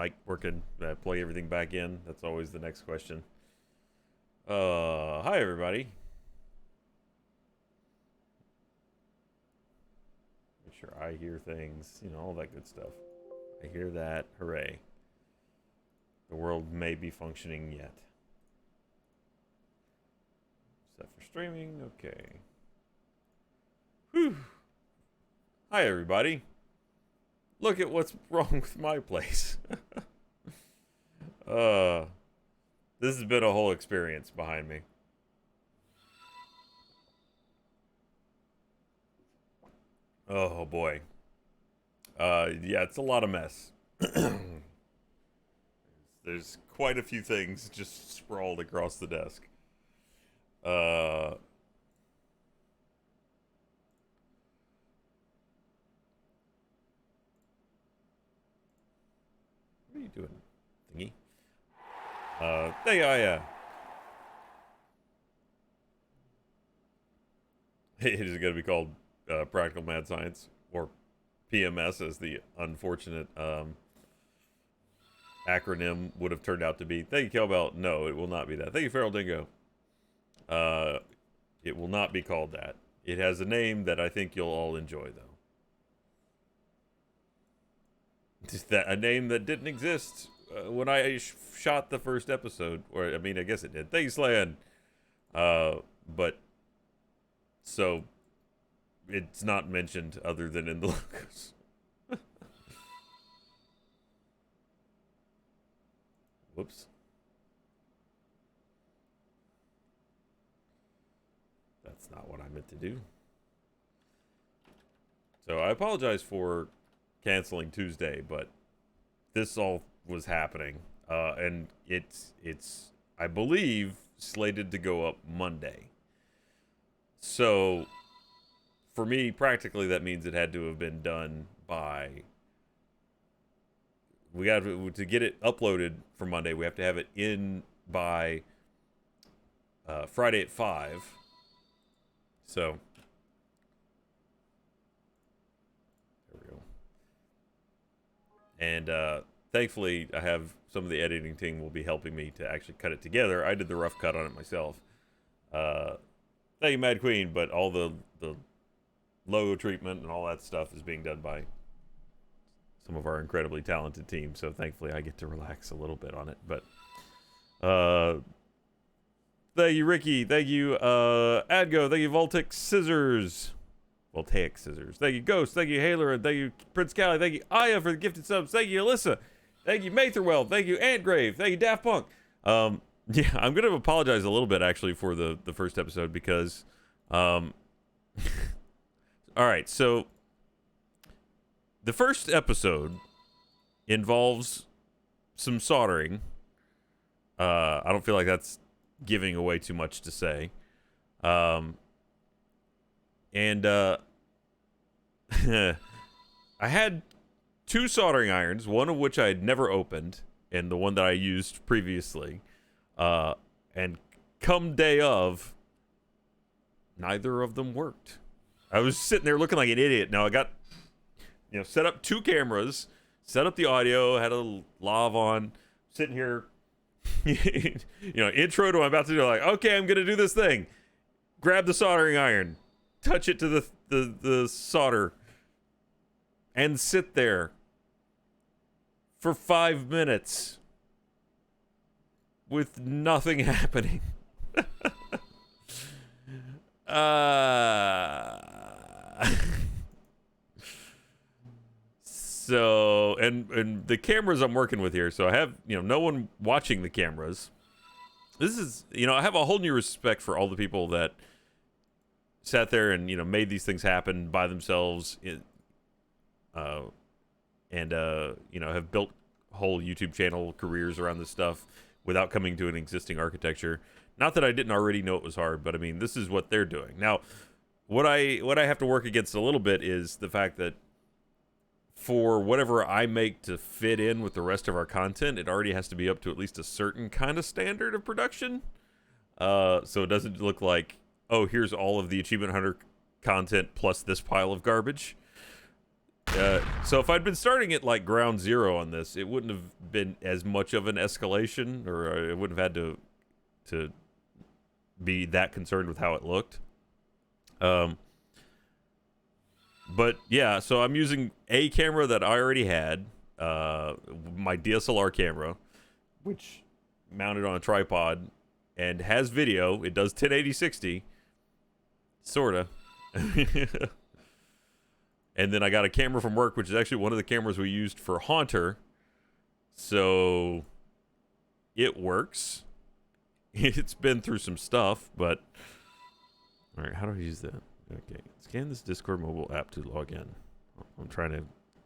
mic working? Plug everything back in? That's always the next question. Hi everybody. Make sure I hear things, all that good stuff. I hear that. Hooray. The world may be functioning yet. Set for streaming. Okay. Whew. Hi everybody. Look at what's wrong with my place. This has been a whole experience behind me. Oh boy. Yeah, it's a lot of mess. There's quite a few things just sprawled across the desk. What are you doing, thingy? Yeah. It is going to be called Practical Mad Science, or PMS, as the unfortunate acronym would have turned out to be. Thank you, Kelbell. No, it will not be that. Thank you, Feral Dingo. It will not be called that. It has a name that I think you'll all enjoy, though. Just that a name that didn't exist when I shot the first episode, or I mean, I guess it did. Thanks, Lan. But so it's not mentioned other than in the logos. Whoops. That's not what I meant to do. So I apologize for canceling Tuesday, but this all was happening, and it's I believe slated to go up Monday. So for me, practically, that means it had to have been done by. We got to get it uploaded for Monday. We have to have it in by Friday at 5. So there we go. And thankfully, I have some of the editing team will be helping me to actually cut it together. I did the rough cut on it myself. Thank you, Mad Queen, but all the logo treatment and all that stuff is being done by some of our incredibly talented team. So thankfully, I get to relax a little bit on it. But thank you, Ricky. Thank you, Adgo. Thank you, Voltaic Scissors. Voltaic Scissors. Thank you, Ghost. Thank you, Haler. And thank you, Prince Callie. Thank you, Aya, for the gifted subs. Thank you, Alyssa. Thank you, Matherwell. Thank you, Antgrave. Thank you, Daft Punk. Yeah, I'm going to apologize a little bit, actually, for the first episode because, all right, so the first episode involves some soldering. I don't feel like that's giving away too much to say. And I had 2 soldering irons, one of which I had never opened, and the one that I used previously. And come day of, neither of them worked. I was sitting there looking like an idiot. Now I got, set up 2 cameras, set up the audio, had a lav on, sitting here, intro to what I'm about to do. Like, okay, I'm gonna do this thing. Grab the soldering iron, touch it to the solder, and sit there for 5 minutes with nothing happening. So, and the cameras I'm working with here, so I have, no one watching the cameras. This is, I have a whole new respect for all the people that sat there and, made these things happen by themselves, have built whole YouTube channel careers around this stuff without coming to an existing architecture. Not that I didn't already know it was hard, but I mean, this is what they're doing. Now, what I have to work against a little bit is the fact that for whatever I make to fit in with the rest of our content, it already has to be up to at least a certain kind of standard of production. So it doesn't look like, oh, here's all of the Achievement Hunter content plus this pile of garbage. So if I'd been starting at like ground zero on this, it wouldn't have been as much of an escalation, or it wouldn't have had to be that concerned with how it looked. But yeah, so I'm using a camera that I already had, my DSLR camera, which mounted on a tripod and has video. It does 1080-60, sorta. And then I got a camera from work, which is actually one of the cameras we used for Haunter. So it works. It's been through some stuff, but all right, how do I use that? Okay, scan this Discord mobile app to log in. I'm trying to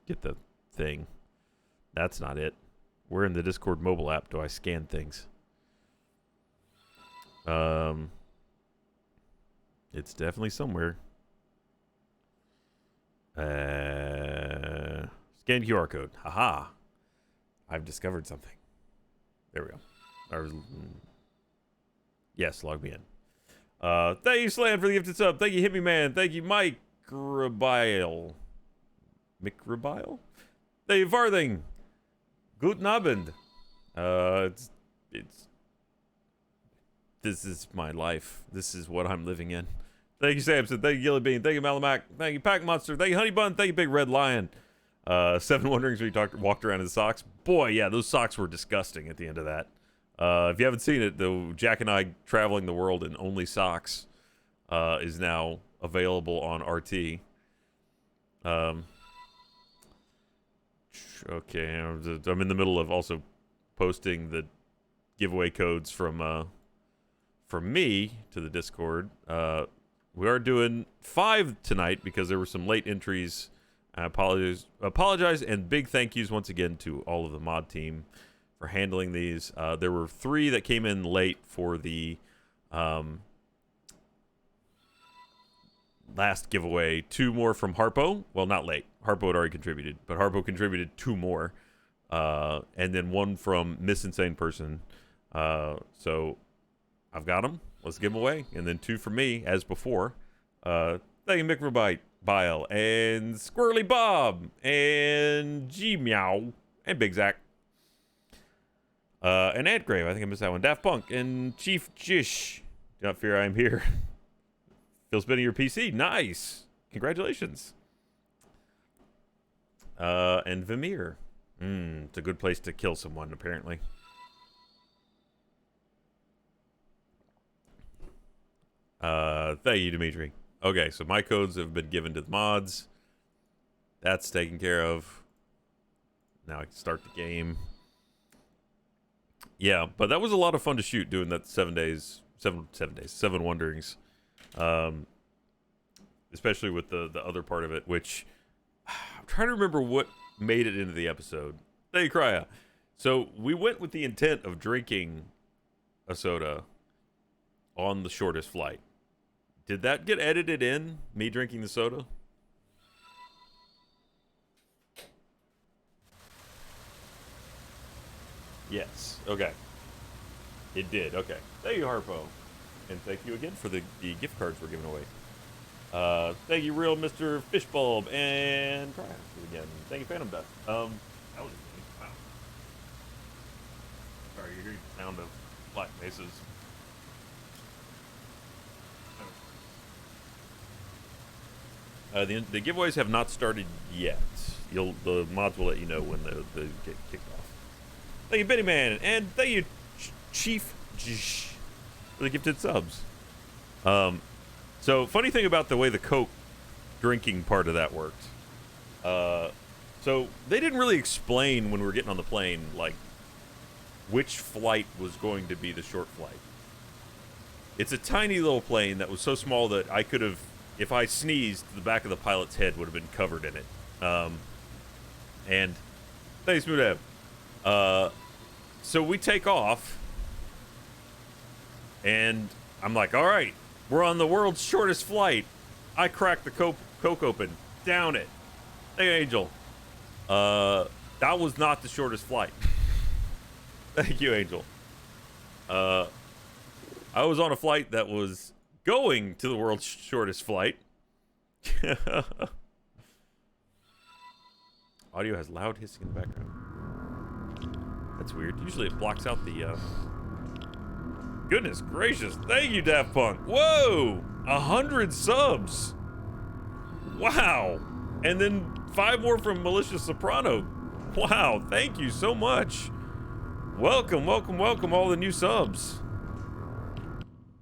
get the thing. That's not it. Where in the Discord mobile app do I scan things? It's definitely somewhere. Scan QR code. Haha. I've discovered something. There we go. Yes, log me in. Thank you, Slan, for the gifted sub. Thank you, Hit Me Man. Thank you, Mike Rabile. Mick Rabile? Thank you, Farthing. Guten Abend. This is my life. This is what I'm living in. Thank you, Samson. Thank you, Gilly Bean. Thank you, Malamac. Thank you, Pack Monster. Thank you, Honey Bun. Thank you, Big Red Lion. Seven Wonderings where you walked around in socks. Boy, yeah, those socks were disgusting at the end of that. If you haven't seen it, though, Jack and I traveling the world in only socks is now available on RT. Okay, I'm in the middle of also posting the giveaway codes from me to the Discord. We are doing 5 tonight because there were some late entries. I apologize, and big thank yous once again to all of the mod team for handling these. There were 3 that came in late for the last giveaway. 2 more from Harpo. Well, not late. Harpo had already contributed, but Harpo contributed 2 more. And then 1 from Miss Insane Person. So I've got them. Let's give them away. And then 2 from me, as before. Thank you, Microbite, Bile, and Squirrely Bob, and G-Meow, and Big Zach. And Antgrave, I think I missed that one. Daft Punk, and Chief Jish. Do not fear, I am here. Phil spinning your PC. Nice. Congratulations. And Vimir. It's a good place to kill someone, apparently. Thank you, Dimitri. Okay, so my codes have been given to the mods. That's taken care of. Now I can start the game. Yeah, but that was a lot of fun to shoot doing that 7 Wonderings. Especially with the other part of it, which I'm trying to remember what made it into the episode. Thank you, Krya. So we went with the intent of drinking a soda on the shortest flight. Did that get edited in, me drinking the soda? Yes. Okay. It did. Okay. Thank you, Harpo. And thank you again for the gift cards we're giving away. Thank you, real Mr. Fishbulb, and Crash again. Thank you, Phantom Dust. That was amazing. Wow. Sorry, you're hearing the sound of Black Mesas. The giveaways have not started yet. The mods will let you know when they get kicked off. Thank you, Benny Man, and thank you, Chief Jish, for the gifted subs. So funny thing about the way the Coke drinking part of that worked. So they didn't really explain when we were getting on the plane, like, which flight was going to be the short flight. It's a tiny little plane that was so small that I could have, if I sneezed, the back of the pilot's head would have been covered in it. And thanks, Mudev. So we take off, and I'm like, all right, we're on the world's shortest flight. I crack the Coke open, down it. Hey, Angel. That was not the shortest flight. Thank you, Angel. I was on a flight that was going to the world's shortest flight. audio has loud hissing in the background. That's weird. Usually it blocks out the, Goodness gracious. Thank you, Daft Punk. Whoa! 100 subs. Wow. And then 5 more from Malicious Soprano. Wow. Thank you so much. Welcome, welcome, welcome, all the new subs.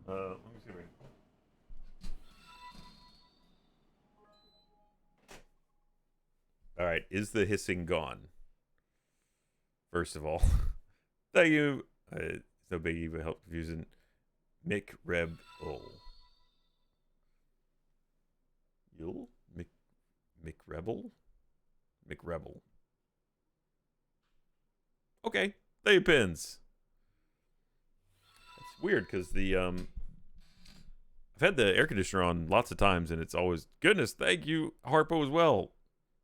Let me see if I can... All right. Is the hissing gone? First of all. Thank you. It's no biggie, but help confusing. Mick Reb Yule? McRebel? McRebel. Okay. Thank you, Pins. It's weird because the I've had the air conditioner on lots of times and it's always goodness, thank you, Harpo as well.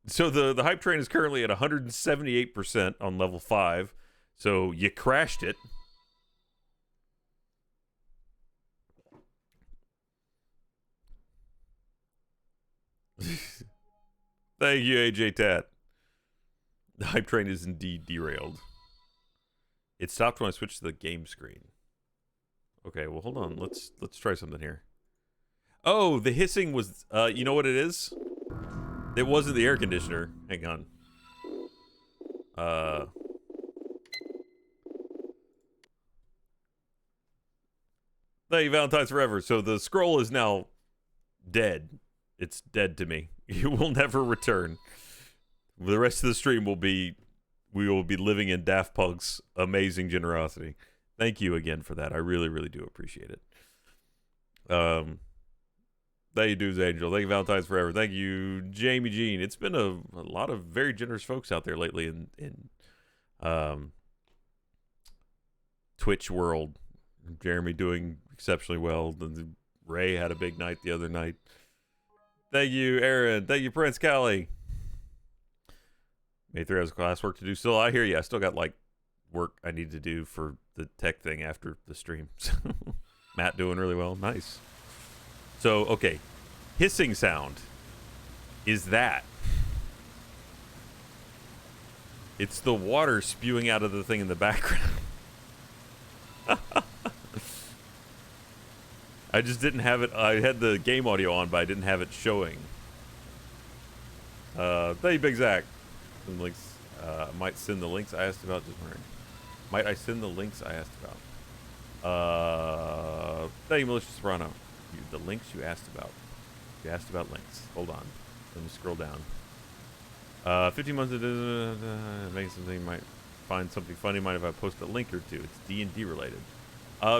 So the hype train is currently at 178% on level 5. So you crashed it. Thank you, AJ Tat. The hype train is indeed derailed. It stopped when I switched to the game screen. Okay, well hold on. Let's try something here. Oh, the hissing was you know what it is? It wasn't the air conditioner. Hang on. Thank you, Valentine's Forever. So the scroll is now dead. It's dead to me. You will never return. The rest of the stream will be, we will be living in Daft Punk's amazing generosity. Thank you again for that. I really, really do appreciate it. Thank you, Dudes Angel. Thank you, Valentine's Forever. Thank you, Jamie Jean. It's been a lot of very generous folks out there lately in Twitch world. Jeremy doing exceptionally well. Ray had a big night the other night. Thank you, Aaron. Thank you, Prince Callie. May 3 has classwork to do still. I hear you. I still got like work I need to do for the tech thing after the stream. Matt doing really well. Nice. So, okay. Hissing sound is that. It's the water spewing out of the thing in the background. I just didn't have it. I had the game audio on, but I didn't have it showing. Thank you, Big Zach. Some links. Might send the links I asked about. Just wondering. Might I send the links I asked about? Thank you, Malicious Soprano. The links you asked about. You asked about links. Hold on. Let me scroll down. 15 months of making something. Might find something funny. Mind if I post a link or two? It's D&D related.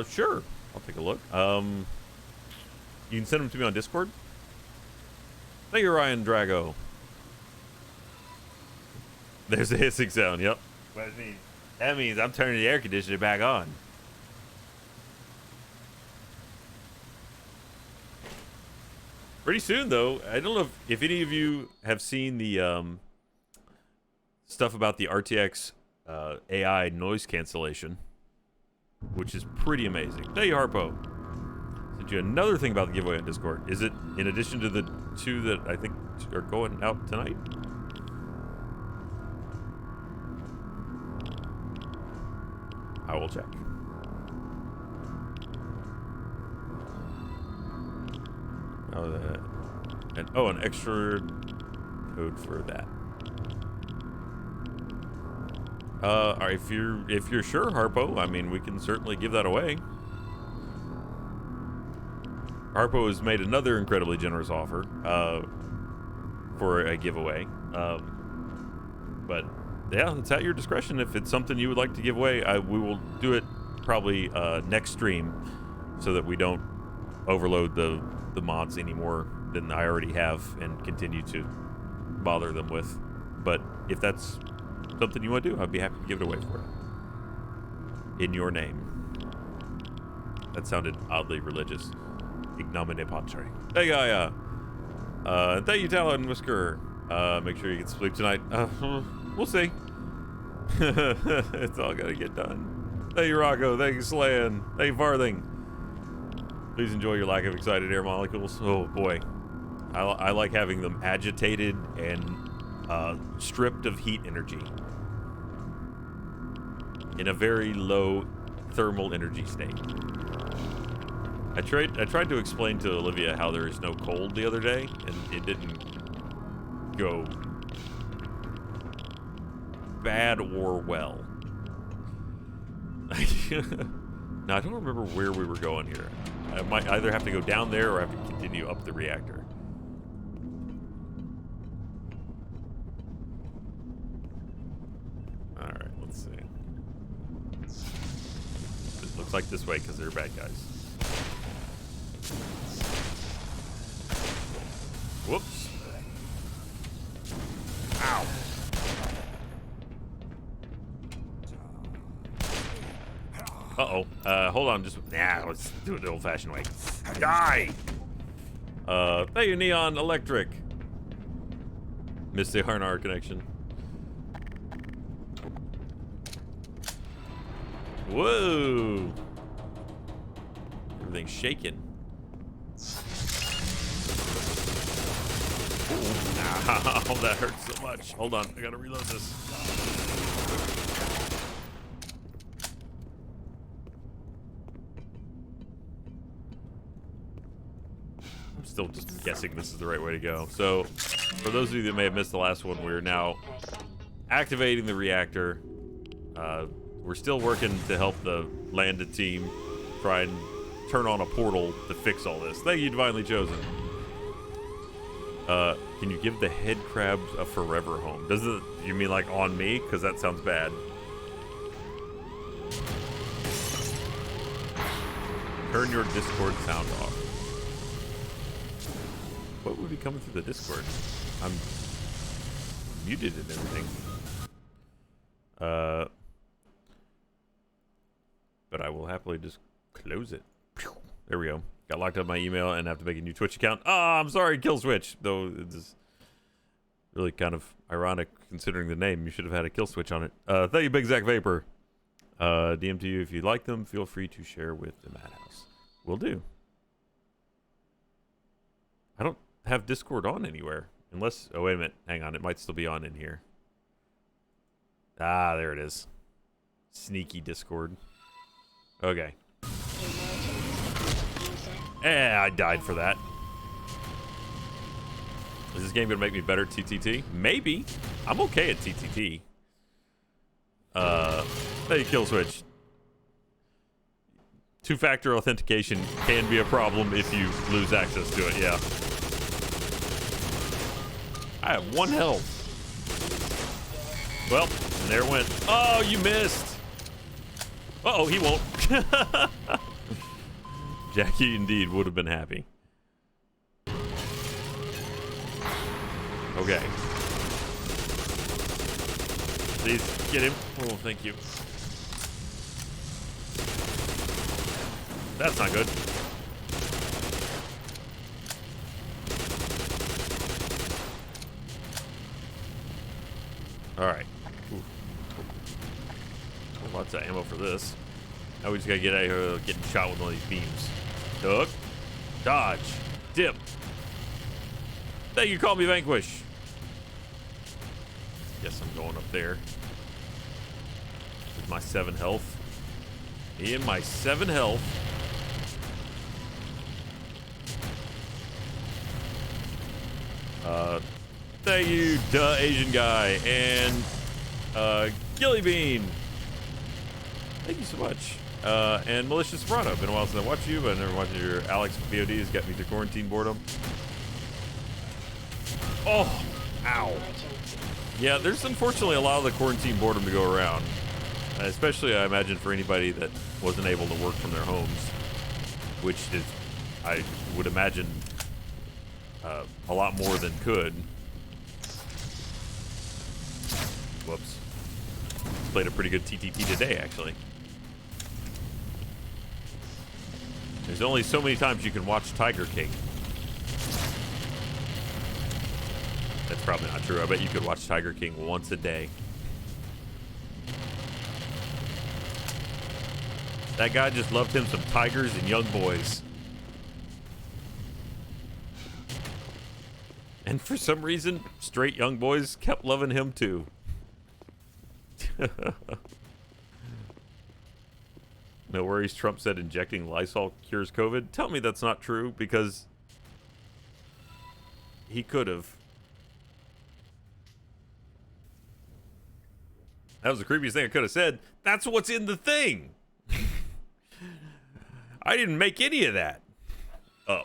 Sure. I'll take a look. You can send them to me on Discord. Thank you, Ryan Drago. There's the hissing sound. Yep. What does it mean? That means I'm turning the air conditioner back on. Pretty soon, though. I don't know if any of you have seen the stuff about the RTX AI noise cancellation, which is pretty amazing. Thank you, Harpo. Sent you another thing about the giveaway on Discord. Is it in addition to the 2 that I think are going out tonight? I will check. Oh, an extra code for that. All right, if you're sure, Harpo, I mean, we can certainly give that away. Harpo has made another incredibly generous offer for a giveaway. But yeah, it's at your discretion. If it's something you would like to give away, we will do it probably next stream, so that we don't overload the mods any more than I already have and continue to bother them with. But if that's something you want to do, I'd be happy to give it away for you. In your name. That sounded oddly religious. Ignomine Patre. Hey, Gaia. Thank you, Talon Whisker. Make sure you get sleep tonight. We'll see. It's all gotta get done. Thank you, Rocco. Thank you, Slan. Thank you, Farthing. Please enjoy your lack of excited air molecules. Oh, boy. I like having them agitated and stripped of heat energy in a very low thermal energy state. I tried to explain to Olivia how there is no cold the other day, and it didn't go bad or well. Now, I don't remember where we were going here. I might either have to go down there or have to continue up the reactor. Alright, let's see. It looks like this way because they're bad guys. Whoops. Ow. Uh-oh. Hold on. Let's do it the old-fashioned way. Die! Thank you, Neon Electric. Missed the R&R connection. Whoa! Everything's shaking. Ow, that hurts so much. Hold on, I gotta reload this. I'm still just guessing this is the right way to go. So, for those of you that may have missed the last one, we're now activating the reactor. We're still working to help the landed team try and turn on a portal to fix all this. Thank you, Divinely Chosen. Can you give the head crabs a forever home? Does it, you mean like on me? Because that sounds bad. Turn your Discord sound off. What would be coming through the Discord? I'm muted and everything. But I will happily just close it. There we go. Got locked up my email and have to make a new Twitch account. Oh, I'm sorry, Kill Switch. Though it's really kind of ironic considering the name. You should have had a Kill Switch on it. Thank you, Big Zach Vapor. DM to you if you like them. Feel free to share with the Madhouse. Will do. I don't have Discord on anywhere. Unless, oh, wait a minute. Hang on. It might still be on in here. Ah, there it is. Sneaky Discord. Okay. I died for that. Is this game gonna make me better at TTT? Maybe. I'm okay at TTT. Hey, Kill Switch. Two-factor authentication can be a problem if you lose access to it, yeah. I have 1 health. Well, and there it went. Oh, you missed. Uh-oh, he won't. Jackie indeed would have been happy. Okay. Please get him. Oh, thank you. That's not good. All right. Ooh. Oh, lots of ammo for this. Now we just gotta get out of here getting shot with one of these beams. Duck. Dodge. Dip. Thank you, call me Vanquish. Guess I'm going up there. With my 7 health. In my 7 health. Thank you, duh, Asian guy. And, Gilly Bean. Thank you so much. And Malicious Soprano. Been a while since I watched you, but I never watched your Alex VODs. Got me through quarantine boredom. Oh, ow. Yeah, there's unfortunately a lot of the quarantine boredom to go around. Especially, I imagine, for anybody that wasn't able to work from their homes. Which is, I would imagine, a lot more than could. Whoops. Played a pretty good TTT today, actually. There's only so many times you can watch Tiger King. That's probably not true. I bet you could watch Tiger King once a day. That guy just loved him some tigers and young boys. And for some reason, straight young boys kept loving him too. No worries, Trump said injecting Lysol cures COVID. Tell me that's not true, because he could have. That was the creepiest thing I could have said. That's what's in the thing. I didn't make any of that. Oh.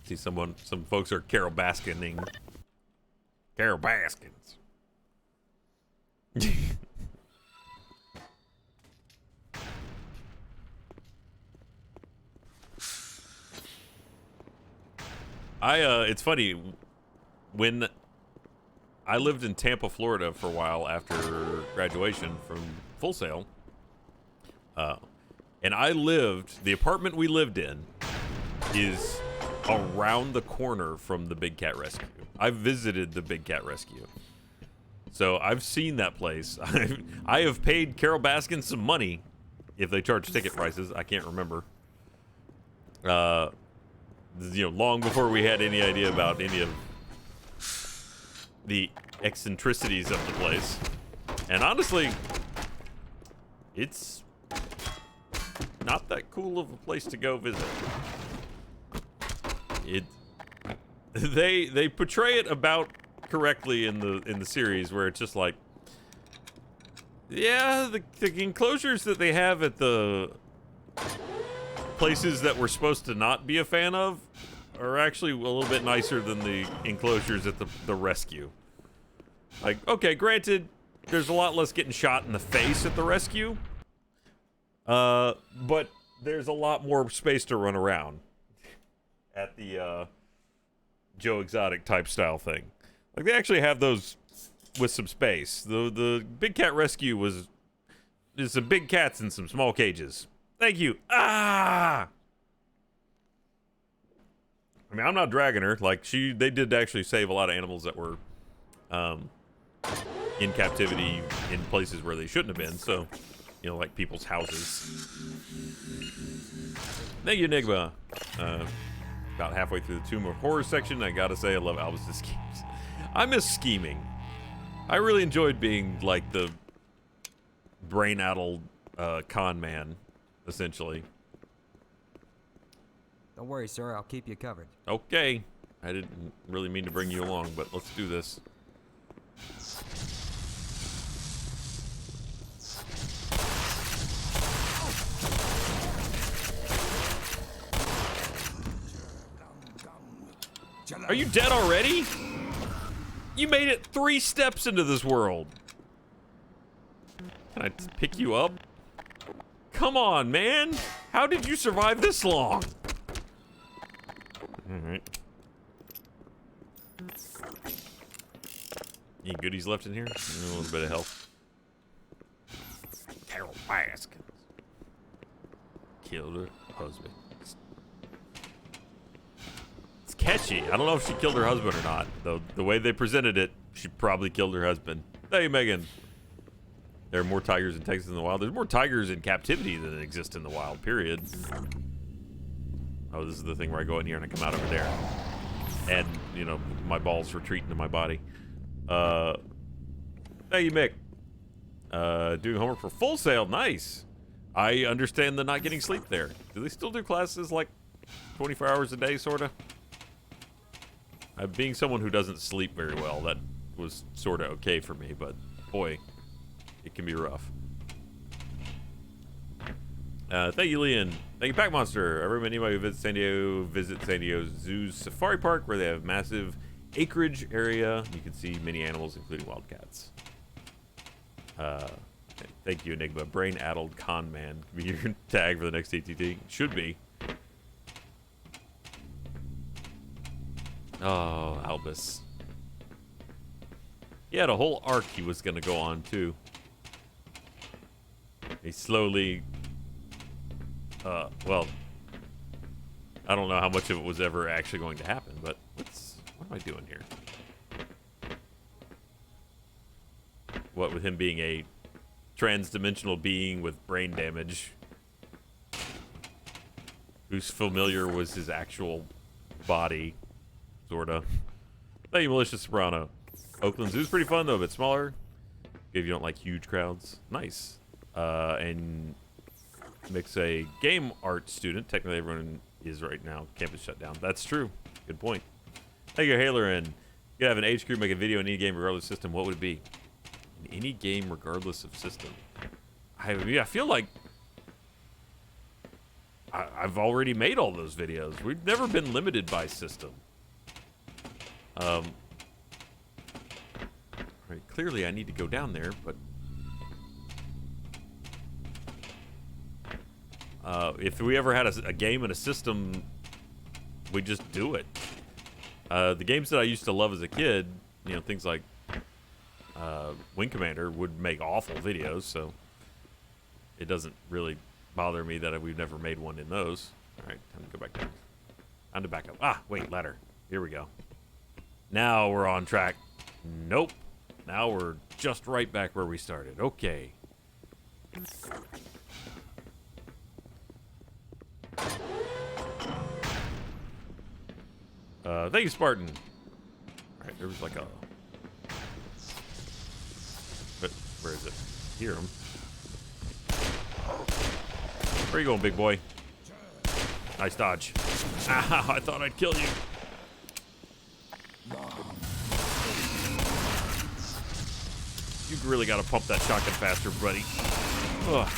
See, some folks are Carol Baskining. Carol Baskins. It's funny, when I lived in Tampa, Florida for a while after graduation from Full Sail, and the apartment we lived in is around the corner from the Big Cat Rescue. I've visited the Big Cat Rescue. So I've seen that place. I have paid Carol Baskin some money, if they charge ticket prices. I can't remember. Long before we had any idea about any of the eccentricities of the place. And honestly, it's not that cool of a place to go visit. They portray it about correctly in the series, where it's just like, yeah, the enclosures that they have at the places that we're supposed to not be a fan of are actually a little bit nicer than the enclosures at the rescue. Like, okay, granted, there's a lot less getting shot in the face at the rescue, but there's a lot more space to run around at the Joe Exotic type style thing. Like, they actually have those with some space. The Big Cat Rescue there's some big cats in some small cages. Thank you. Ah! I mean, I'm not dragging her. Like, they did actually save a lot of animals that were in captivity in places where they shouldn't have been. So, like people's houses. Thank you, Enigma. About halfway through the Tomb of Horror section, I gotta say I love Albus's schemes. I miss scheming. I really enjoyed being like the brain-addled con man, essentially. Don't worry, sir. I'll keep you covered. Okay. I didn't really mean to bring you along, but let's do this. Are you dead already? You made it 3 steps into this world. Can I pick you up? Come on, man. How did you survive this long? Alright. Any goodies left in here? A little bit of health. Carol Baskins killed her husband. It's catchy. I don't know if she killed her husband or not, though. The way they presented it, she probably killed her husband. Hey, Megan. There are more tigers in Texas in the wild. There's more tigers in captivity than exist in the wild, period. Oh, this is the thing where I go in here and I come out over there. And, my balls retreat into my body. Hey, Mick. Doing homework for Full Sail. Nice. I understand the not getting sleep there. Do they still do classes like 24 hours a day, sort of? Being someone who doesn't sleep very well, that was sort of okay for me, but boy, it can be rough. Thank you, Leon. Thank you, Pack Monster. Anybody who visits San Diego, visit San Diego Zoo's Safari Park, where they have massive acreage area. You can see many animals, including wildcats. Thank you, Enigma. Brain-addled con man. Be your tag for the next ATT. Should be. Oh, Albus. He had a whole arc he was going to go on, too. He slowly... well... I don't know how much of it was ever actually going to happen, but what am I doing here? What, with him being a trans-dimensional being with brain damage? whose familiar was his actual body, sorta. Thank you, Malicious Soprano. Oakland Zoo's pretty fun, though, a bit smaller. If you don't like huge crowds. Nice. And Mick's a game art student. Technically, everyone is right now. Campus shut down. That's true. Good point. Thank you, Hailerin. You could have an age group make a video in any game regardless of system. What would it be? In any game regardless of system. I feel like I've already made all those videos. We've never been limited by system. Right, clearly I need to go down there, but if we ever had a game and a system, we just do it. The games that I used to love as a kid, you know, things like Wing Commander would make awful videos, so it doesn't really bother me that we've never made one in those. All right, time to go back down. Time to back up. Ah, wait, ladder. Here we go. Now we're on track. Nope. Now we're just right back where we started. Okay. Thank you, Spartan. All right, there was like a... But where is it? Hear him. Where are you going, big boy? Nice dodge. Ah, I thought I'd kill you. You really got to pump that shotgun faster, buddy. Ugh.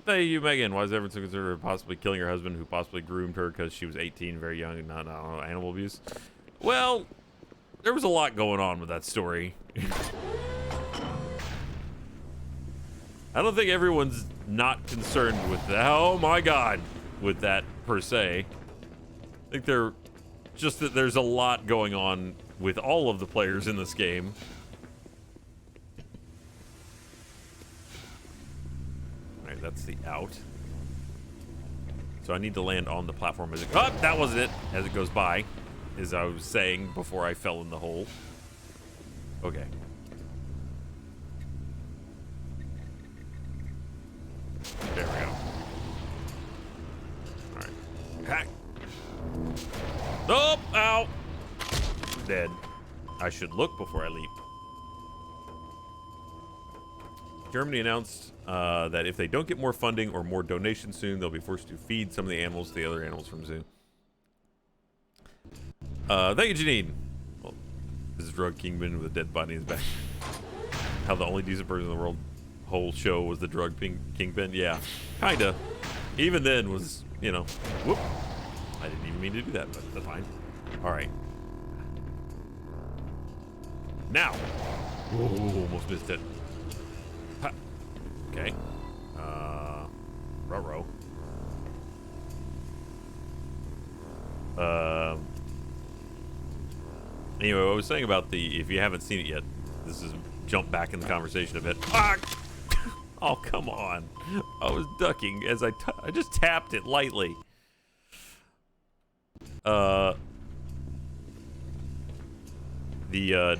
Thank you, Megan. Why is everyone so concerned with possibly killing her husband who possibly groomed her because she was 18, very young, and not animal abuse? Well, there was a lot going on with that story. I don't think everyone's not concerned with that. Oh my God, with that per se. I think they're just that there's a lot going on with all of the players in this game. All right, that's the out. So I need to land on the platform as it. Oh, that wasn't it. As it goes by, as I was saying before I fell in the hole. Okay. There we go. All right. Hack. Nope. Ow. Dead. I should look before I leap. Germany announced that if they don't get more funding or more donations soon, they'll be forced to feed some of the animals to the other animals from zoo. Thank you, Janine. Well, this is drug kingpin with a dead body in his back. How the only decent person in the world whole show was the drug kingpin. Yeah, kinda. Even then was, you know, whoop. I didn't even mean to do that, but that's fine. All right. Now. Ooh, almost missed it. Ha. Okay. Ruh-roh. Anyway, what I was saying about the, if you haven't seen it yet, this is jump back in the conversation a bit. Ah! Oh, come on. I was ducking as I just tapped it lightly. The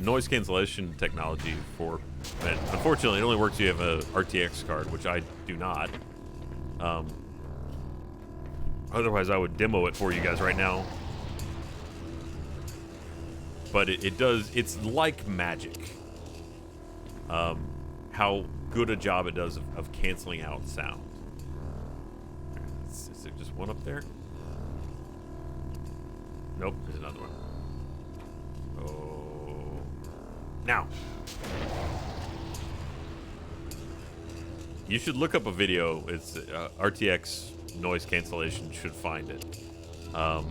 noise cancellation technology for, unfortunately, it only works if you have a RTX card, which I do not. Otherwise, I would demo it for you guys right now. But it does, it's like magic. How good a job it does of canceling out sound. Is there just one up there? Nope, there's another one. Oh. Now. You should look up a video. It's RTX noise cancellation should find it. Oh.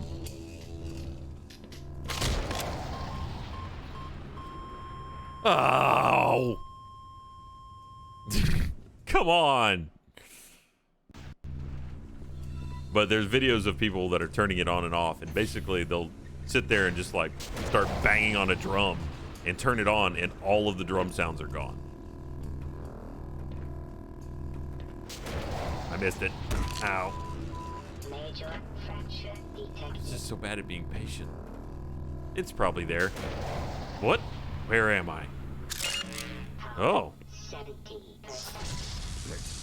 Come on. But there's videos of people that are turning it on and off, and basically they'll sit there and just like start banging on a drum and turn it on, and all of the drum sounds are gone. I missed it. Ow. Major fracture detected. It's just so bad at being patient. It's probably there. What? Where am I? Oh. 70%. bastard.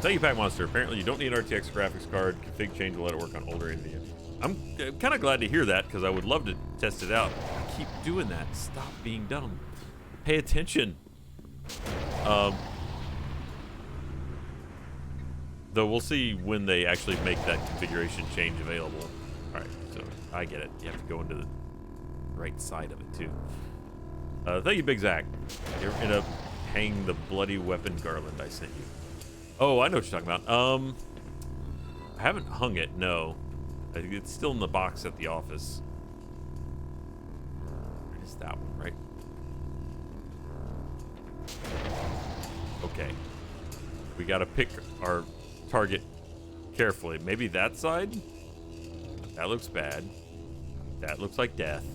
Thank you, Pack Monster. Apparently, you don't need an RTX graphics card. Config change will let it work on older NVIDIA. I'm kind of glad to hear that because I would love to test it out. I keep doing that. Stop being dumb. Pay attention. Though we'll see when they actually make that configuration change available. All right, so I get it. You have to go into the right side of it too. Thank you, Big Zach. You ever end up hanging the bloody weapon garland I sent you? Oh, I know what you're talking about. I haven't hung it, no. I think it's still in the box at the office. It's that one, right? Okay. We gotta pick our target carefully. Maybe that side? That looks bad. That looks like death.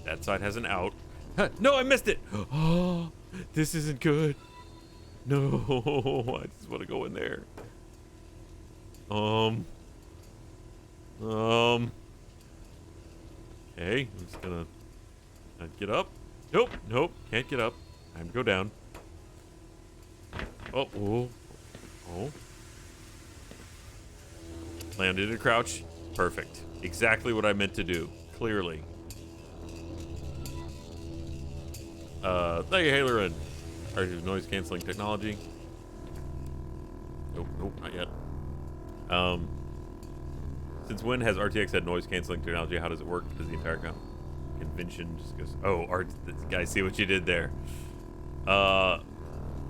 That side has an out. No, I missed it! Oh, this isn't good. No, I just want to go in there. Okay, I'm just gonna get up. Nope, nope, can't get up. Time to go down. Oh, oh, oh. Landed in crouch. Perfect. Exactly what I meant to do. Clearly. Thank you, Halerin. Noise canceling technology. Nope, nope, not yet. Since when has RTX had noise canceling technology? How does it work? Does the entire convention just goes, oh, guys, see what you did there. That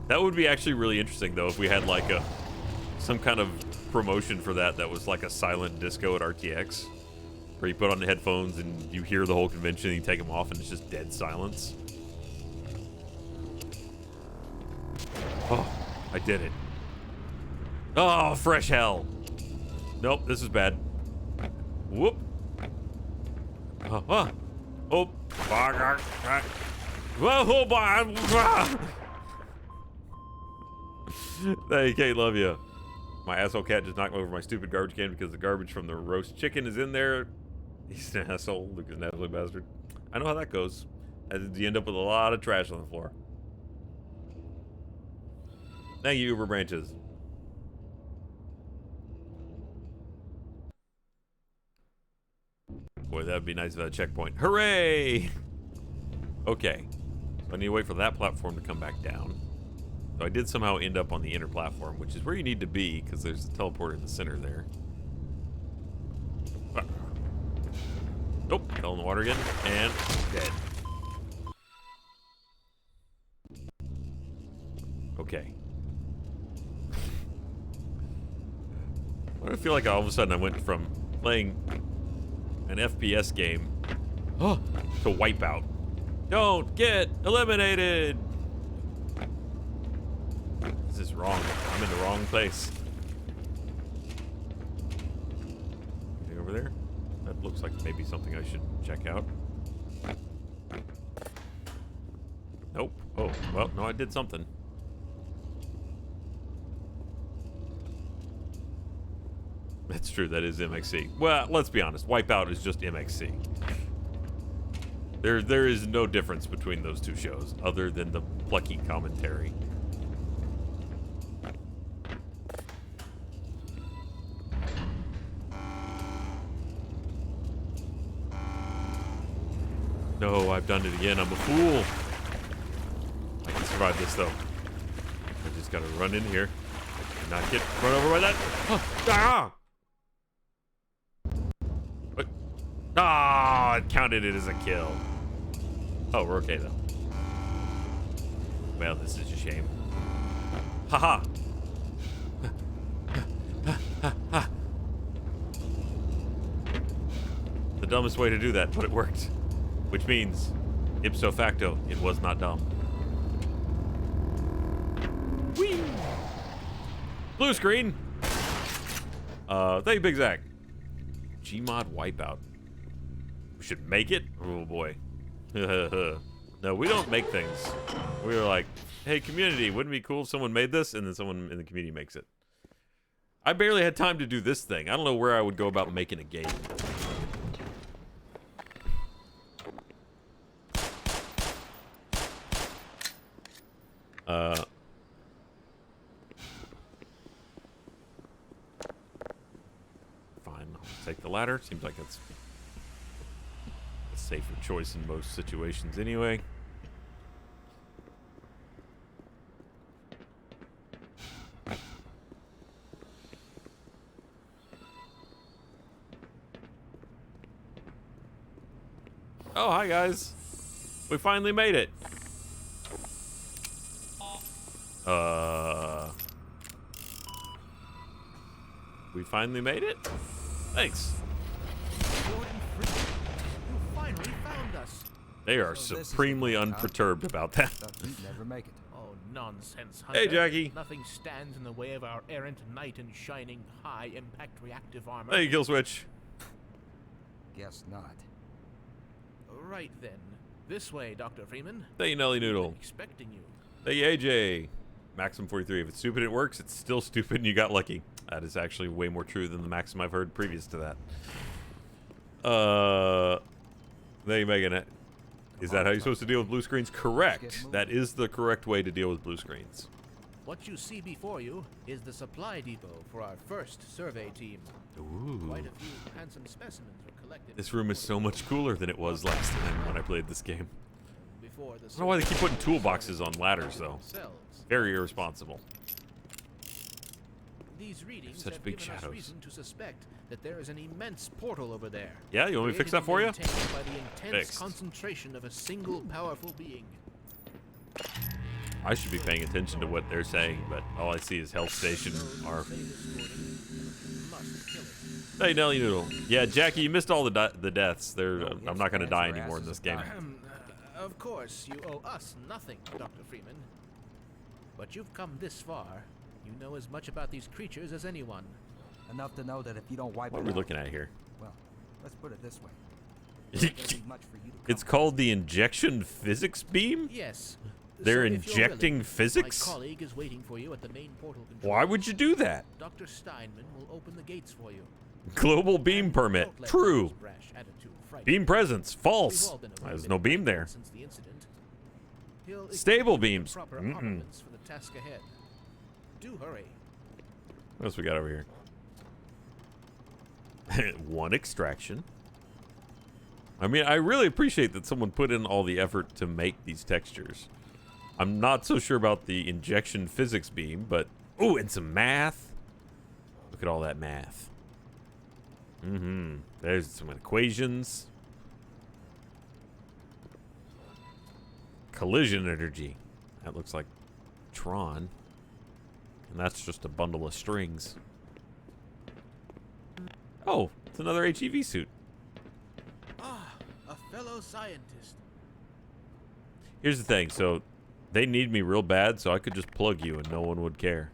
would be actually really interesting though if we had like some kind of promotion for that was like a silent disco at RTX, where you put on the headphones and you hear the whole convention and you take them off and it's just dead silence. Oh, I did it. Oh, fresh hell. Nope, this is bad. Whoop. Oh. Hey, Kate, love you. My asshole cat just knocked over my stupid garbage can because the garbage from the roast chicken is in there. He's an asshole. Luke is an absolute bastard. I know how that goes. You end up with a lot of trash on the floor. Thank you, Uber Branches. Boy, that would be nice if that checkpoint. Hooray! Okay. So I need to wait for that platform to come back down. So I did somehow end up on the inner platform, which is where you need to be, because there's a teleporter in the center there. Ah. Nope, fell in the water again, and dead. Okay. I feel like all of a sudden I went from playing an FPS game to Wipeout. Don't get eliminated! This is wrong. I'm in the wrong place. Anything over there? That looks like maybe something I should check out. Nope. Oh, well, no, I did something. That's true, that is MXC. Well, let's be honest, Wipeout is just MXC. There is no difference between those two shows, other than the plucky commentary. No, I've done it again, I'm a fool. I can survive this, though. I just gotta run in here and not get run over by that. Ah! Ah, it counted it as a kill. Oh, we're okay though. Well, this is a shame. Haha. The dumbest way to do that, but it worked. Which means, ipso facto, it was not dumb. Whee! Blue screen. Thank you, Big Zach. Gmod Wipeout. We should make it? Oh boy. No, we don't make things. We were like, hey community, wouldn't it be cool if someone made this? And then someone in the community makes it. I barely had time to do this thing. I don't know where I would go about making a game. Fine, I'll take the ladder. Seems like it's a safer choice in most situations anyway. Oh, hi guys. We finally made it. We finally made it? Thanks. You finally found us. They are So this is the supremely way, huh? unperturbed about that. Thought you'd never make it. Oh, nonsense, Hunter. Hey, Jackie. Nothing stands in the way of our errant knight in shining, high-impact reactive armor. Hey, Killswitch. Guess not. Right then. This way, Dr. Freeman. Hey, Nelly We've been Noodle. expecting you. Hey, AJ. Maxim 43. If it's stupid and it works, it's still stupid and you got lucky. That is actually way more true than the maxim I've heard previous to that. Hey, Megan. Is that how you're supposed to deal with blue screens? Correct. That is the correct way to deal with blue screens. What you see before you is the supply depot for our first survey team. Ooh. Quite a few handsome specimens were collected. This room is so much cooler than it was last time when I played this game. Before the I don't know why they keep putting survey toolboxes on ladders, though. themselves. Very irresponsible. These readings Such have big given us shadows. reason to suspect that there is an immense portal over there. Yeah, you want me to fix that for you? Created and maintained by the intense Fixed. concentration of a single powerful being. I should be paying attention to what they're saying, but all I see is health station are. Hey, Nelly Noodle. Yeah, Jackie, you missed all the deaths. I'm not going to die anymore in this game. Of course, you owe us nothing, Dr. Freeman. But you've come this far. You know as much about these creatures as anyone. Enough to know that if you don't wipe What are it we out, looking at here? well, let's put it this way. There's not gonna be much for you to It's come called the injection physics beam? Yes. They're So if you're injecting willing, physics? My colleague is waiting for you at the main portal control. Why would you do that? Dr. Steinman will open the gates for you. Global beam And permit. don't let True. his brash attitude frighten Beam you. presence. We've False. all been a There's bit no beam there. since the incident. He'll equip Stable you with beams. Proper Mm-mm. armaments for the task ahead. Do hurry. What else we got over here? One extraction. I mean, I really appreciate that someone put in all the effort to make these textures. I'm not so sure about the injection physics beam, but... Oh, and some math. Look at all that math. Mm-hmm. There's some equations. Collision energy. That looks like Tron. And that's just a bundle of strings. Oh, it's another HEV suit. Ah, a fellow scientist. Here's the thing. So, they need me real bad, so I could just plug you and no one would care.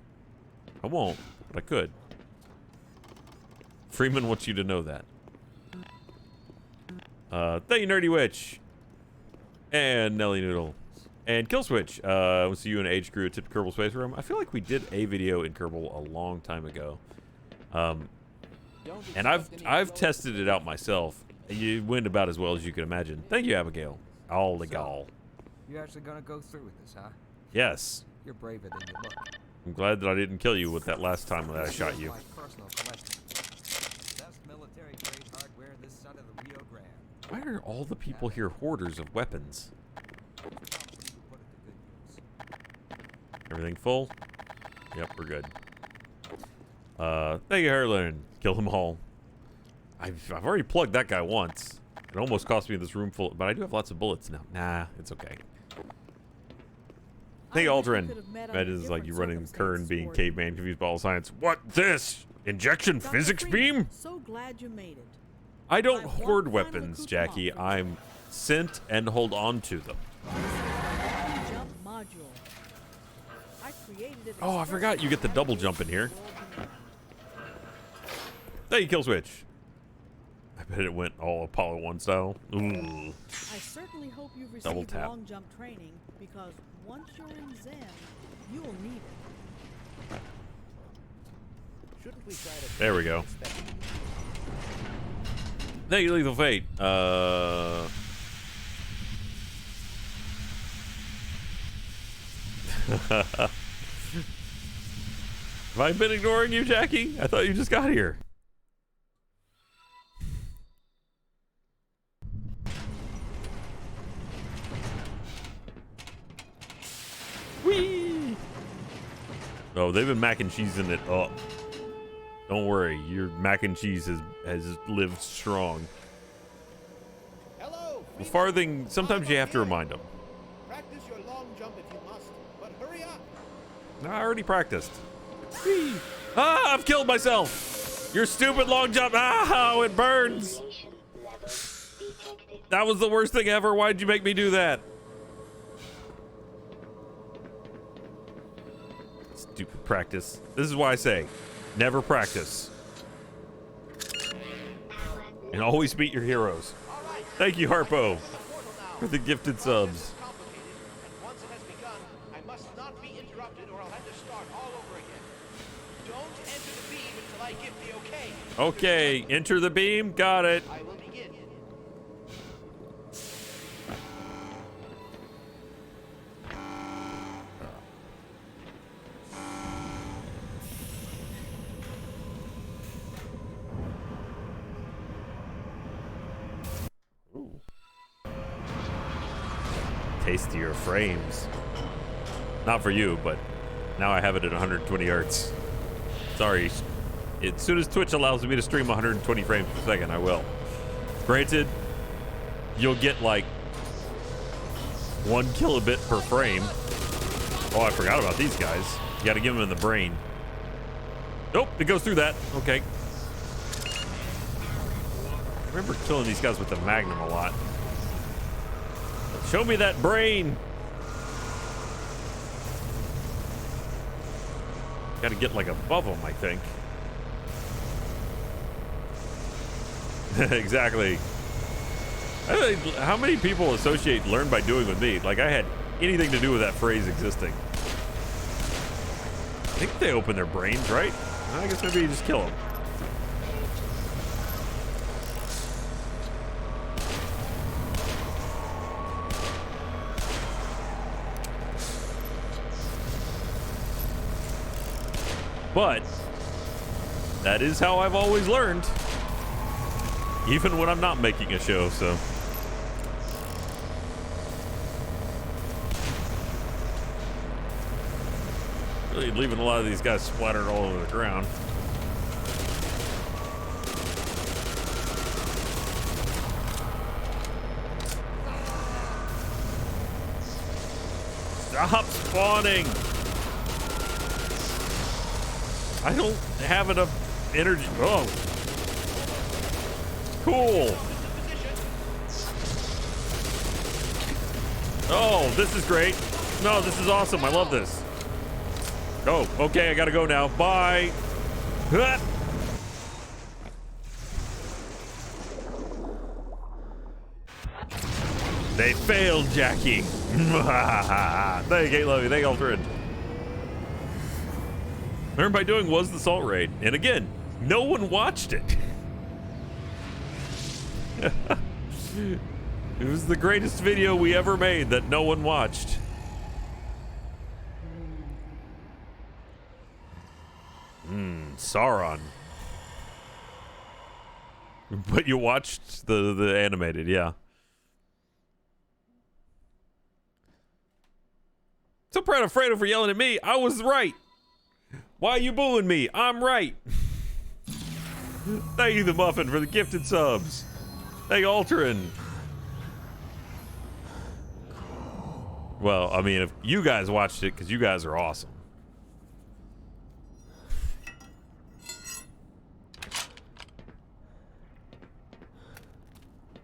I won't, but I could. Freeman wants you to know that. Thank you, Nerdy Witch. And Nelly Noodle. And Killswitch. We'll see you in Age Crew Tip Kerbal Space Room. I feel like we did a video in Kerbal a long time ago. And I've tested it out myself. It went about as well as you could imagine. Thank you, Abigail. All the gall. You're actually gonna go through with this, huh? Yes. You're braver than you look. I'm glad that I didn't kill you with that last time that I shot you. My personal collection. Best military grade hardware this side of the Rio Grande. Why are all the people here hoarders of weapons? Promise you will put it to good use. Everything full? Yep, we're good. Thank you, Harlan. Kill them all. I've already plugged that guy once. It almost cost me this room full, but I do have lots of bullets now. Nah, it's okay. Thank you, Aldrin. That is like you running Kern being caveman confused by all science. What this? Injection Dr. physics Freeman, beam? So glad you made it. I don't I want hoard final weapons, Jackie. accoutrement. I'm sent and hold on to them. Jump module. I created it. Oh, I forgot you get the double jump in here. Thank you, Killswitch. I bet it went all Apollo 1 style. Ooh. I certainly hope you've Double received tap. long jump training because once you're in Zen, you'll need it. Shouldn't we try to There we go. inspect? Thank you, Lethal Fate. Have I been ignoring you, Jackie? I thought you just got here. Whee! Oh, they've been mac and cheesing it up. Don't worry, your mac and cheese has lived strong. Hello, The farthing, sometimes you have to remind them. Practice your long jump if you must, but hurry up. I already practiced. Whee! Ah, I've killed myself. Your stupid long jump. Ah, how it burns. That was the worst thing ever. Why'd you make me do that? Stupid practice. This is why I say, never practice. And always beat your heroes. Thank you, Harpo, for the gifted subs. Once it has begun, I must not be interrupted or I'll have to start all over again. Don't enter the beam until I give the okay. Okay, enter the beam. Got it. I will begin. Tastier frames. Not for you, but now I have it at 120 hertz. Sorry. As soon as Twitch allows me to stream 120 frames per second, I will. Granted, you'll get like 1 kilobit per frame. Oh, I forgot about these guys. You gotta give them in the brain. Nope, it goes through that. Okay. I remember killing these guys with the Magnum a lot. Show me that brain. Gotta get like above them, I think. Exactly. How many people associate learn by doing with me? Like I had anything to do with that phrase existing. I think they open their brains, right? I guess maybe you just kill them. But that is how I've always learned, even when I'm not making a show, so. Really leaving a lot of these guys splattered all over the ground. Stop spawning! I don't have enough energy. Oh. Cool. Oh, this is great. No, this is awesome. I love this. Oh, okay. I gotta go now. Bye. Ah. They failed, Jackie. Thank you, love you. Thank you, Altered. Learn by doing was the salt raid. And again, no one watched it. It was the greatest video we ever made that no one watched. Sauron. But you watched the animated, yeah. So proud of Fredo for yelling at me. I was right. Why are you booing me? I'm right. Thank you, the Muffin, for the gifted subs. Thank you, Alterin. Well, I mean, if you guys watched it, because you guys are awesome.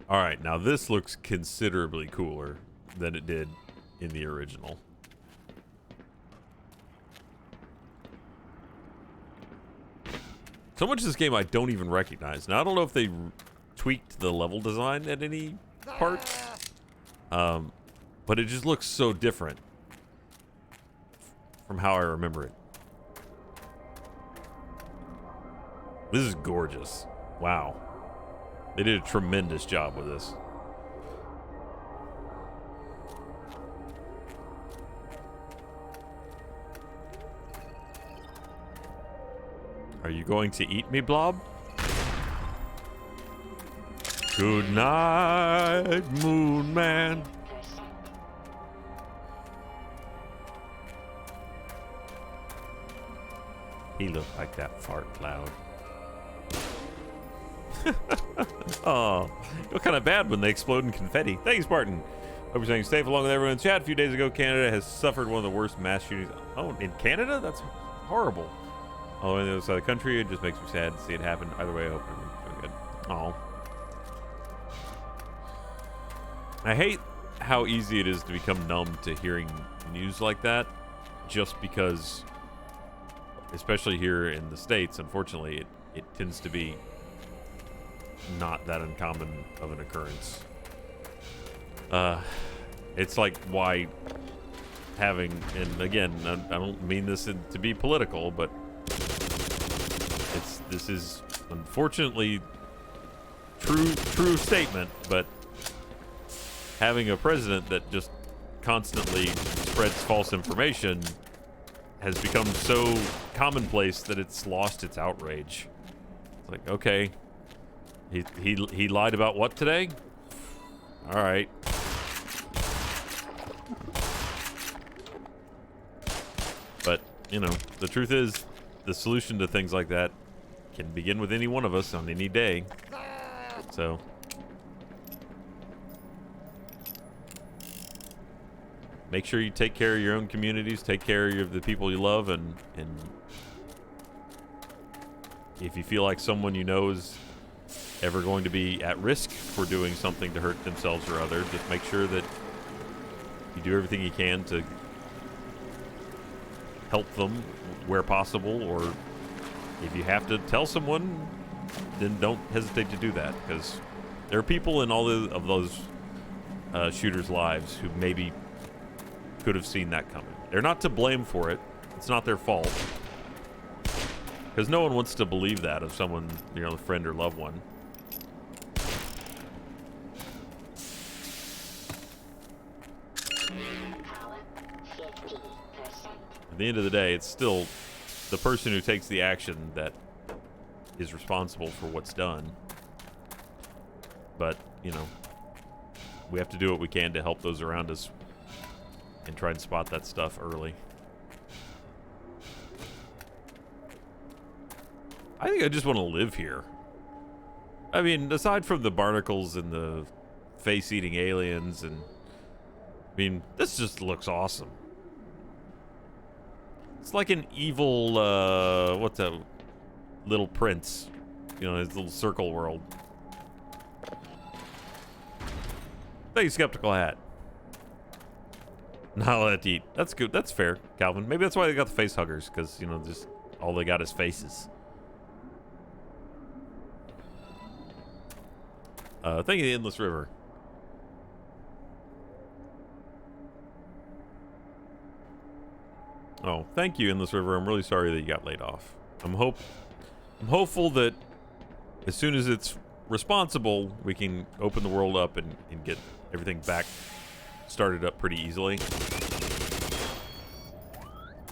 All right, now this looks considerably cooler than it did in the original. So much of this game I don't even recognize. Now, I don't know if they tweaked the level design at any part. But it just looks so different from how I remember it. This is gorgeous. Wow. They did a tremendous job with this. Are you going to eat me, Blob? Good night, Moon Man. He looked like that fart cloud. Oh, look kind of bad when they explode in confetti. Thanks, Barton. Hope you're staying safe along with everyone in the chat. A few days ago, Canada has suffered one of the worst mass shootings. Oh, in Canada? That's horrible. Oh, on the other side of the country, it just makes me sad to see it happen. Either way, I hope everyone's doing good. Oh. I hate how easy it is to become numb to hearing news like that, just because, especially here in the States, unfortunately, it tends to be not that uncommon of an occurrence. It's like why having, and again, I don't mean this to be political, but this is unfortunately true statement, but having a president that just constantly spreads false information has become so commonplace that it's lost its outrage. It's like, okay, he lied about what today? All right. But, you know, the truth is, the solution to things like that can begin with any one of us on any day. So make sure you take care of your own communities, take care of the people you love, and if you feel like someone you know is ever going to be at risk for doing something to hurt themselves or others, just make sure that you do everything you can to help them where possible, or if you have to tell someone, then don't hesitate to do that, because there are people in all of those shooters' lives who maybe could have seen that coming. They're not to blame for it. It's not their fault. Because no one wants to believe that of someone, you know, a friend or loved one. At the end of the day, it's still the person who takes the action that is responsible for what's done. But, you know, we have to do what we can to help those around us and try and spot that stuff early. I think I just want to live here. I mean, aside from the barnacles and the face-eating aliens, and I mean, this just looks awesome. It's like an evil, what's that? Little Prince. You know, his little circle world. Thank you, Skeptical Hat. Not allowed to eat. That's good. That's fair, Calvin. Maybe that's why they got the face huggers, because, you know, just all they got is faces. Thank you, the Endless River. Oh, thank you, Endless River. I'm really sorry that you got laid off. I'm hopeful that as soon as it's responsible, we can open the world up and get everything back started up pretty easily.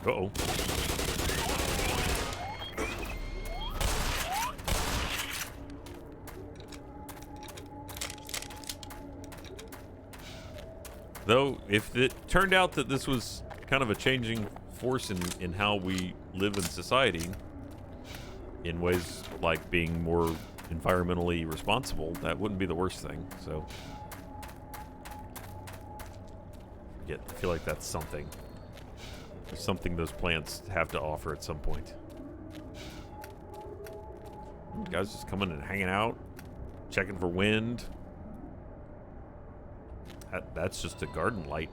Uh-oh. Though, if it turned out that this was kind of a changing force in how we live in society, in ways like being more environmentally responsible, that wouldn't be the worst thing. So, yeah, I feel like that's something those plants have to offer at some point. Guys just coming and hanging out, checking for wind. That's just a garden light.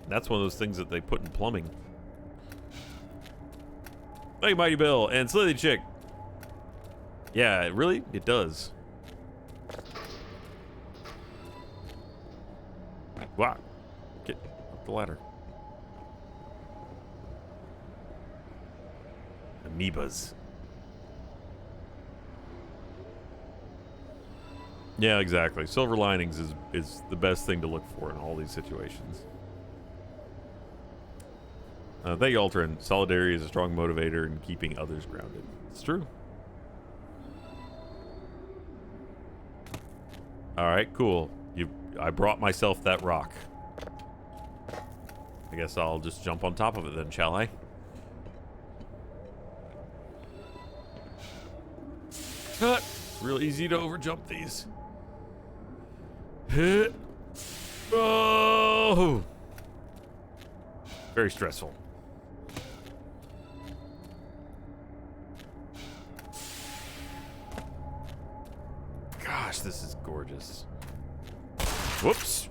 That's one of those things that they put in plumbing. Thank you, Mighty Bill and Slithy Chick. Yeah, really? It does. Wow. Get up the ladder. Amoebas. Yeah, exactly. Silver linings is the best thing to look for in all these situations. Thank you, Altrin. Solidarity is a strong motivator in keeping others grounded. It's true. All right, cool. I brought myself that rock. I guess I'll just jump on top of it then, shall I? It's real easy to overjump these. Oh! Very stressful. Gosh, this is gorgeous. Whoops.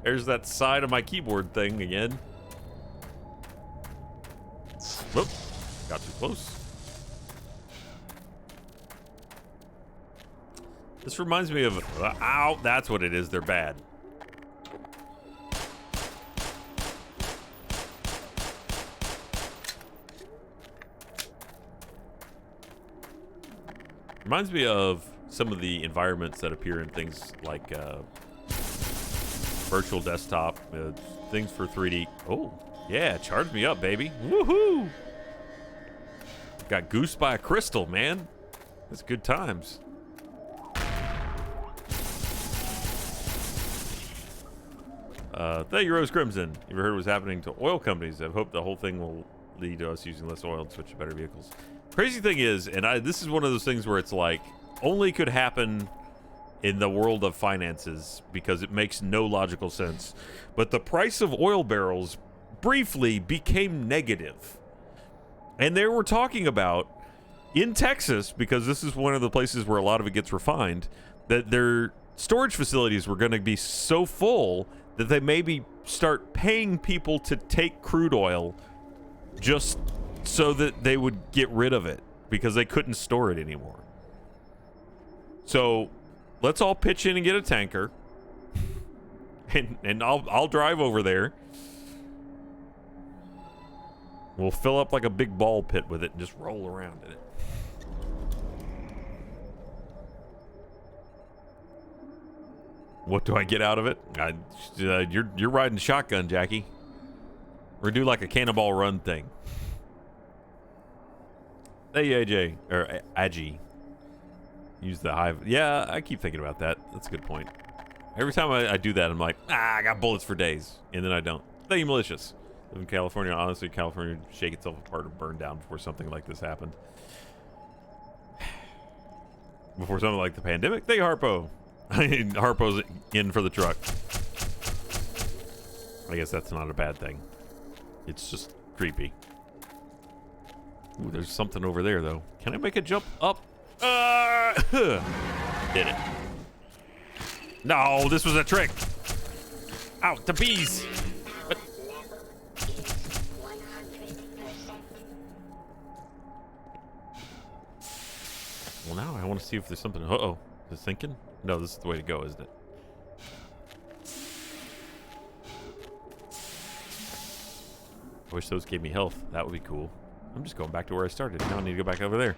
There's that side of my keyboard thing again. Whoop. Got too close. This reminds me of... ow, that's what it is. They're bad. Reminds me of some of the environments that appear in things like virtual desktop, things for 3D. Oh, yeah, charge me up, baby. Woohoo! Got goosed by a crystal, man. That's good times. Thank you, Rose Crimson. You ever heard what's happening to oil companies? I hope the whole thing will lead to us using less oil and switch to better vehicles. Crazy thing is, and this is one of those things where it's like, only could happen in the world of finances because it makes no logical sense. But the price of oil barrels briefly became negative. And they were talking about in Texas, because this is one of the places where a lot of it gets refined, that their storage facilities were going to be so full that they maybe start paying people to take crude oil just so that they would get rid of it because they couldn't store it anymore. So let's all pitch in and get a tanker, and I'll drive over there. We'll fill up like a big ball pit with it and just roll around in it. What do I get out of it? You're riding shotgun, Jackie. We're gonna do like a cannonball run thing. Hey, AJ or Agi. Use the hive. Yeah, I keep thinking about that. That's a good point. Every time I do that, I'm like, I got bullets for days, and then I don't. Thank you, malicious. Live in California. Honestly, California would shake itself apart and burn down before something like this happened. Before something like the pandemic. Thank you, Harpo. Harpo's in for the truck. I guess that's not a bad thing. It's just creepy. Ooh, there's something over there, though. Can I make a jump up? Did it. No, this was a trick. Ow, the bees. But... well, now I want to see if there's something. Uh-oh. Is it sinking? No, this is the way to go, isn't it? I wish those gave me health. That would be cool. I'm just going back to where I started. Now I need to go back over there.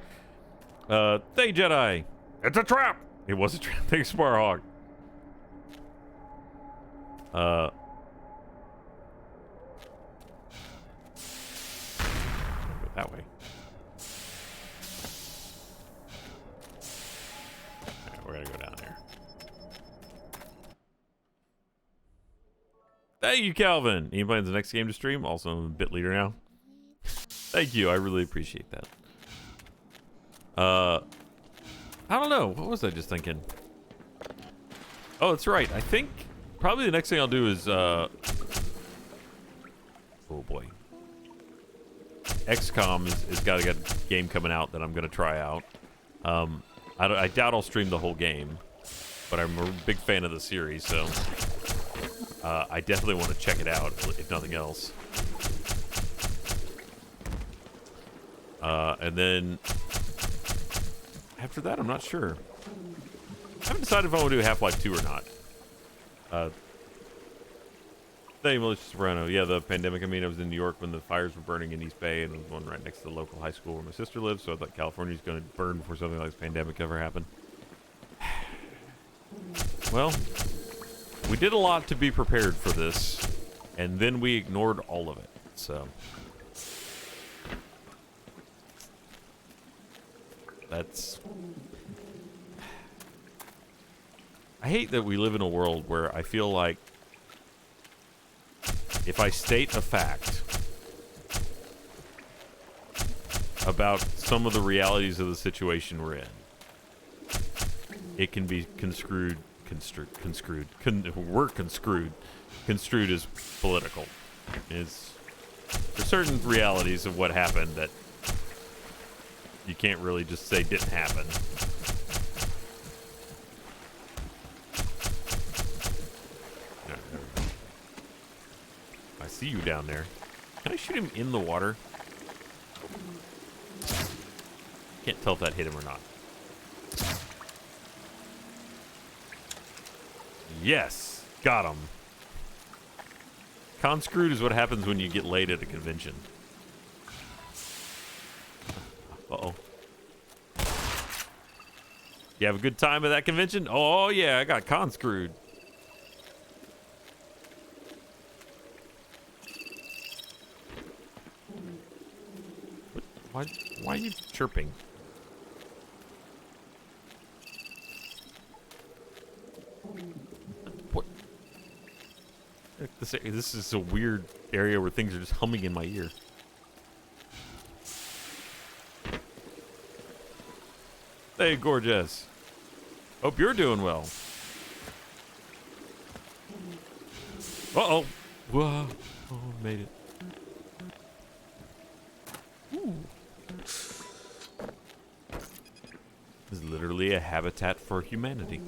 Hey, Jedi. It's a trap. It was a trap. Thanks, Sparhawk. Go that way. Right, we're gonna go down there. Thank you, Calvin. Ian plans the next game to stream. Also, I'm a bit leader now. Thank you. I really appreciate that. I don't know. What was I just thinking? Oh, that's right. I think probably the next thing I'll do is, oh boy. XCOM is got a game coming out that I'm going to try out. I doubt I'll stream the whole game, but I'm a big fan of the series, so I definitely want to check it out, if nothing else. And then after that, I'm not sure. I haven't decided if I want to do Half-Life 2 or not. Thank you, Malicious Soprano. Yeah, the pandemic. I mean, I was in New York when the fires were burning in East Bay, and there was one right next to the local high school where my sister lives, so I thought California's going to burn before something like this pandemic ever happened. Well, we did a lot to be prepared for this, and then we ignored all of it. So that's... I hate that we live in a world where I feel like if I state a fact about some of the realities of the situation we're in, it can be construed as political. There's certain realities of what happened that you can't really just say didn't happen. I see you down there. Can I shoot him in the water? Can't tell if that hit him or not. Yes, got him. Conscrewed is what happens when you get laid at a convention. Uh-oh. You have a good time at that convention? Oh, yeah, I got conscrewed. Why are you chirping? What? This is a weird area where things are just humming in my ear. Hey, gorgeous. Hope you're doing well. Uh-oh. Whoa. Oh, made it. Ooh. This is literally a habitat for humanity.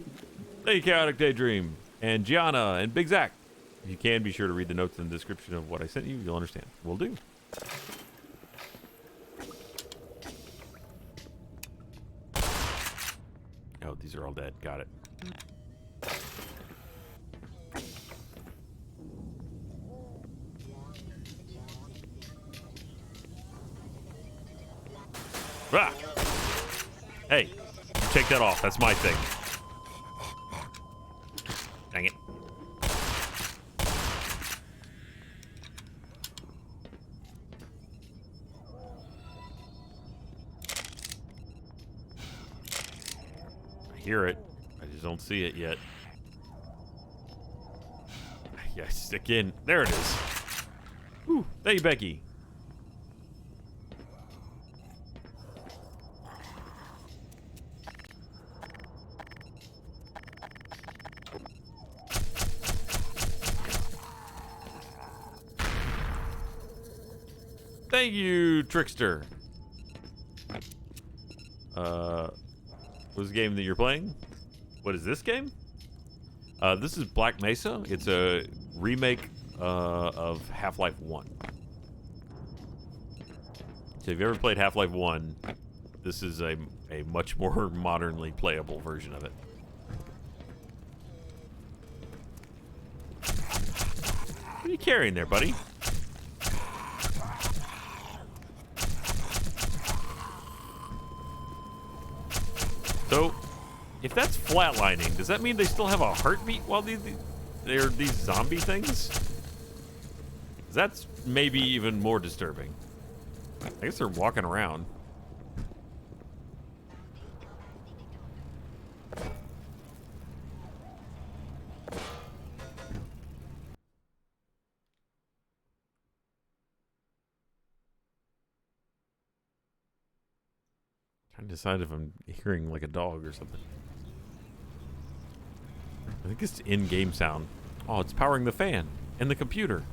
Hey, Chaotic Daydream, and Gianna, and Big Zach. If you can, be sure to read the notes in the description of what I sent you. You'll understand. Will do. Oh, these are all dead. Got it. Ah! Hey, take that off. That's my thing. Dang it. I hear it. I just don't see it yet. Yes, again. There it is. Whew. Hey, Becky. Thank you, Trickster. What's the game that you're playing? What is this game? This is Black Mesa. It's a remake of Half-Life 1. So if you ever played Half-Life 1, this is a much more modernly playable version of it. What are you carrying there, buddy? So, if that's flatlining, does that mean they still have a heartbeat while they're these zombie things? That's maybe even more disturbing. I guess they're walking around. Trying to decide if I'm hearing like a dog or something. I think it's in-game sound. Oh, it's powering the fan and the computer.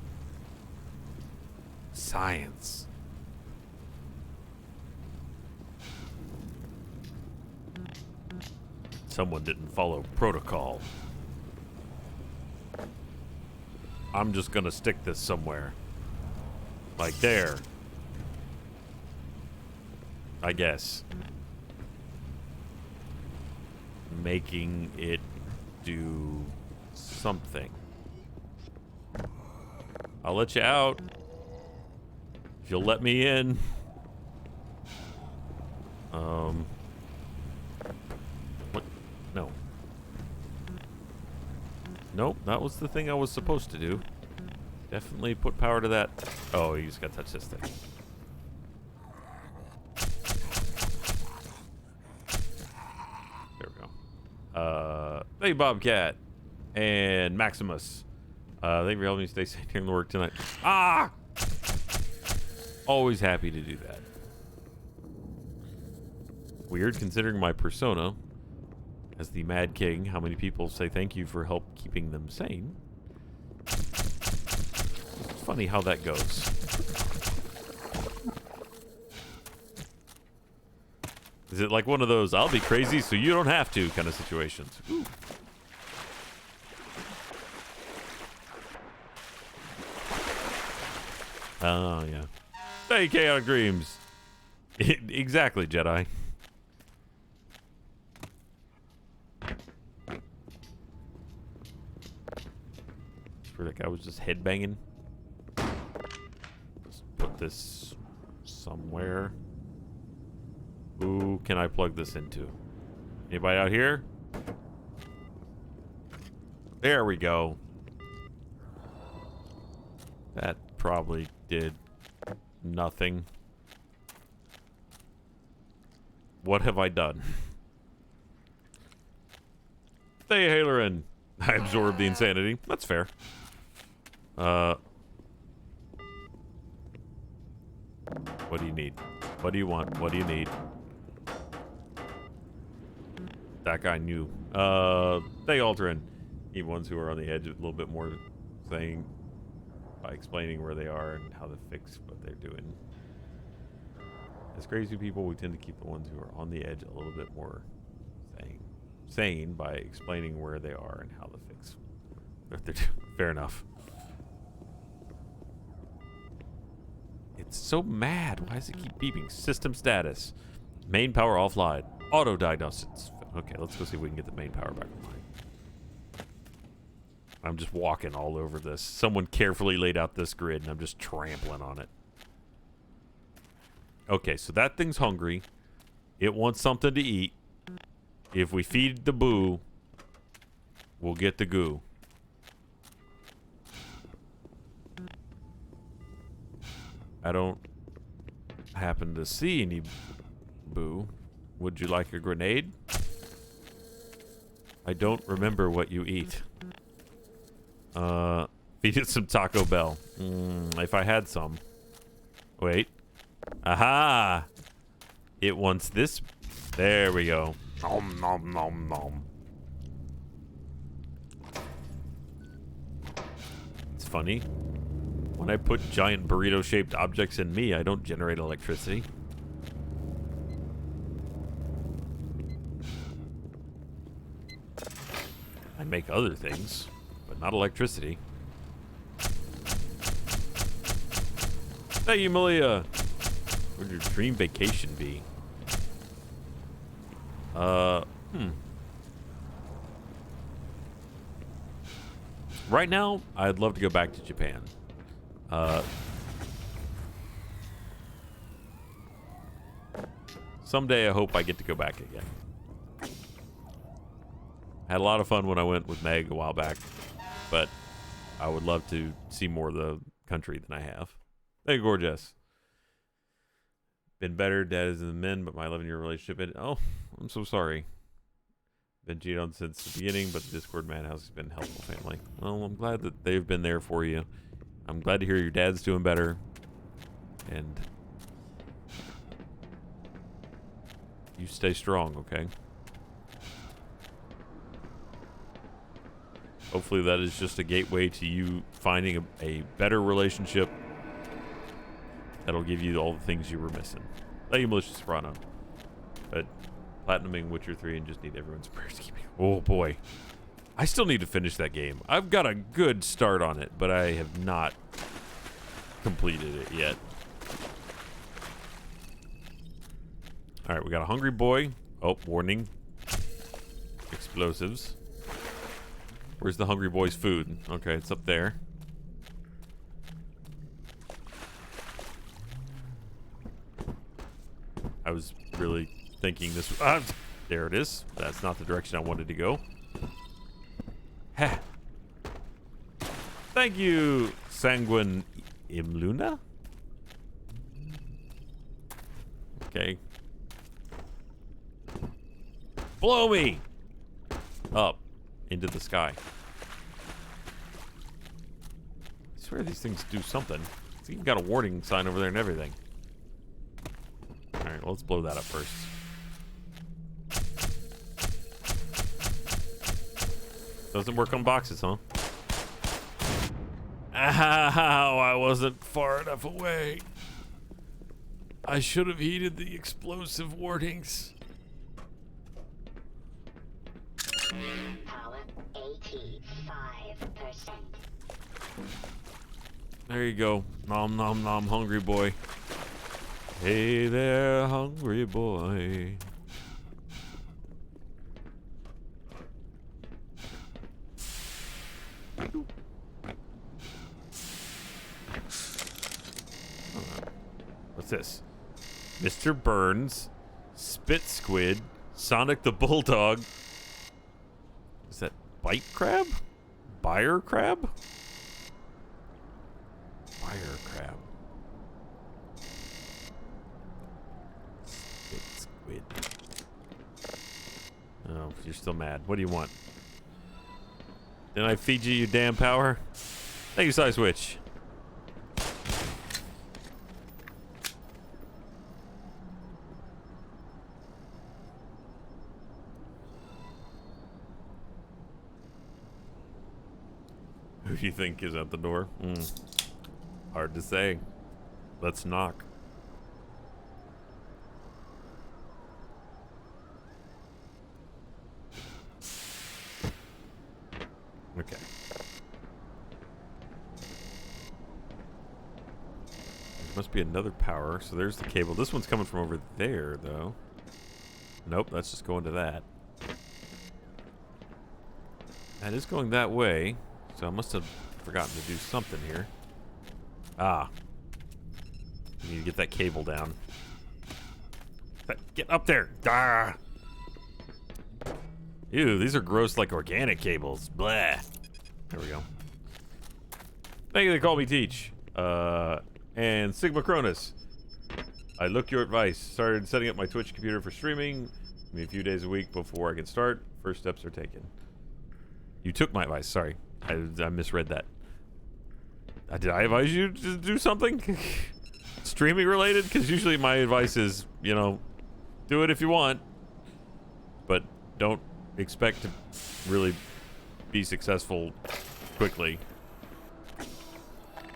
Science. Someone didn't follow protocol. I'm just gonna stick this somewhere. Like there. I guess. Making it do something. I'll let you out if you'll let me in. What? No. Nope, that was the thing I was supposed to do. Definitely put power to that. Oh, you just got to touch this thing. There we go. Hey, Bobcat. And Maximus. Thank you for helping me stay safe during the work tonight. Ah! Always happy to do that. Weird considering my persona as the Mad King. How many people say thank you for help keeping them sane? It's funny how that goes. Is it like one of those I'll be crazy so you don't have to kind of situations? Ooh. Oh, yeah. Hey, Chaotic Dreams. Exactly, Jedi. Where that guy was just headbanging. Let's put this somewhere. Who can I plug this into? Anybody out here? There we go. That probably did nothing. What have I done? Hey, Halerin. I absorbed the insanity. That's fair. What do you need? What do you want? What do you need? That guy knew. Hey, Alterin. Even ones who are on the edge a little bit more saying by explaining where they are and how to fix what they're doing. As crazy people, we tend to keep the ones who are on the edge a little bit more sane by explaining where they are and how to fix what they're doing. Fair enough. It's so mad. Why does it keep beeping? System status. Main power offline. Auto diagnostics. Okay, let's go see if we can get the main power back online. I'm just walking all over this. Someone carefully laid out this grid, and I'm just trampling on it. Okay, so that thing's hungry. It wants something to eat. If we feed the boo, we'll get the goo. I don't happen to see any boo. Would you like a grenade? I don't remember what you eat. Feed it some Taco Bell. If I had some. Wait. Aha! It wants this. There we go. Nom nom nom nom. It's funny. When I put giant burrito-shaped objects in me, I don't generate electricity. I make other things, but not electricity. Hey, you, Malia. Where'd your dream vacation be? Right now, I'd love to go back to Japan. Someday I hope I get to go back again. Had a lot of fun when I went with Meg a while back, but I would love to see more of the country than I have. Hey, gorgeous. Been better, dad is in the men, but my 11-year relationship. Oh, I'm so sorry. Been cheated on since the beginning, but the Discord Madhouse has been a helpful family. Well, I'm glad that they've been there for you. I'm glad to hear your dad's doing better. And you stay strong, okay? Hopefully that is just a gateway to you finding a better relationship that'll give you all the things you were missing. Thank you, Malicious Soprano. But platinuming Witcher 3 and just need everyone's prayers to keep me. Oh boy. I still need to finish that game. I've got a good start on it, but I have not completed it yet. Alright, we got a hungry boy. Oh, warning. Explosives. Where's the hungry boy's food? Okay, it's up there. I was really thinking this... there it is. That's not the direction I wanted to go. Ha! Thank you, Sanguine Imluna? Okay. Blow me! Up. Into the sky. I swear these things do something. It's even got a warning sign over there and everything. Alright, well, let's blow that up first. Doesn't work on boxes, huh? Ow, I wasn't far enough away. I should have heeded the explosive warnings. Power 85%. There you go. Nom nom nom, hungry boy. Hey there, hungry boy. What's this? Mr. Burns, Spit Squid, Sonic the Bulldog. Is that Bite Crab? Buyer Crab? Buyer Crab. Spit Squid. Oh, you're still mad. What do you want? Didn't I feed you your damn power? Thank you, Size Witch. Who do you think is at the door? Hard to say. Let's knock. Okay. There must be another power. So there's the cable. This one's coming from over there, though. Nope, that's just going to that. That is going that way. So I must have forgotten to do something here. Ah. I need to get that cable down. Get up there! Ah! Ew, these are gross like organic cables. Blah. There we go. Thank you, they call me Teach. And Sigma Cronus. I look your advice. Started setting up my Twitch computer for streaming. Give me a few days a week before I can start. First steps are taken. You took my advice, sorry. I misread that. Did I advise you to do something? Streaming related? Because usually my advice is, you know, do it if you want. But don't expect to really be successful quickly.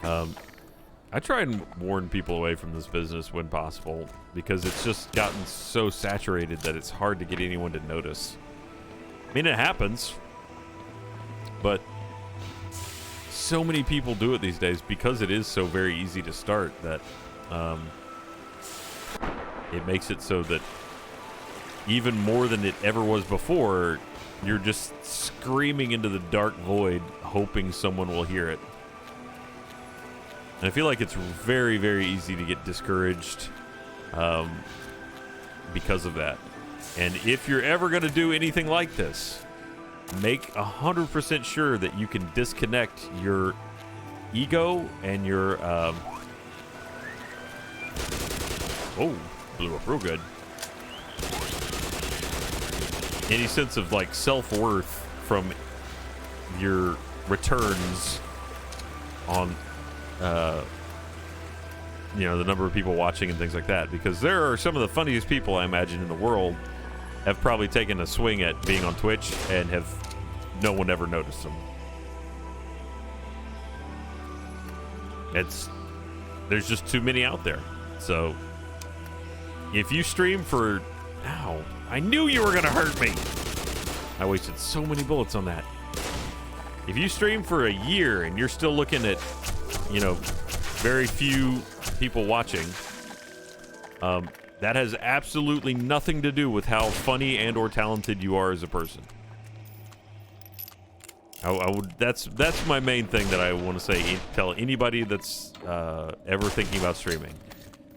I try and warn people away from this business when possible. Because it's just gotten so saturated that it's hard to get anyone to notice. I mean, it happens. But so many people do it these days because it is so very easy to start that it makes it so that even more than it ever was before, you're just screaming into the dark void hoping someone will hear it. And I feel like it's very, very easy to get discouraged because of that. And if you're ever going to do anything like this, make 100% sure that you can disconnect your ego and your oh, blew up real good. Any sense of like self-worth from your returns on you know, the number of people watching and things like that, because there are some of the funniest people I imagine in the world have probably taken a swing at being on Twitch and have no one ever noticed them. There's just too many out there. So if you stream for, ow, I knew you were gonna hurt me. I wasted so many bullets on that. If you stream for a year and you're still looking at, you know, very few people watching, that has absolutely nothing to do with how funny and or talented you are as a person. That's my main thing that I want to say. Tell anybody that's ever thinking about streaming.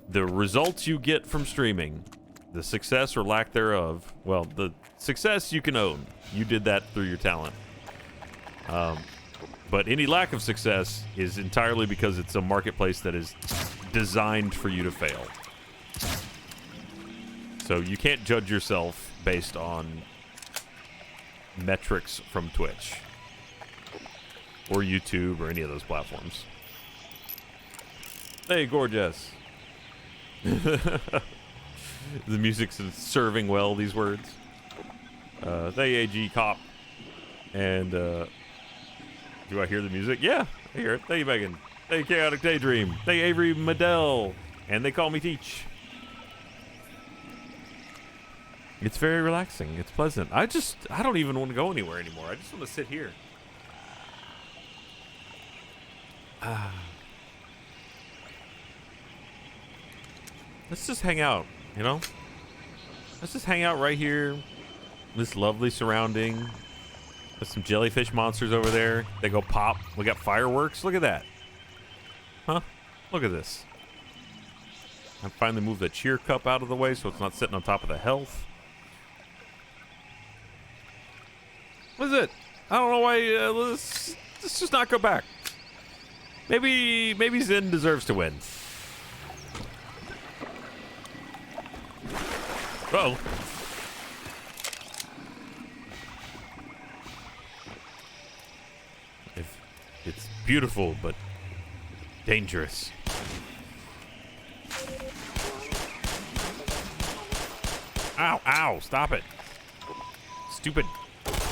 The results you get from streaming, the success or lack thereof, well, the success you can own. You did that through your talent. But any lack of success is entirely because it's a marketplace that is designed for you to fail. So you can't judge yourself based on metrics from Twitch or YouTube or any of those platforms. Hey, gorgeous. The music's serving well, these words. They AG Cop. And, do I hear the music? Yeah, I hear it. Thank you, Megan. Thank you, Chaotic Daydream. Thank you, Avery Medell. And they call me Teach. It's very relaxing. It's pleasant. I don't even want to go anywhere anymore. I just want to sit here. Let's just hang out, you know? Let's just hang out right here. This lovely surrounding. There's some jellyfish monsters over there. They go pop. We got fireworks. Look at that. Huh? Look at this. I finally moved the cheer cup out of the way so it's not sitting on top of the health. What is it? I don't know why. Let's just not go back. Maybe Zen deserves to win. Uh-oh. It's beautiful, but dangerous. Ow, ow, stop it. Stupid,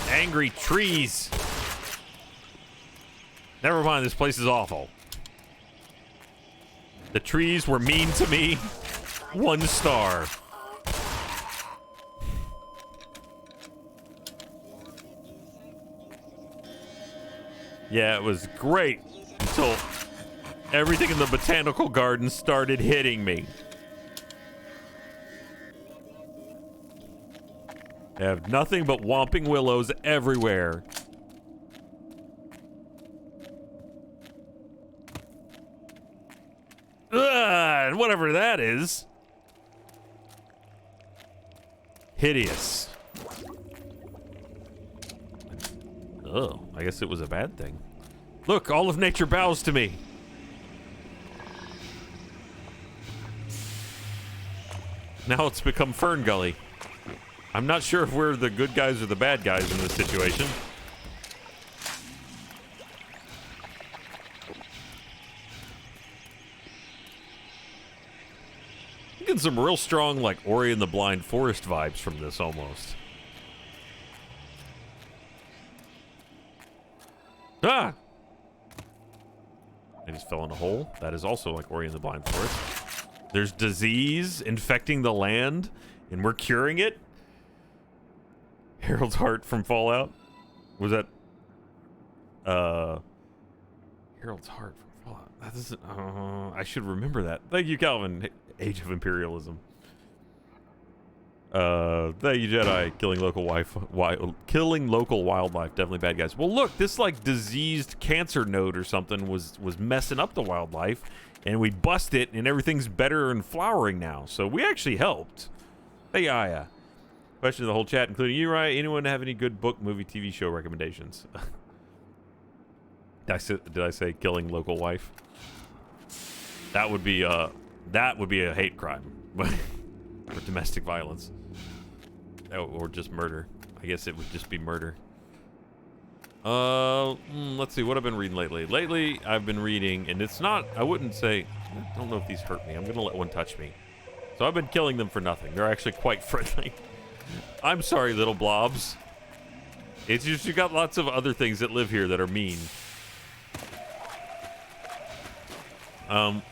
angry trees. Never mind, this place is awful. The trees were mean to me. 1 star. Yeah, it was great until everything in the botanical garden started hitting me. They have nothing but whomping willows everywhere. Ugh, whatever that is. Hideous. Oh, I guess it was a bad thing. Look, all of nature bows to me. Now it's become Fern Gully. I'm not sure if we're the good guys or the bad guys in this situation. I'm getting some real strong, like, Ori and the Blind Forest vibes from this, almost. Ah! I just fell in a hole. That is also like Ori and the Blind Forest. There's disease infecting the land, and we're curing it. Harold's Heart from Fallout. Was that... Harold's Heart from Fallout. That doesn't... I should remember that. Thank you, Calvin. Age of Imperialism. Thank you, Jedi. Killing local wildlife. Definitely bad guys. Well, look, this like diseased cancer node or something was messing up the wildlife, and we bust it, and everything's better and flowering now. So we actually helped. Hey, Aya. Question of the whole chat, including you, Ryan. Anyone have any good book, movie, TV show recommendations? Did I say killing local wife? That would be a hate crime, or domestic violence. Or just murder. I guess it would just be murder. Let's see what I've been reading lately. Lately, I've been reading, and it's not, I wouldn't say, I don't know if these hurt me. I'm going to let one touch me. So I've been killing them for nothing. They're actually quite friendly. I'm sorry, little blobs. It's just you got lots of other things that live here that are mean. Oh,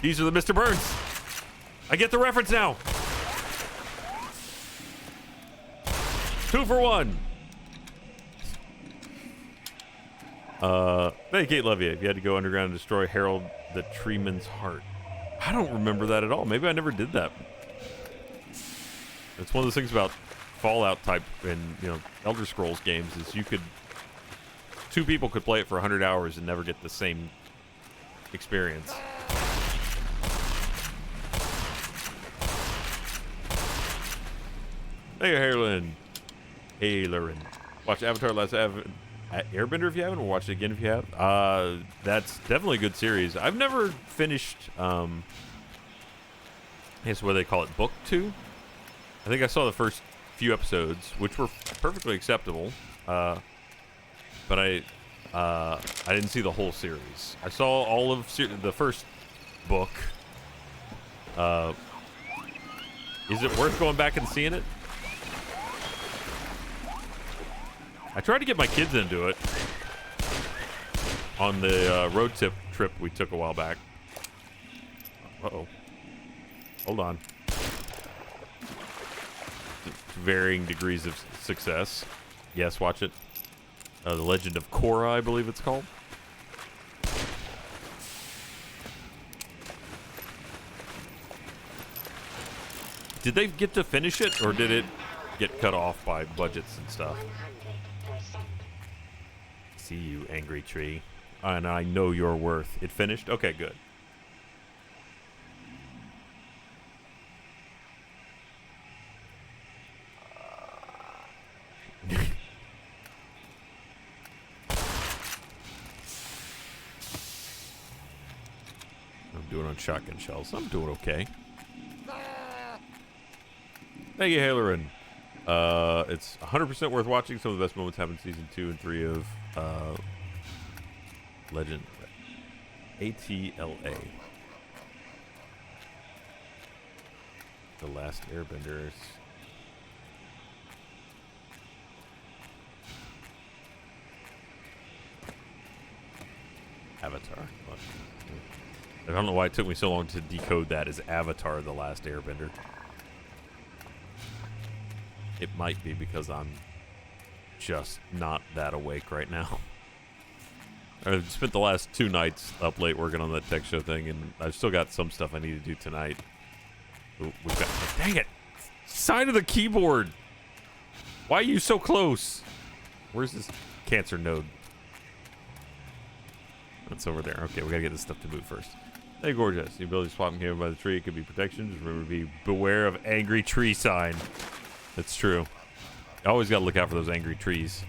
these are the Mr. Burns. I get the reference now. 2 for 1. Hey, Kate, love you. If you had to go underground and destroy Harold the Treeman's heart. I don't remember that at all. Maybe I never did that. It's one of those things about Fallout type and, you know, Elder Scrolls games is you could... 2 people could play it for 100 hours and never get the same experience. Hey, Harlan. Hey, Lauren. Watch Avatar Last Airbender if you haven't, or watch it again if you have. That's definitely a good series. I've never finished, I guess what they call it, book 2. I think I saw the first few episodes, which were perfectly acceptable. But I didn't see the whole series. I saw all of the first book. Is it worth going back and seeing it? I tried to get my kids into it on the road trip we took a while back. Uh-oh. Hold on. Varying degrees of success. Yes, watch it. The Legend of Korra, I believe it's called. Did they get to finish it, or did it get cut off by budgets and stuff? 100%. See you, angry tree. And I know your worth. It finished? Okay, good. I'm doing on shotgun shells. I'm doing okay. Thank you, Halerin. It's 100% worth watching. Some of the best moments happen in season 2 and 3 of Legend ATLA. The Last Airbenders. Avatar. I don't know why it took me so long to decode that as Avatar: The Last Airbender. It might be because I'm just not that awake right now. I've spent the last 2 nights up late working on that tech show thing, and I've still got some stuff I need to do tonight. Ooh, we've got, dang it! Side of the keyboard! Why are you so close? Where's this cancer node? That's over there. Okay, we gotta get this stuff to move first. Hey, gorgeous. The ability to swap him by the tree. It could be protection. Just remember to be beware of angry tree sign. That's true. I always gotta look out for those angry trees.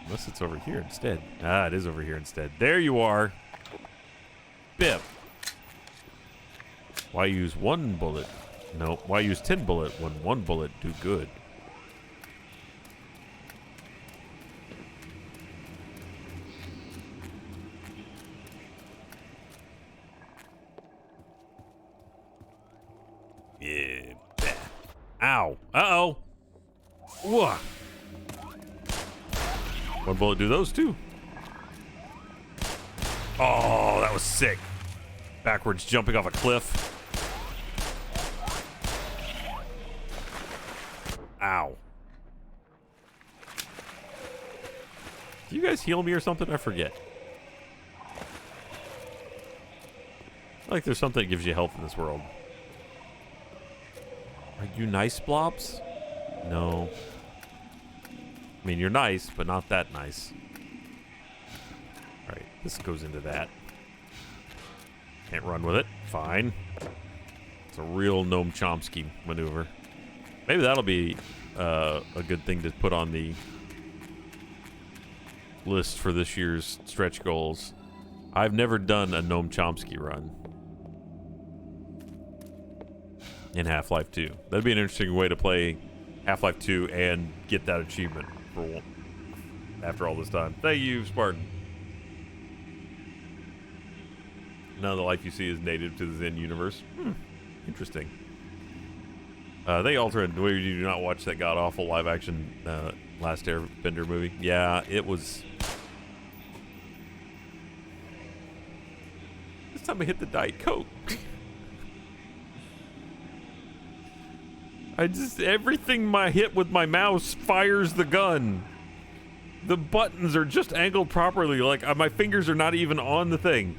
Unless it's over here instead. Ah, it is over here instead. There you are. Bip. Why use 1 bullet? No, why use 10 bullet when 1 bullet do good? Yeah. Ow. Uh-oh. Whoa. 1 bullet do those too. Oh, that was sick. Backwards jumping off a cliff. Ow. Do you guys heal me or something? I forget. Like there's something that gives you health in this world. Are you nice, blobs? No. I mean, you're nice, but not that nice. Alright, this goes into that. Can't run with it. Fine. It's a real Noam Chomsky maneuver. Maybe that'll be a good thing to put on the list for this year's stretch goals. I've never done a Noam Chomsky run in Half-Life 2. That'd be an interesting way to play Half-Life 2 and get that achievement for after all this time. Thank you, Spartan. None of the life you see is native to the Zen universe. Interesting. They alternate the way you do not watch that god-awful live-action Last Airbender movie. Yeah, it was... This time I hit the Diet Coke. Everything I hit with my mouse fires the gun. The buttons are just angled properly. Like, my fingers are not even on the thing.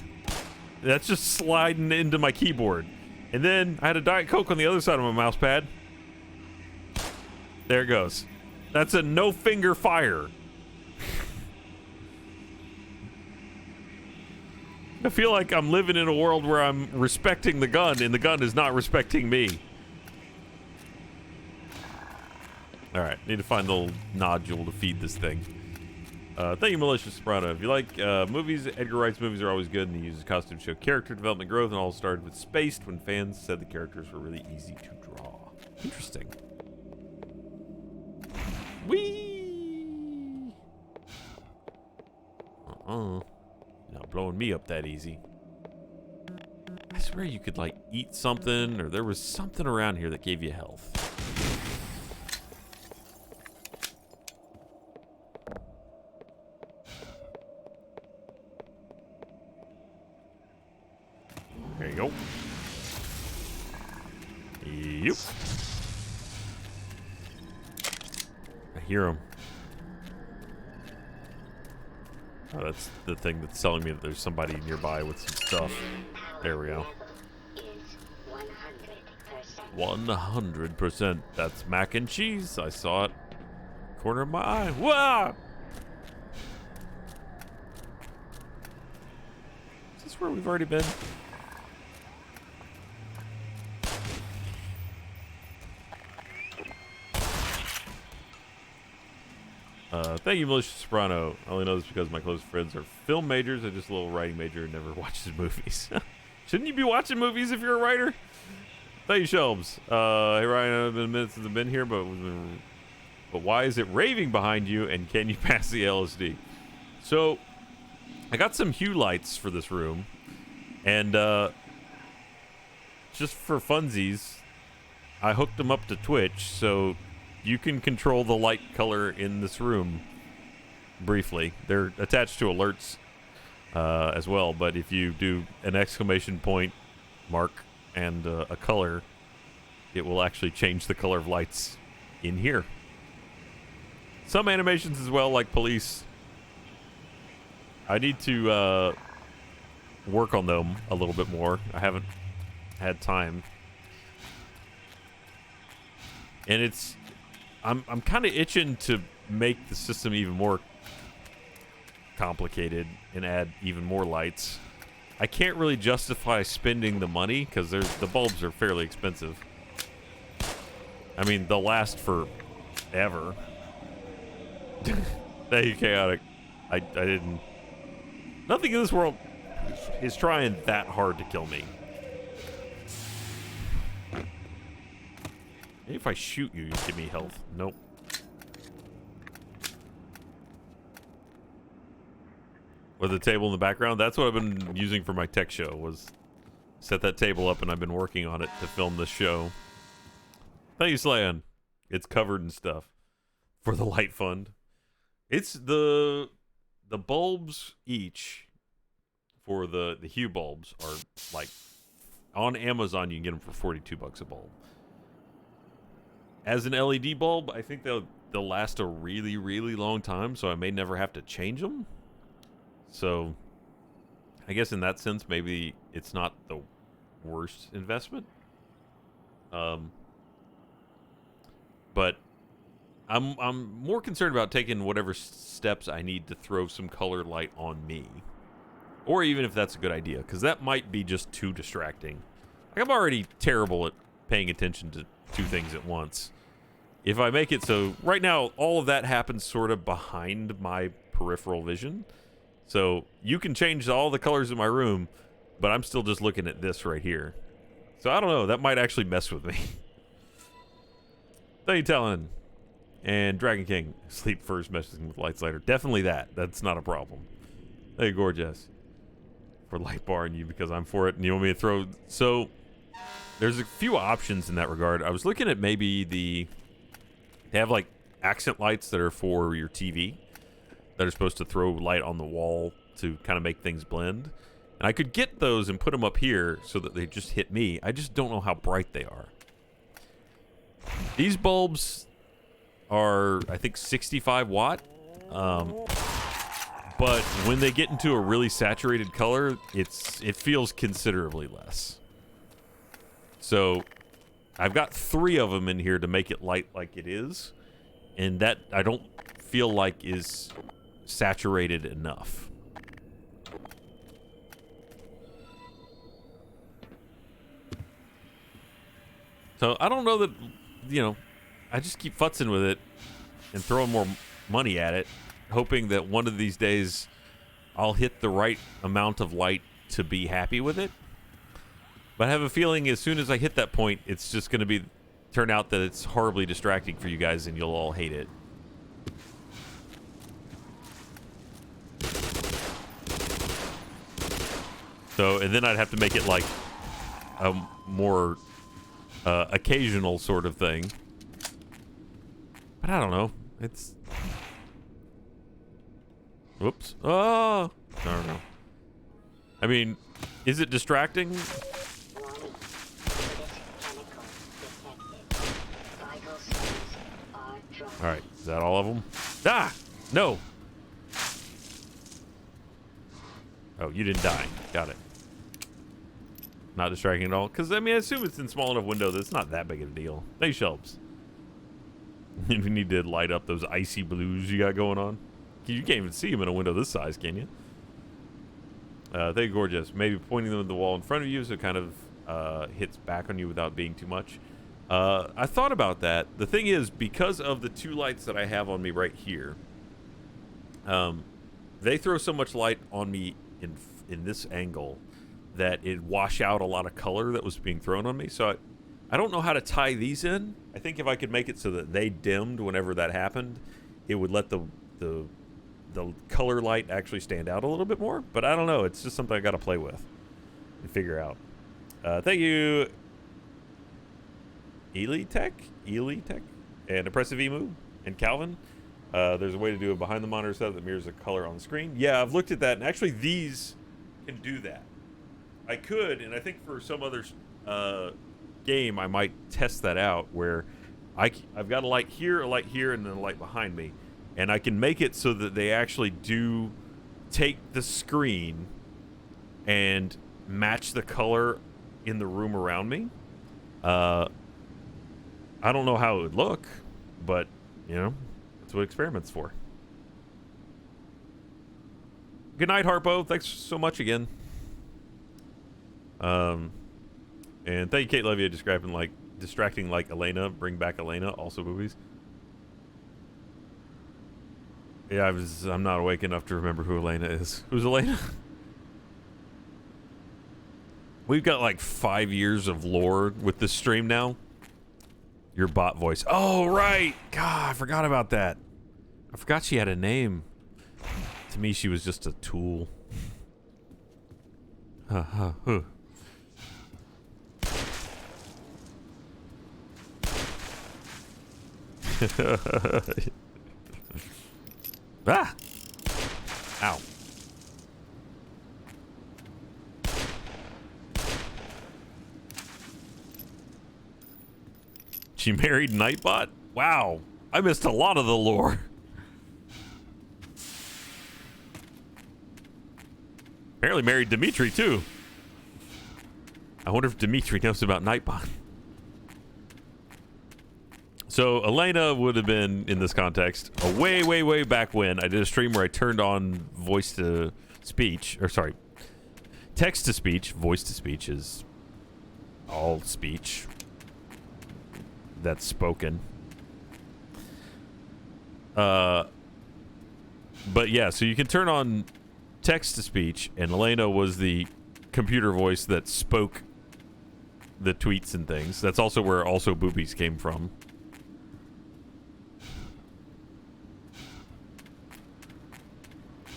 That's just sliding into my keyboard. And then I had a Diet Coke on the other side of my mouse pad. There it goes. That's a no-finger fire. I feel like I'm living in a world where I'm respecting the gun, and the gun is not respecting me. All right, need to find the little nodule to feed this thing. Thank you, Malicious Soprano. If you like movies, Edgar Wright's movies are always good, and he uses costume to show character development growth, and all started with Spaced when fans said the characters were really easy to draw. Interesting. Whee! Not blowing me up that easy. I swear you could, like, eat something, or there was something around here that gave you health. There you go. Yep. I hear him. Oh, that's the thing that's telling me that there's somebody nearby with some stuff. There we go. 100%. That's mac and cheese. I saw it. Corner of my eye. Whoa! Is this where we've already been? Thank you, Malicious Soprano. I only know this because my close friends are film majors. I'm just a little writing major and never watches movies. Shouldn't you be watching movies if you're a writer? Thank you, Shelves. Hey, Ryan, it's been a minute since I've been here, but why is it raving behind you, and can you pass the LSD? So, I got some hue lights for this room, and just for funsies, I hooked them up to Twitch, so you can control the light color in this room briefly. They're attached to alerts as well, but if you do an exclamation point mark and a color, it will actually change the color of lights in here. Some animations as well, like police. I need to work on them a little bit more. I haven't had time. And I'm kind of itching to make the system even more complicated and add even more lights. I can't really justify spending the money because the bulbs are fairly expensive. I mean, they'll last forever. Thank you, Chaotic. I didn't... Nothing in this world is trying that hard to kill me. Maybe if I shoot you, you give me health. Nope. With the table in the background, that's what I've been using for my tech show, was set that table up, and I've been working on it to film this show. Thank you, Slan. It's covered in stuff for the light fund. It's the bulbs each for the hue bulbs are like on Amazon. You can get them for $42 a bulb. As an LED bulb, I think they'll last a really, really long time, so I may never have to change them. So, I guess in that sense, maybe it's not the worst investment. But I'm more concerned about taking whatever steps I need to throw some color light on me, or even if that's a good idea, because that might be just too distracting. Like, I'm already terrible at paying attention to two things at once. If I make it so right now, all of that happens sort of behind my peripheral vision. So you can change all the colors in my room, but I'm still just looking at this right here. So I don't know. That might actually mess with me. Thank you, Talon. And Dragon King. Sleep first, messing with lights later. Definitely that. That's not a problem. Thank you, Gorgeous. For light barring you because I'm for it. And you want me to throw... So there's a few options in that regard. I was looking at maybe they have like accent lights that are for your TV, that are supposed to throw light on the wall to kind of make things blend. And I could get those and put them up here so that they just hit me. I just don't know how bright they are. These bulbs are, I think, 65 watt. But when they get into a really saturated color, it feels considerably less. So I've got 3 of them in here to make it light like it is. And that I don't feel like is saturated enough. So I don't know that, you know, I just keep futzing with it and throwing more money at it, hoping that one of these days I'll hit the right amount of light to be happy with it. But I have a feeling as soon as I hit that point, it's just going to turn out that it's horribly distracting for you guys and you'll all hate it. So, and then I'd have to make it like a more occasional sort of thing. But I don't know. It's... Whoops. Oh! I don't know. I mean, is it distracting? Warning. Hazardous chemicals detected. Vital signs are dropping. Alright, is that all of them? Ah! No! Oh, you didn't die. Got it. Not distracting at all. Because, I mean, I assume it's in small enough window that it's not that big of a deal. Thanks, Shelbs. You need to light up those icy blues you got going on. You can't even see them in a window this size, can you? They're gorgeous. Maybe pointing them at the wall in front of you so it kind of hits back on you without being too much. I thought about that. The thing is, because of the 2 lights that I have on me right here, they throw so much light on me in this angle that it wash out a lot of color that was being thrown on me. So I don't know how to tie these in. I think if I could make it so that they dimmed whenever that happened, it would let the color light actually stand out a little bit more. But I don't know. It's just something I got to play with and figure out. Thank you, Ely Tech, and Oppressive Emu, and Calvin. There's a way to do a behind the monitor setup that mirrors the color on the screen. Yeah, I've looked at that, and actually these can do that. I could, and I think for some other game, I might test that out where I've got a light here, and then a light behind me. And I can make it so that they actually do take the screen and match the color in the room around me. I don't know how it would look, but, you know, that's what experiment's for. Good night, Harpo. Thanks so much again. And thank you, Kate Levia, distracting like Elena. Bring back Elena. Also boobies. Yeah, I'm not awake enough to remember who Elena is. Who's Elena? We've got like 5 years of lore with this stream now. Your bot voice. Oh, right. God, I forgot about that. I forgot she had a name. To me, she was just a tool. Huh. Ah! Ow. She married Nightbot? Wow. I missed a lot of the lore. Apparently married Dimitri, too. I wonder if Dimitri knows about Nightbot. So Elena would have been in this context way back when I did a stream where I turned on voice to speech, or sorry, text to speech. Voice to speech is all speech that's spoken. But yeah, so you can turn on text to speech, and Elena was the computer voice that spoke the tweets and things. That's also where Also Boobies came from.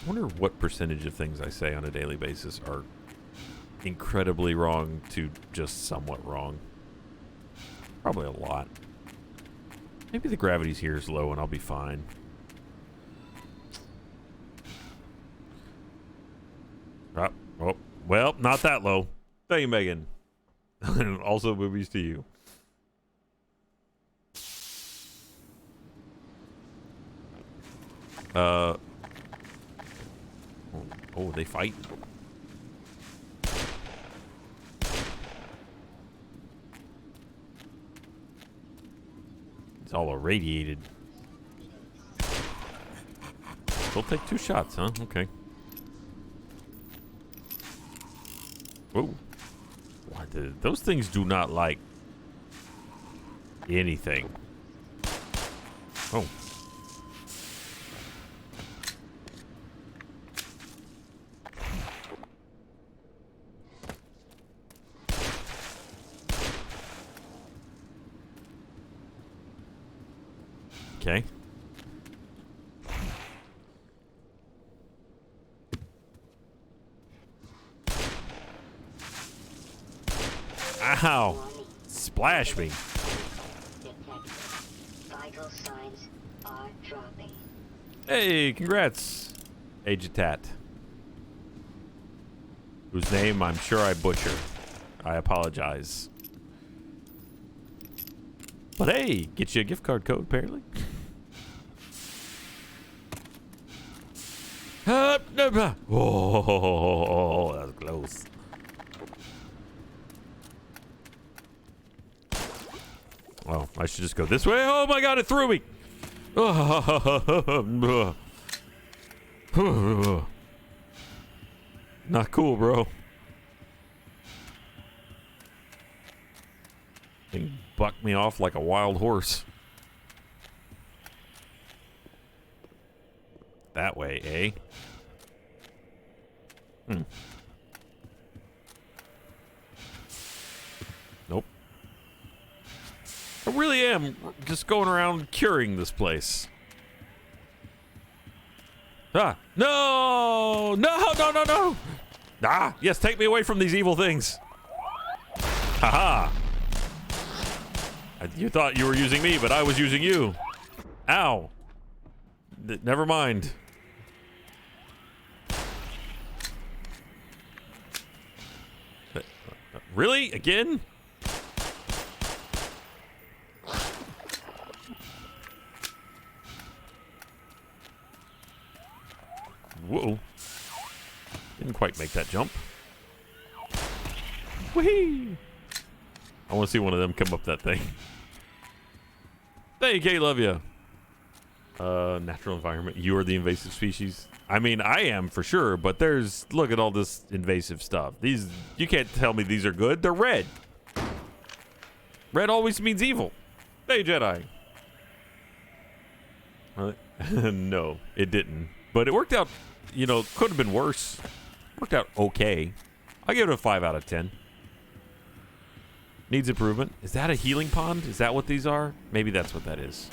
I wonder what percentage of things I say on a daily basis are incredibly wrong to just somewhat wrong. Probably a lot. Maybe the gravity's here is low and I'll be fine. Oh, well, not that low. Thank you, Megan. And also boobies to you. Oh, they fight. It's all irradiated. They'll take 2 shots, huh? Okay. Whoa. What? Those things do not like anything. Oh. Okay. Ow! Splash me. Detected. Vital signs are dropping. Hey, congrats, Agitat. Whose name I'm sure I butcher. I apologize. But hey, get you a gift card code, apparently. Oh, that was close. Oh, I should just go this way. Oh my god, it threw me. Not cool, bro. Thing bucked me off like a wild horse. That way, eh? Nope. I really am just going around curing this place. Ah! No! No! No! No! No! Ah! Yes, take me away from these evil things. Haha! You thought you were using me, but I was using you. Ow! Never mind. Really? Again? Whoa. Didn't quite make that jump. Whee! I want to see one of them come up that thing. Thank you, love you. Natural environment. You are the invasive species. I mean, I am for sure, but there's... Look at all this invasive stuff. These... You can't tell me these are good. They're red. Red always means evil. Hey, Jedi. No, it didn't. But it worked out... You know, could have been worse. Worked out okay. I'll give it a 5 out of 10. Needs improvement. Is that a healing pond? Is that what these are? Maybe that's what that is.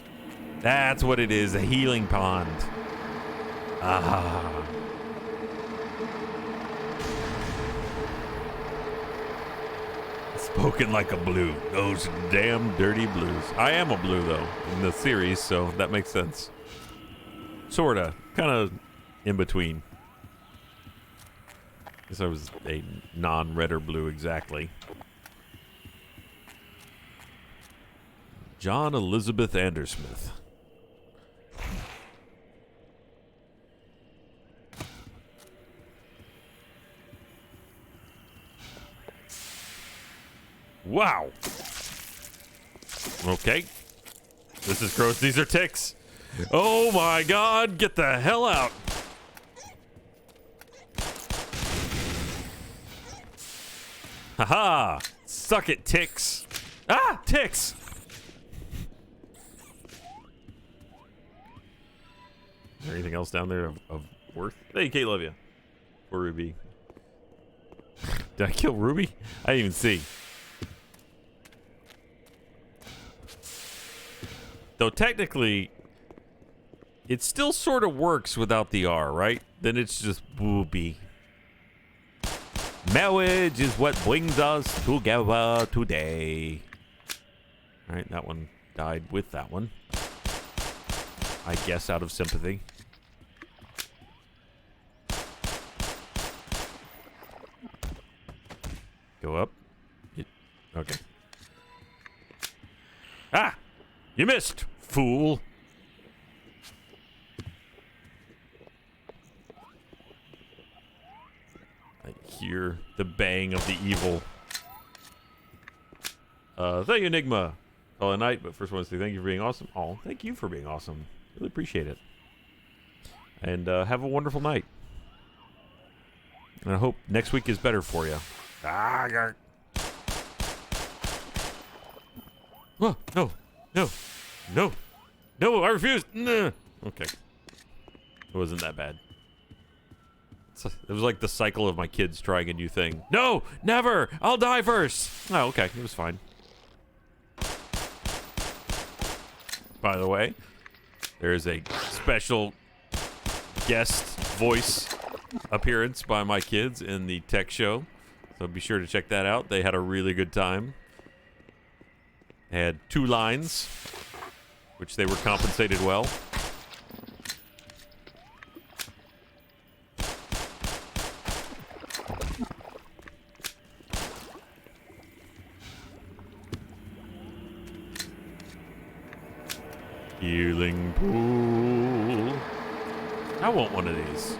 That's what it is, a healing pond. Ah. Spoken like a blue. Those damn dirty blues. I am a blue, though, in the series, so that makes sense. Sorta. Kind of in between. Guess I was a non-red or blue exactly. John Elizabeth Andersmith. Wow. Okay. This is gross. These are ticks. Oh my god. Get the hell out. Haha. Suck it, ticks. Ah, ticks. Is there anything else down there of worth? Hey, Kate, love you. Or Ruby. Did I kill Ruby? I didn't even see. Though technically, it still sort of works without the R, right? Then it's just booby. Marriage is what brings us together today. All right, that one died with that one. I guess out of sympathy. Go up. Okay. Ah! You missed, fool. I hear the bang of the evil. Thank you, Enigma. All night, but first I want to say thank you for being awesome. Oh, thank you for being awesome. Really appreciate it. And have a wonderful night. And I hope next week is better for you. Ah, yark. Oh, no, no, no. No, I refuse. Nah. Okay. It wasn't that bad. It was like the cycle of my kids trying a new thing. No, never. I'll die first. Oh, okay. It was fine. By the way, there is a special guest voice appearance by my kids in the tech show. So be sure to check that out. They had a really good time. They had 2 lines, which they were compensated well. Healing pool. I want one of these.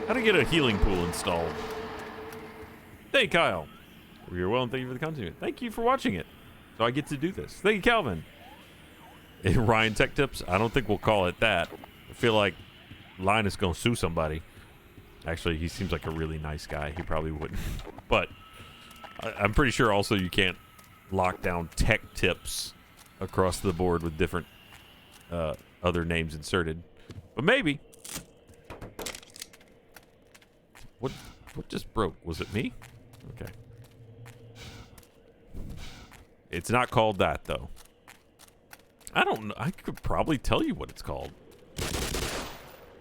How to get a healing pool installed? Hey, Kyle. You're well, and thank you for the content. Thank you for watching it. So I get to do this. Thank you, Calvin. Hey, Ryan Tech Tips. I don't think we'll call it that. I feel like Linus gonna sue somebody. Actually, he seems like a really nice guy. He probably wouldn't. But I'm pretty sure also you can't lock down Tech Tips across the board with different other names inserted, but maybe. What just broke? Was it me? Okay. It's not called that though. I don't know. I could probably tell you what it's called.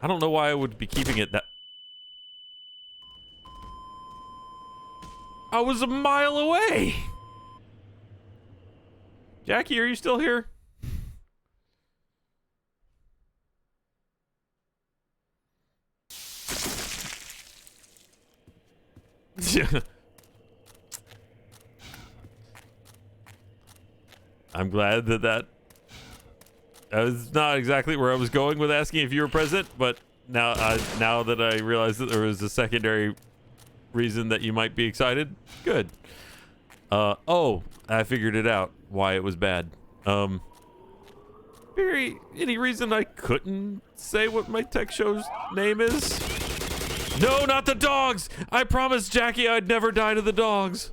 I don't know why I would be keeping it that. I was a mile away. Jackie, are you still here? I'm glad that was not exactly where I was going with asking if you were present, but now that I realized that there was a secondary reason that you might be excited, good. Oh, I figured it out why it was bad. Any reason I couldn't say what my tech show's name is? No, not the dogs! I promised Jackie I'd never die to the dogs.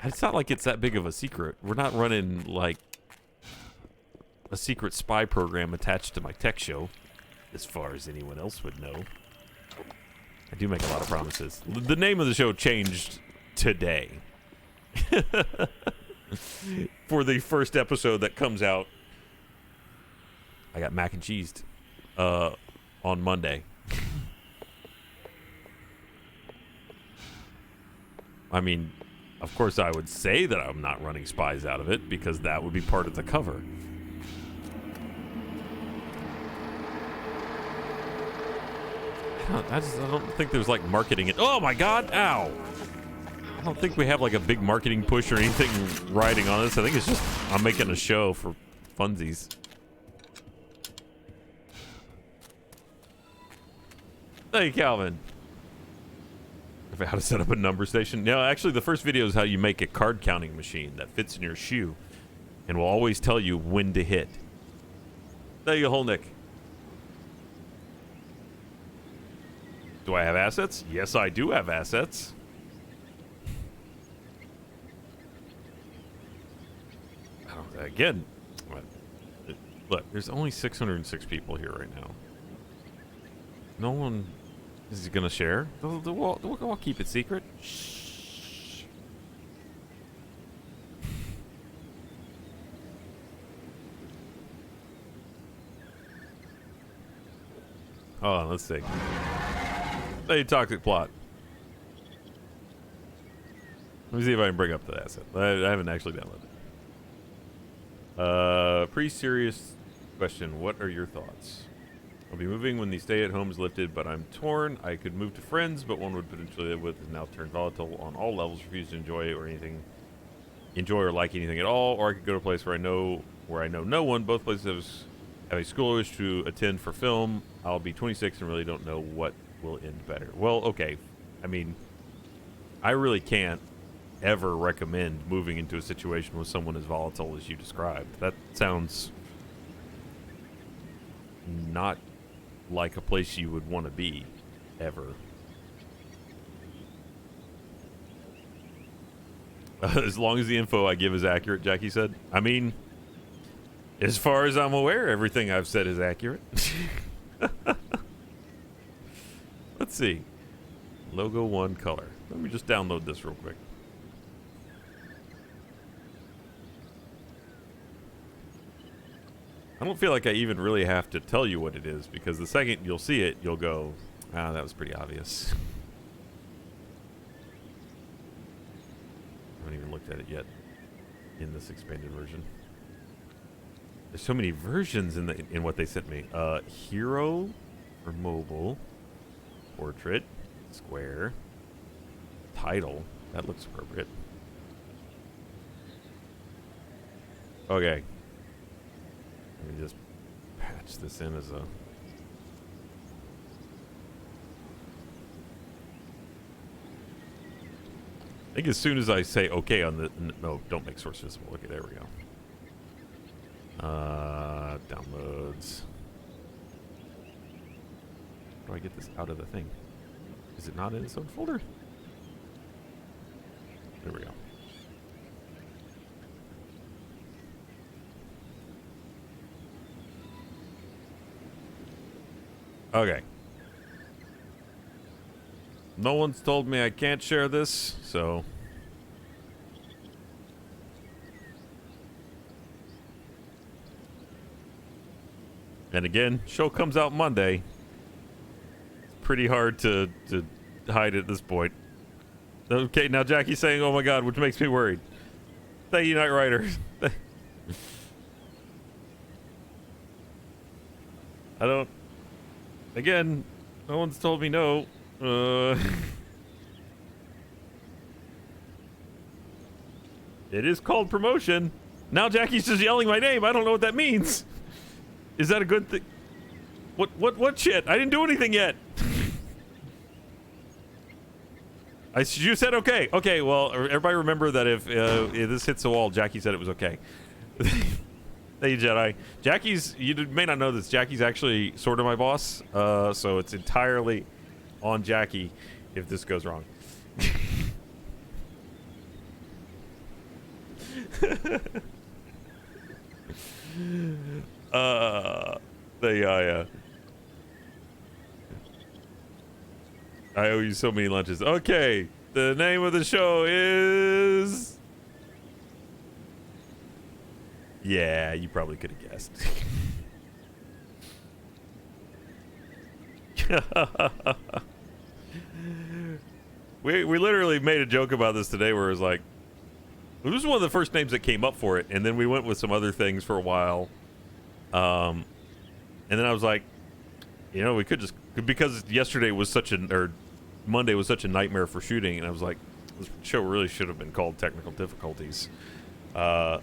It's not like it's that big of a secret. We're not running, like, a secret spy program attached to my tech show, as far as anyone else would know. I do make a lot of promises. The name of the show changed today. For the first episode that comes out. I got mac and cheese on Monday. I mean, of course I would say that I'm not running spies out of it because that would be part of the cover. I don't think there's like marketing it. Oh my God, ow. I don't think we have like a big marketing push or anything riding on this. I think it's just I'm making a show for funsies. Hey, Calvin. How to set up a number station. No, actually, the first video is how you make a card counting machine that fits in your shoe and will always tell you when to hit. There you go, Holnick. Do I have assets? Yes, I do have assets. Again, look, there's only 606 people here right now. No one is going to share. We'll keep it secret. Shh. Hold on, let's see. Hey, toxic plot. Let me see if I can bring up the asset. I haven't actually downloaded it. Pretty serious question. What are your thoughts? I'll be moving when the stay-at-home is lifted, but I'm torn. I could move to friends, but one would potentially live with is now turned volatile on all levels, refuse to enjoy or like anything at all. Or I could go to a place where I know no one. Both places have a school I wish to attend for film. I'll be 26 and really don't know what will end better. Well, okay. I mean, I really can't ever recommend moving into a situation with someone as volatile as you described. That sounds not like a place you would want to be, ever. As long as the info I give is accurate, Jackie said. I mean, as far as I'm aware, everything I've said is accurate. Let's see. Logo 1 color. Let me just download this real quick. I don't feel like I even really have to tell you what it is, because the second you'll see it, you'll go, ah, that was pretty obvious. I haven't even looked at it yet in this expanded version. There's so many versions in what they sent me. Hero for mobile, portrait, square, title. That looks appropriate. Okay. Let me just patch this in as a... I think as soon as I say okay on the... No, don't make source visible. Okay, there we go. Downloads. How do I get this out of the thing? Is it not in its own folder? There we go. Okay. No one's told me I can't share this, so... And again, show comes out Monday. It's pretty hard to hide at this point. Okay, now Jackie's saying, oh my god, which makes me worried. Thank you, Knight Rider. I don't... Again, no one's told me no. It is called promotion. Now Jackie's just yelling my name. I don't know what that means. Is that a good thing? What shit? I didn't do anything yet. You said okay. Okay, well, everybody remember that if this hits the wall, Jackie said it was okay. Thank you, Jedi. Jackie's, you may not know this, Jackie's actually sort of my boss, so it's entirely on Jackie if this goes wrong. Yeah. I owe you so many lunches. Okay, the name of the show is... Yeah, you probably could have guessed. We literally made a joke about this today where it was like, it was one of the first names that came up for it, and then we went with some other things for a while. And then I was like, you know, we could just, because yesterday was such or Monday was such a nightmare for shooting, and I was like, this show really should have been called Technical Difficulties. I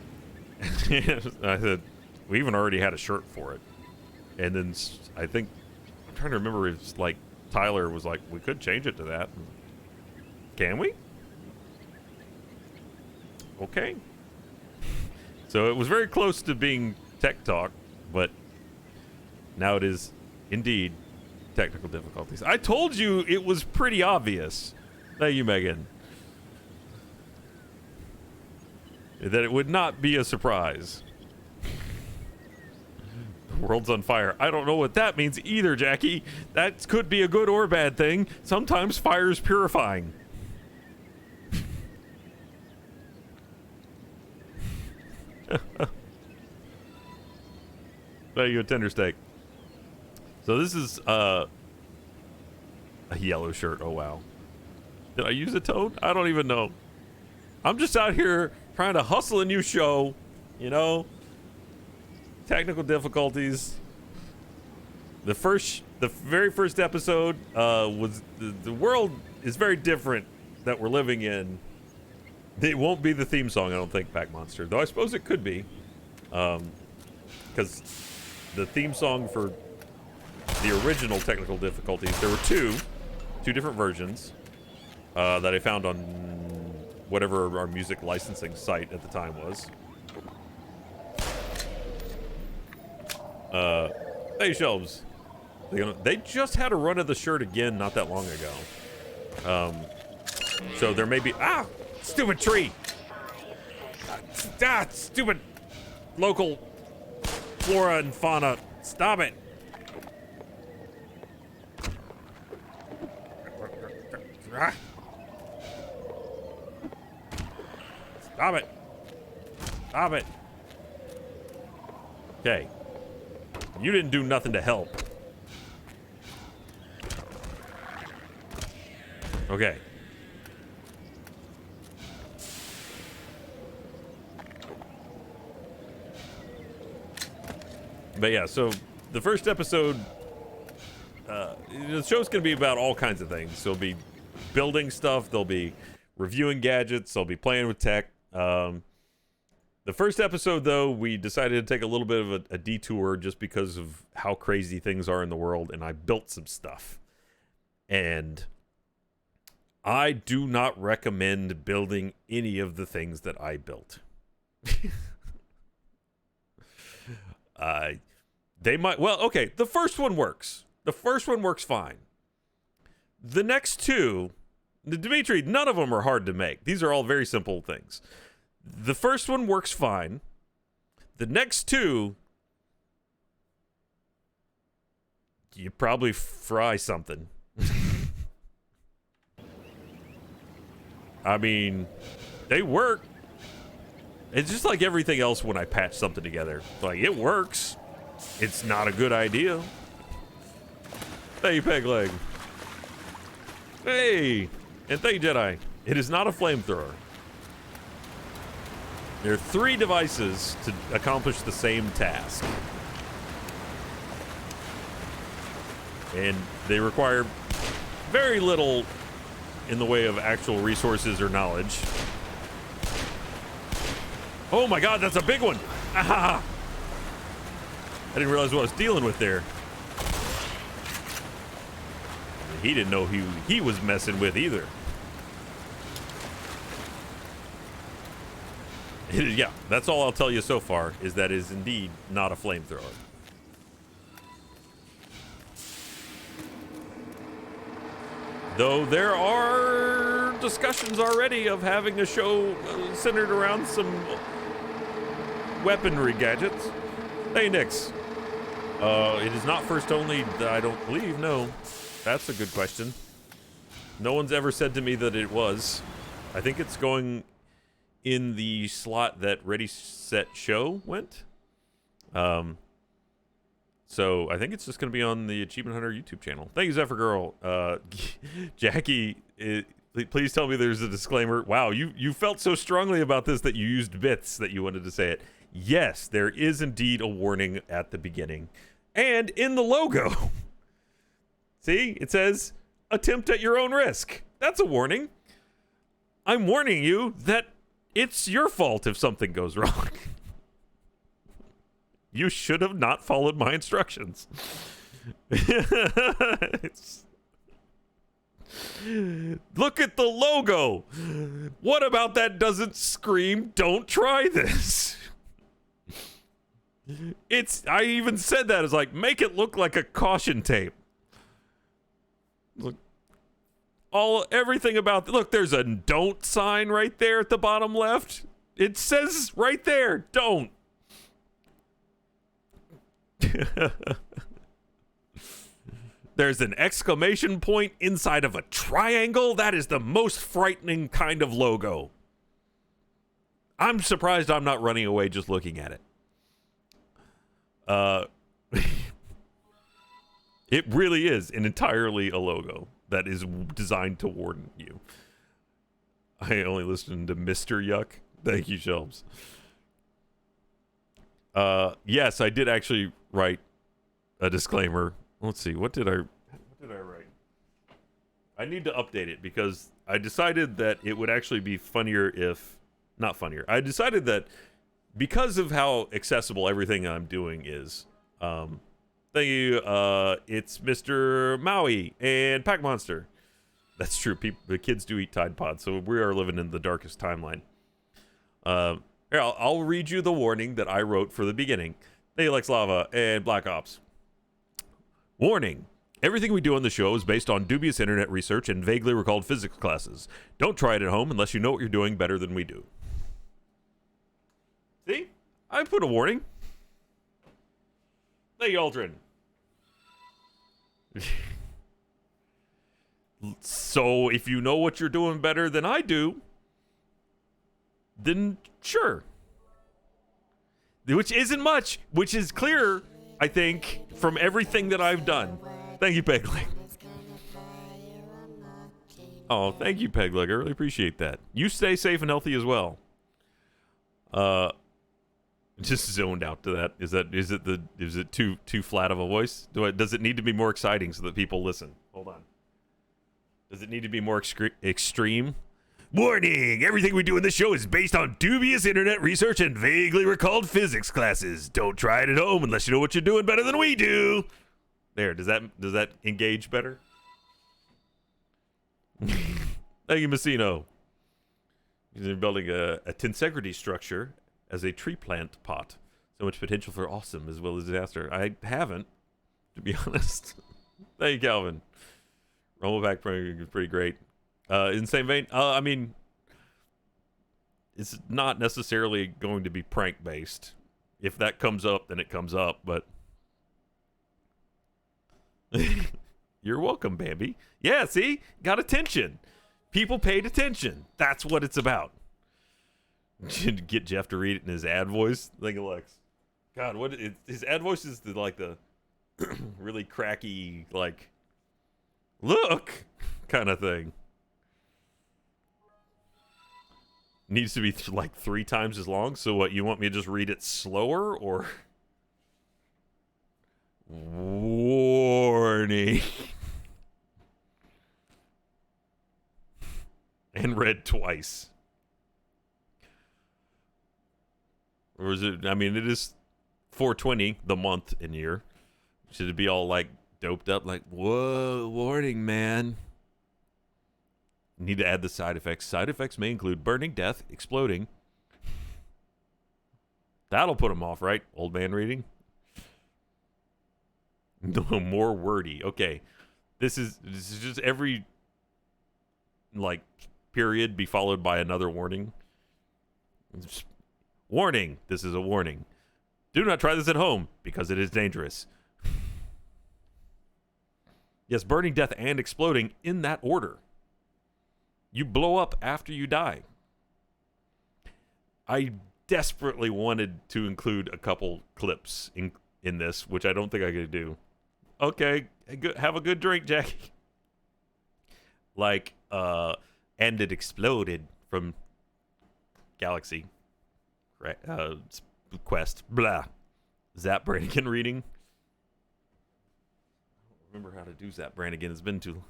said, we even already had a shirt for it. And then I think, I'm trying to remember if it's like Tyler was like, we could change it to that. Can we? Okay. So it was very close to being Tech Talk, but now it is indeed Technical Difficulties. I told you it was pretty obvious. Thank you, Megan. That it would not be a surprise. The world's on fire. I don't know what that means either, Jackie. That could be a good or bad thing. Sometimes fire is purifying. Thank you, a tender steak. So this is a yellow shirt. Oh wow. Did I use a tone? I don't even know. I'm just out here trying to hustle a new show, you know. Technical difficulties. The very first episode was the world is very different that we're living in. It won't be the theme song, I don't think, Pack Monster. Though I suppose it could be. Because the theme song for the original Technical Difficulties, there were two different versions that I found on whatever our music licensing site at the time was. Hey, Shelves. They just had a run of the shirt again not that long ago. So there may be... Ah! Stupid tree! Stupid local flora and fauna. Stop it. Stop it. Stop it. Okay. You didn't do nothing to help. Okay. But yeah, so the first episode, the show's going to be about all kinds of things. So they'll be building stuff, they'll be reviewing gadgets, they'll be playing with tech. The first episode, though, we decided to take a little bit of a detour just because of how crazy things are in the world, and I built some stuff. And I do not recommend building any of the things that I built. They might, well, okay, the first one works. The first one works fine. The next two, Dimitri, none of them are hard to make. These are all very simple things. The first one works fine. The next two, you probably fry something. I mean, they work. It's just like everything else when I patch something together. Like, it works. It's not a good idea. Hey, Peg Leg. Hey, and thank you, Jedi. It is not a flamethrower. There are 3 devices to accomplish the same task. And they require very little in the way of actual resources or knowledge. Oh my god, that's a big one! Ah! I didn't realize what I was dealing with there. He didn't know who he was messing with either. Yeah, that's all I'll tell you so far, is that it is indeed not a flamethrower. Though there are discussions already of having a show centered around some weaponry gadgets. Hey, Nix. It is not first only, I don't believe, no. That's a good question. No one's ever said to me that it was. I think it's going in the slot that Ready, Set, Show went. So I think it's just going to be on the Achievement Hunter YouTube channel. Thank you, Zephyr Girl. Jackie, please tell me there's a disclaimer. Wow, you felt so strongly about this that you used bits that you wanted to say it. Yes, there is indeed a warning at the beginning. And in the logo. See, it says, attempt at your own risk. That's a warning. I'm warning you that it's your fault if something goes wrong. You should have not followed my instructions. Look at the logo. What about that doesn't scream, don't try this? I even said that as like, make it look like a caution tape. Look, everything about, look, there's a don't sign right there at the bottom left. It says right there, don't. There's an exclamation point inside of a triangle. That is the most frightening kind of logo. I'm surprised I'm not running away just looking at it. It really is entirely a logo that is designed to warn you. I only listened to Mr. Yuck. Thank you, Shelves. Yes, I did actually write a disclaimer. Let's see, what did I write? I need to update it because I decided that it would actually be funnier if, not funnier. I decided that because of how accessible everything I'm doing is, thank you, it's Mr. Maui and Pack Monster. That's true, the kids do eat Tide Pods, so we are living in the darkest timeline. Here, I'll read you the warning that I wrote for the beginning. Thank you, Lex Lava and Black Ops. Warning. Everything we do on the show is based on dubious internet research and vaguely recalled physics classes. Don't try it at home unless you know what you're doing better than we do. See? I put a warning. Hey, Aldrin. So, if you know what you're doing better than I do, then sure. Which isn't much, which is clear, I think, from everything that I've done. Thank you, Pegleg. Oh, thank you, Pegleg. I really appreciate that. You stay safe and healthy as well. Just zoned out to that. Is it too flat of a voice? Does it need to be more exciting so that people listen? Hold on. Does it need to be more extreme? Warning! Everything we do in this show is based on dubious internet research and vaguely recalled physics classes. Don't try it at home unless you know what you're doing better than we do. There, does that engage better? Thank you, Messino. You're building a tensegrity structure as a tree plant pot. So much potential for awesome as well as disaster. I haven't, to be honest. Thank you, Calvin. Rollback pretty great. In the same vein, I mean, it's not necessarily going to be prank based. If that comes up, then it comes up, but you're welcome, Bambi. Yeah, see? Got attention. People paid attention. That's what it's about. Get Jeff to read it in his ad voice. Think of Lex. God, his ad voice is the really cracky, like, look kind of thing. Needs to be like 3 times as long. So what, you want me to just read it slower or? Warning. And read twice. Or is it, I mean, it is 420, the month and year. Should it be all like doped up like, whoa, warning, man. Need to add the side effects. Side effects may include burning, death, exploding. That'll put them off, right? Old man reading. No more wordy. Okay. This is just every like period be followed by another warning. Just, warning. This is a warning. Do not try this at home because it is dangerous. Yes, burning, death, and exploding in that order. You blow up after you die. I desperately wanted to include a couple clips in this, which I don't think I could do. Okay, have a good drink, Jackie. Like, and it exploded from Galaxy Quest. Blah. Zap Brannigan reading. I don't remember how to do Zap Brannigan. It's been too long.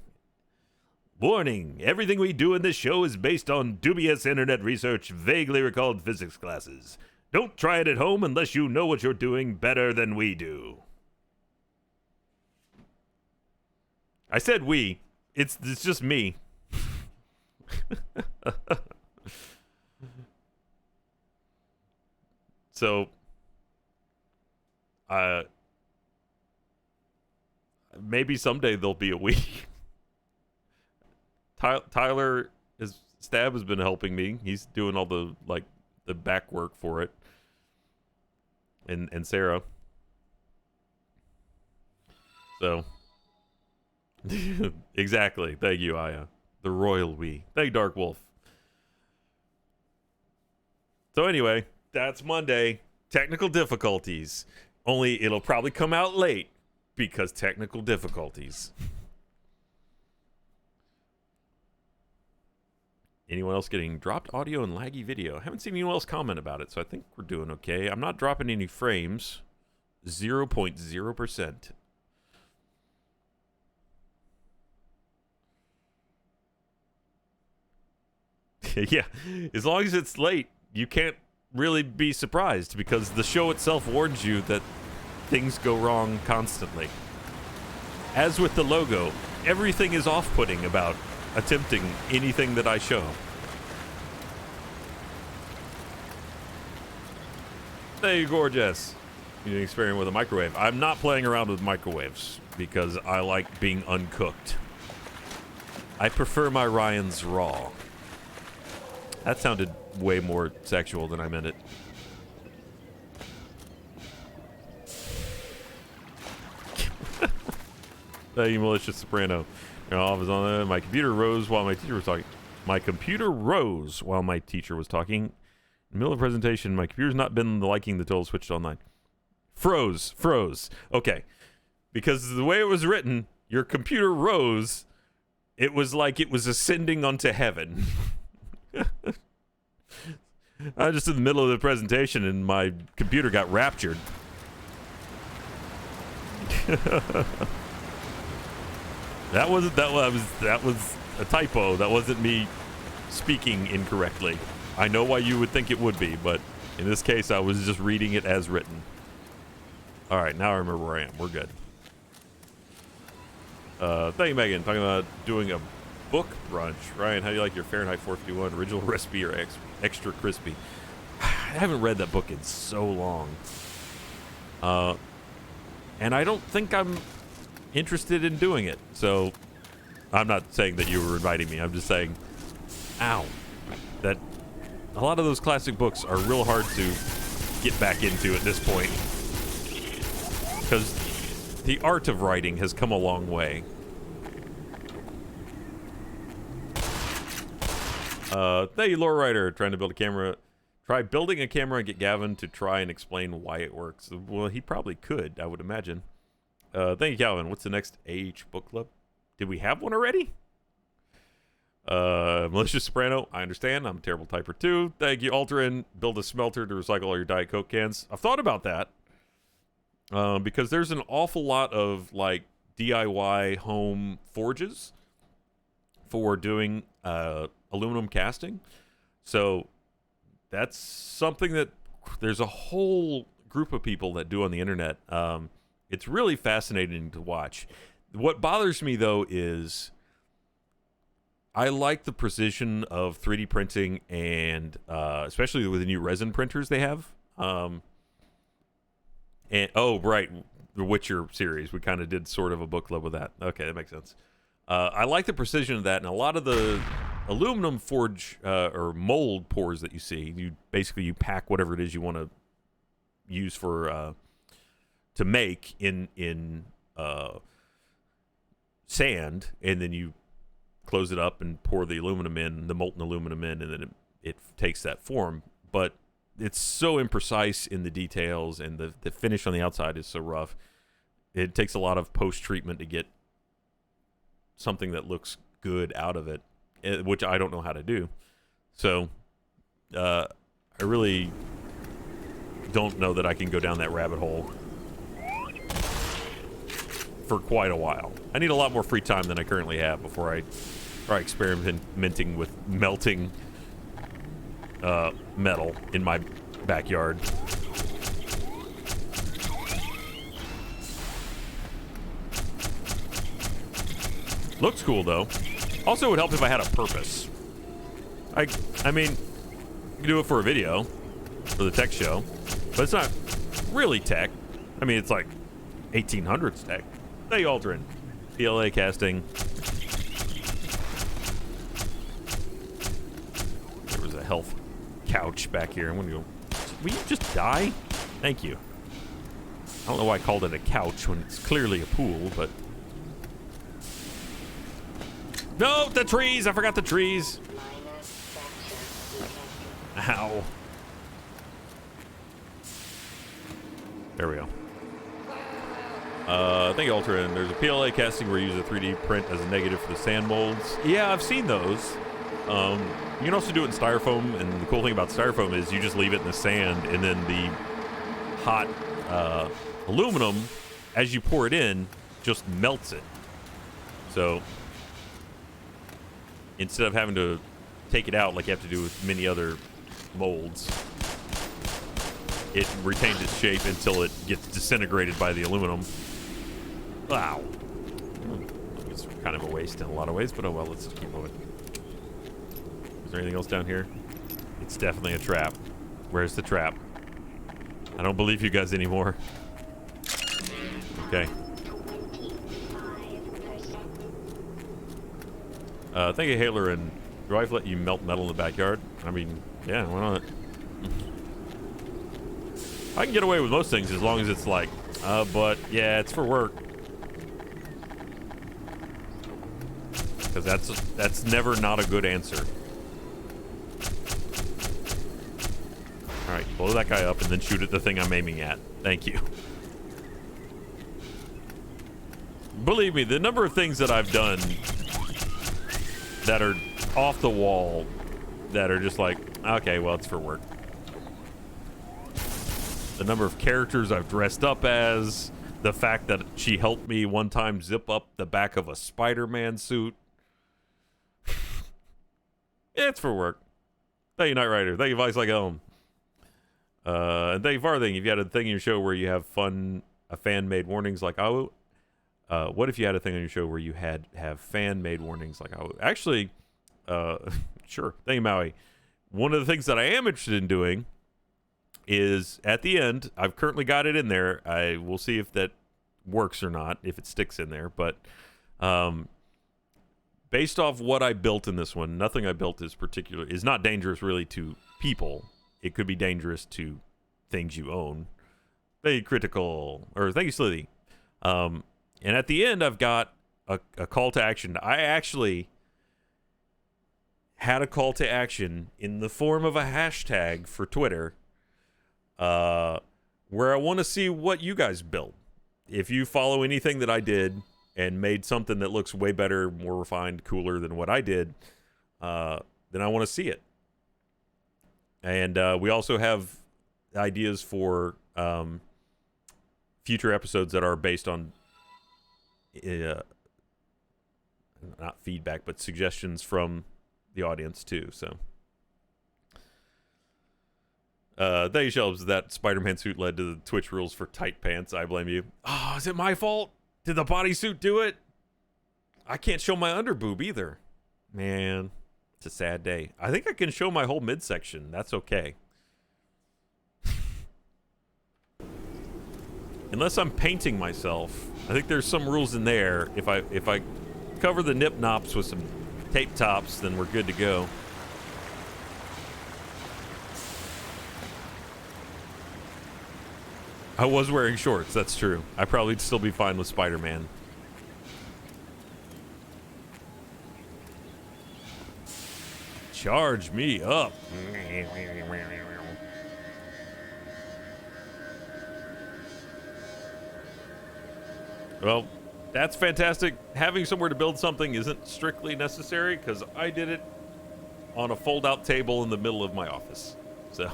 Warning! Everything we do in this show is based on dubious internet research, vaguely recalled physics classes. Don't try it at home unless you know what you're doing better than we do. I said we. It's just me. So, maybe someday there'll be a we. Tyler, his Stab has been helping me. He's doing all the back work for it. And Sarah. So exactly. Thank you, Aya. The royal we. Thank you, Dark Wolf. So anyway, that's Monday. Technical difficulties. Only it'll probably come out late because technical difficulties. Anyone else getting dropped audio and laggy video? I haven't seen anyone else comment about it, so I think we're doing okay. I'm not dropping any frames. 0.0%. Yeah, as long as it's late, you can't really be surprised because the show itself warns you that things go wrong constantly. As with the logo, everything is off-putting about attempting anything that I show. Hey, gorgeous. You're experimenting with a microwave. I'm not playing around with microwaves because I like being uncooked. I prefer my Ryans raw. That sounded way more sexual than I meant it. You malicious soprano. I was on my computer rose while my teacher was talking. My computer rose while my teacher was talking. In the middle of the presentation, my computer's not been liking the total switched online. Froze. Okay. Because the way it was written, your computer rose. It was like it was ascending onto heaven. I was just in the middle of the presentation and my computer got raptured. That was a typo. That wasn't me speaking incorrectly. I know why you would think it would be, but in this case, I was just reading it as written. All right, now I remember where I am. We're good. Thank you, Megan. Talking about doing a book brunch. Ryan, how do you like your Fahrenheit 451 original recipe or extra crispy? I haven't read that book in so long. And I don't think I'm interested in doing it. So I'm not saying that you were inviting me. I'm just saying, ow, that a lot of those classic books are real hard to get back into at this point. Because the art of writing has come a long way. Thank you, lore writer. Trying to build a camera. Try building a camera and get Gavin to try and explain why it works. Well, he probably could, I would imagine. Thank you, Calvin. What's the next AH book club? Did we have one already? Malicious Soprano. I understand. I'm a terrible typer too. Thank you, Alterin. Build a smelter to recycle all your Diet Coke cans. I've thought about that. Because there's an awful lot of like DIY home forges for doing aluminum casting. So that's something that there's a whole group of people that do on the internet. It's really fascinating to watch. What bothers me though is I like the precision of 3D printing and especially with the new resin printers they have. And oh, right, the Witcher series. We kind of did sort of a book club with that. Okay, that makes sense. I like the precision of that, and a lot of the aluminum forge or mold pours that you see, you pack whatever it is you want to use for to make in sand, and then you close it up and pour the aluminum in, the molten aluminum in, and then it takes that form. But it's so imprecise in the details, and the finish on the outside is so rough. It takes a lot of post-treatment to get something that looks good out of it, which I don't know how to do. So I really don't know that I can go down that rabbit hole for quite a while. I need a lot more free time than I currently have before I try experimenting with melting metal in my backyard. Looks cool though. Also, it would help if I had a purpose. I mean, you can do it for a video, for the tech show, but it's not really tech. I mean, it's like 1800s tech. Hey, Aldrin. PLA casting. There was a health couch back here. I'm gonna go. Will you just die? Thank you. I don't know why I called it a couch when it's clearly a pool, but. No, the trees! I forgot the trees. Ow. There we go. Thank you, Ultra. There's a PLA casting where you use a 3D print as a negative for the sand molds. Yeah, I've seen those. You can also do it in styrofoam, and the cool thing about styrofoam is you just leave it in the sand, and then the hot aluminum, as you pour it in, just melts it. So instead of having to take it out like you have to do with many other molds, it retains its shape until it gets disintegrated by the aluminum. Wow. It's kind of a waste in a lot of ways, but oh well, let's just keep moving. Is there anything else down here? It's definitely a trap. Where's the trap? I don't believe you guys anymore. Okay. Thank you, Haler. And do I have to let you melt metal in the backyard? I mean, yeah, why not? I can get away with most things as long as it's like, but yeah, it's for work. Because that's never not a good answer. Alright, blow that guy up and then shoot at the thing I'm aiming at. Thank you. Believe me, the number of things that I've done that are off the wall that are just like, okay, well, it's for work. The number of characters I've dressed up as, the fact that she helped me one time zip up the back of a Spider-Man suit. It's for work. Thank you, Knight Rider. Thank you, Vice Like Elm. And thank you, Farthing. If you had a thing in your show where you have fan-made warnings like I would, what if you had a thing on your show where you have fan-made warnings like I would? Actually, sure. Thank you, Maui. One of the things that I am interested in doing is at the end, I've currently got it in there. I will see if that works or not, if it sticks in there. But based off what I built in this one, nothing I built is not dangerous really to people. It could be dangerous to things you own. Very critical. Or thank you, Slithy. And at the end, I've got a call to action. I actually had a call to action in the form of a hashtag for Twitter, where I want to see what you guys built. If you follow anything that I did and made something that looks way better, more refined, cooler than what I did, then I want to see it. And we also have ideas for future episodes that are based on not feedback, but suggestions from the audience too. So thank you, Shelves. That Spider-Man suit led to the Twitch rules for tight pants. I blame you. Oh, is it my fault? Did the bodysuit do it? I can't show my underboob either. Man, it's a sad day. I think I can show my whole midsection. That's okay. Unless I'm painting myself. I think there's some rules in there. If I cover the nip nops with some tape tops, then we're good to go. I was wearing shorts, that's true. I probably'd still be fine with Spider-Man. Charge me up. Well, that's fantastic. Having somewhere to build something isn't strictly necessary because I did it on a fold-out table in the middle of my office. So,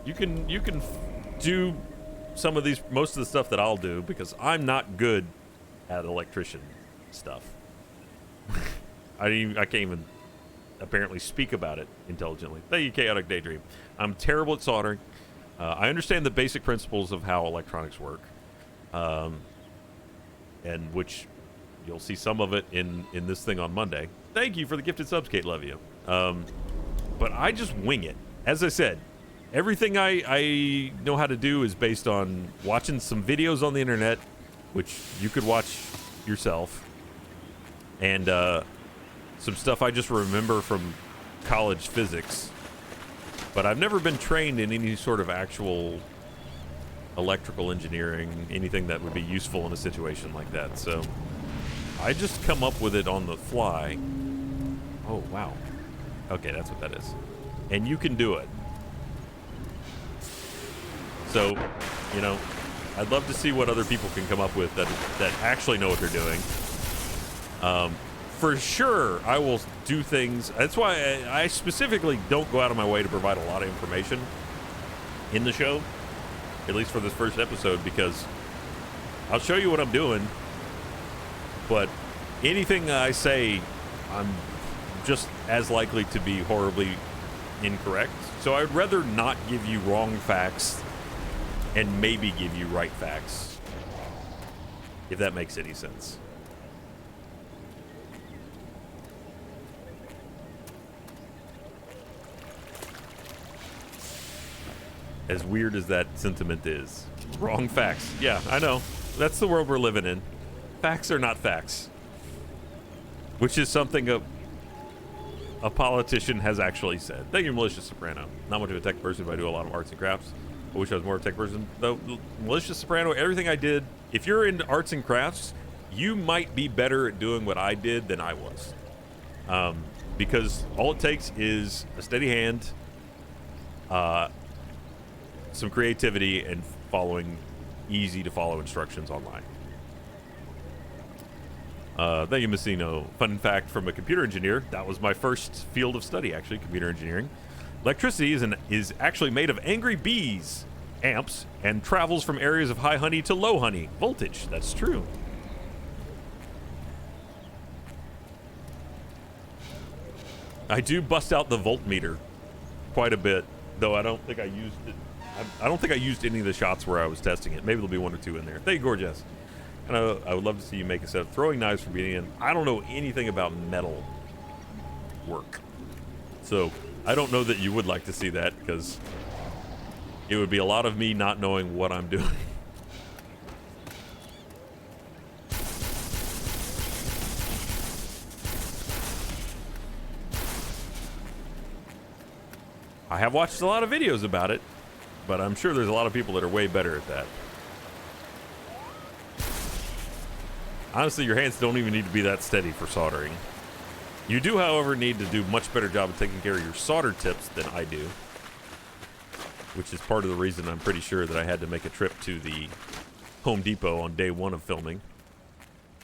you can do some of most of the stuff that I'll do because I'm not good at electrician stuff. I can't even apparently speak about it intelligently. Thank you, Chaotic Daydream. I'm terrible at soldering. I understand the basic principles of how electronics work, and which you'll see some of it in this thing on Monday. Thank you for the gifted subs, Kate. Love you. But I just wing it. As I said, everything I know how to do is based on watching some videos on the internet, which you could watch yourself, and some stuff I just remember from college physics. But I've never been trained in any sort of actual electrical engineering, anything that would be useful in a situation like that. So I just come up with it on the fly. Oh, wow. Okay, that's what that is. And you can do it. So, you know, I'd love to see what other people can come up with that actually know what they're doing. For sure, I will do things. That's why I specifically don't go out of my way to provide a lot of information in the show, at least for this first episode, because I'll show you what I'm doing, but anything I say, I'm just as likely to be horribly incorrect. So I'd rather not give you wrong facts and maybe give you right facts, if that makes any sense. As weird as that sentiment is. Wrong facts. Yeah, I know. That's the world we're living in. Facts are not facts. Which is something a politician has actually said. Thank you, Malicious Soprano. Not much of a tech person, but I do a lot of arts and crafts. I wish I was more of a tech person. Though, Malicious Soprano, everything I did, if you're into arts and crafts, you might be better at doing what I did than I was. Because all it takes is a steady hand, some creativity, and following easy to follow instructions online. Thank you, Messino. Fun fact from a computer engineer. That was my first field of study, actually, computer engineering. Electricity is actually made of angry bees, amps, and travels from areas of high honey to low honey voltage. That's true. I do bust out the voltmeter quite a bit, though I don't think I used it. I don't think I used any of the shots where I was testing it. Maybe there'll be one or two in there. Thank you, Gorgeous. And I would love to see you make a set of throwing knives for beating in. I don't know anything about metal work, so I don't know that you would like to see that, because it would be a lot of me not knowing what I'm doing. I have watched a lot of videos about it, but I'm sure there's a lot of people that are way better at that. Honestly, your hands don't even need to be that steady for soldering. You do, however, need to do a much better job of taking care of your solder tips than I do, which is part of the reason I'm pretty sure that I had to make a trip to the Home Depot on day one of filming.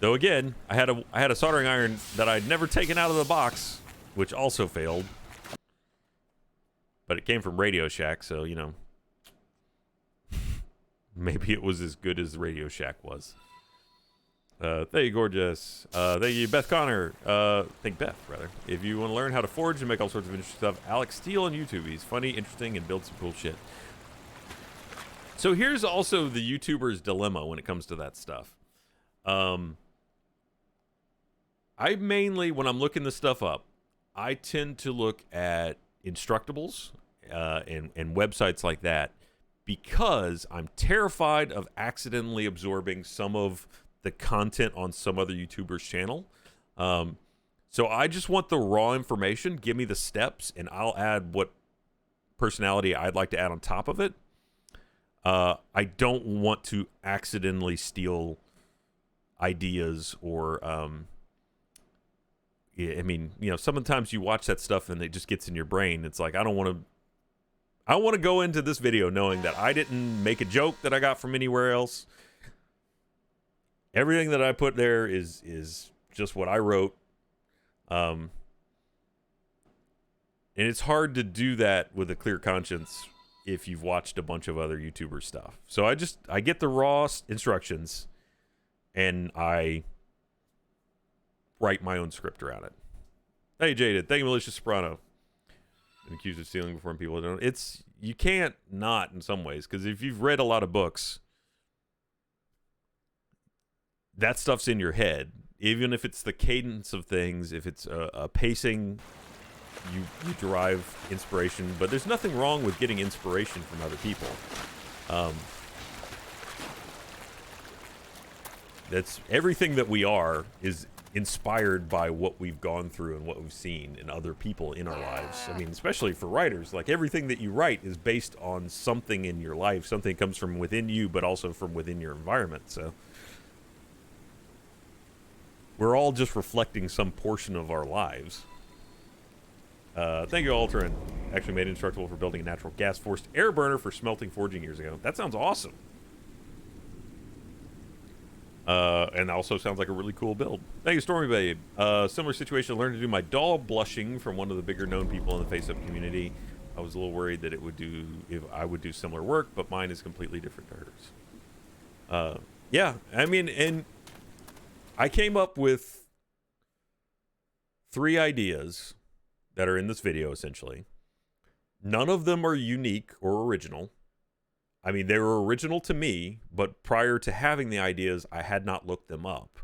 Though again, I had a soldering iron that I'd never taken out of the box, which also failed. But it came from Radio Shack, so, you know, maybe it was as good as Radio Shack was. Thank you, Gorgeous. Thank you, Beth Connor. Thank Beth, rather. If you want to learn how to forge and make all sorts of interesting stuff, Alex Steele on YouTube. He's funny, interesting, and builds some cool shit. So here's also the YouTuber's dilemma when it comes to that stuff. I mainly, when I'm looking this stuff up, I tend to look at Instructables and websites like that, because I'm terrified of accidentally absorbing some of the content on some other YouTuber's channel. So I just want the raw information. Give me the steps, and I'll add what personality I'd like to add on top of it. I don't want to accidentally steal ideas or I mean, you know, sometimes you watch that stuff and it just gets in your brain. It's like, I want to go into this video knowing that I didn't make a joke that I got from anywhere else. Everything that I put there is just what I wrote. And it's hard to do that with a clear conscience if you've watched a bunch of other YouTuber stuff. So I get the raw instructions and I write my own script around it. Hey, Jaded. Thank you, Malicious Soprano. Been accused of stealing before, and people don't. You can't not in some ways, because if you've read a lot of books, that stuff's in your head. Even if it's the cadence of things, if it's a pacing, you derive inspiration. But there's nothing wrong with getting inspiration from other people. That's everything that we are is inspired by what we've gone through and what we've seen in other people in our lives. I mean, especially for writers, like everything that you write is based on something in your life. Something comes from within you, but also from within your environment. So we're all just reflecting some portion of our lives. Thank you, Alterin. Actually made Instructable for building a natural gas-forced air burner for smelting forging years ago. That sounds awesome. And also sounds like a really cool build. Thank you, Stormy Babe. Similar situation. I learned to do my doll blushing from one of the bigger known people in the face-up community. I was a little worried that if I would do similar work, but mine is completely different to hers. Yeah, I mean, and I came up with 3 ideas that are in this video, essentially. None of them are unique or original. I mean, they were original to me, but prior to having the ideas, I had not looked them up.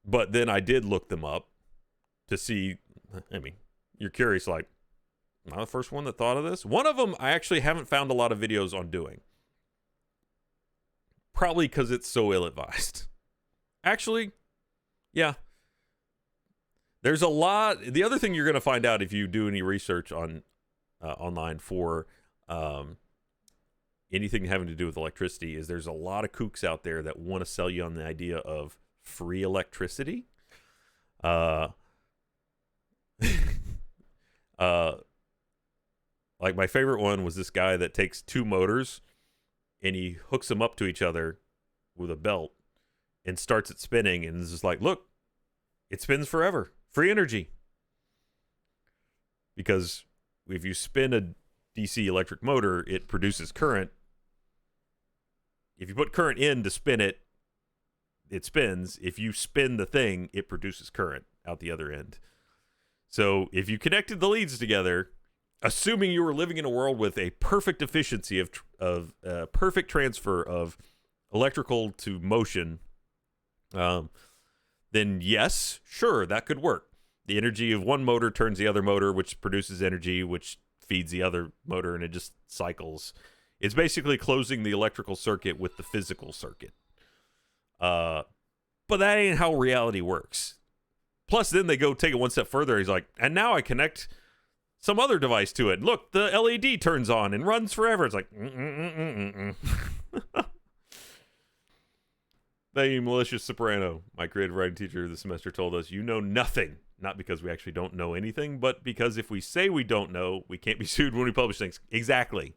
But then I did look them up to see, I mean, you're curious, like, am I the first one that thought of this? One of them I actually haven't found a lot of videos on doing. Probably because it's so ill-advised. Actually, yeah. There's a lot. The other thing you're going to find out if you do any research on online for anything having to do with electricity is there's a lot of kooks out there that want to sell you on the idea of free electricity. Like my favorite one was this guy that takes two motors and he hooks them up to each other with a belt and starts it spinning, and is just like, look, it spins forever. Free energy. Because if you spin a DC electric motor, it produces current. If you put current in to spin it, it spins. If you spin the thing, it produces current out the other end. So if you connected the leads together, assuming you were living in a world with a perfect efficiency of perfect transfer of electrical to motion, then yes, sure, that could work. The energy of one motor turns the other motor, which produces energy, which feeds the other motor, and it just cycles. It's basically closing the electrical circuit with the physical circuit. But that ain't how reality works. Plus, then they go take it one step further. He's like, and now I connect some other device to it. Look, the LED turns on and runs forever. It's like, Thank you, Malicious Soprano. My creative writing teacher this semester told us, you know nothing. Not because we actually don't know anything, but because if we say we don't know, we can't be sued when we publish things. Exactly.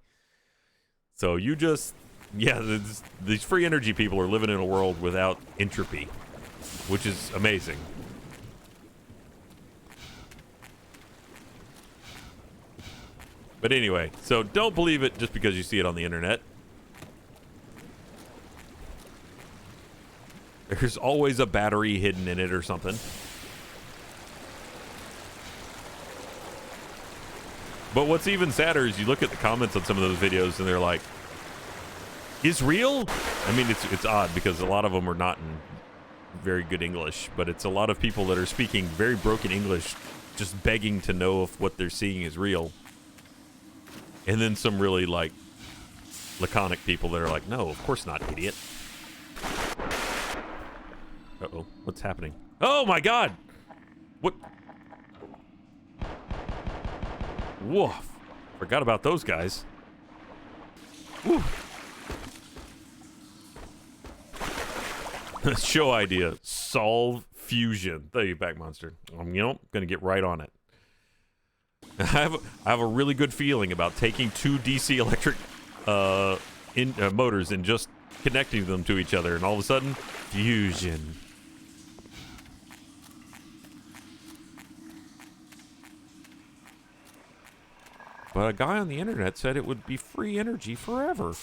So you just, yeah, these free energy people are living in a world without entropy, which is amazing. But anyway, so don't believe it just because you see it on the internet. There's always a battery hidden in it or something. But what's even sadder is you look at the comments on some of those videos and they're like, is real? I mean, it's odd because a lot of them are not in very good English, but it's a lot of people that are speaking very broken English just begging to know if what they're seeing is real. And then some really, like, laconic people that are like, no, of course not, idiot. Uh-oh, what's happening? Oh, my God! What? Woof. Forgot about those guys. Woo. Show idea. Solve fusion. Thank you, Back Monster. Gonna get right on it. I have a really good feeling about taking two DC electric motors and just connecting them to each other, and all of a sudden, fusion. But a guy on the internet said it would be free energy forever.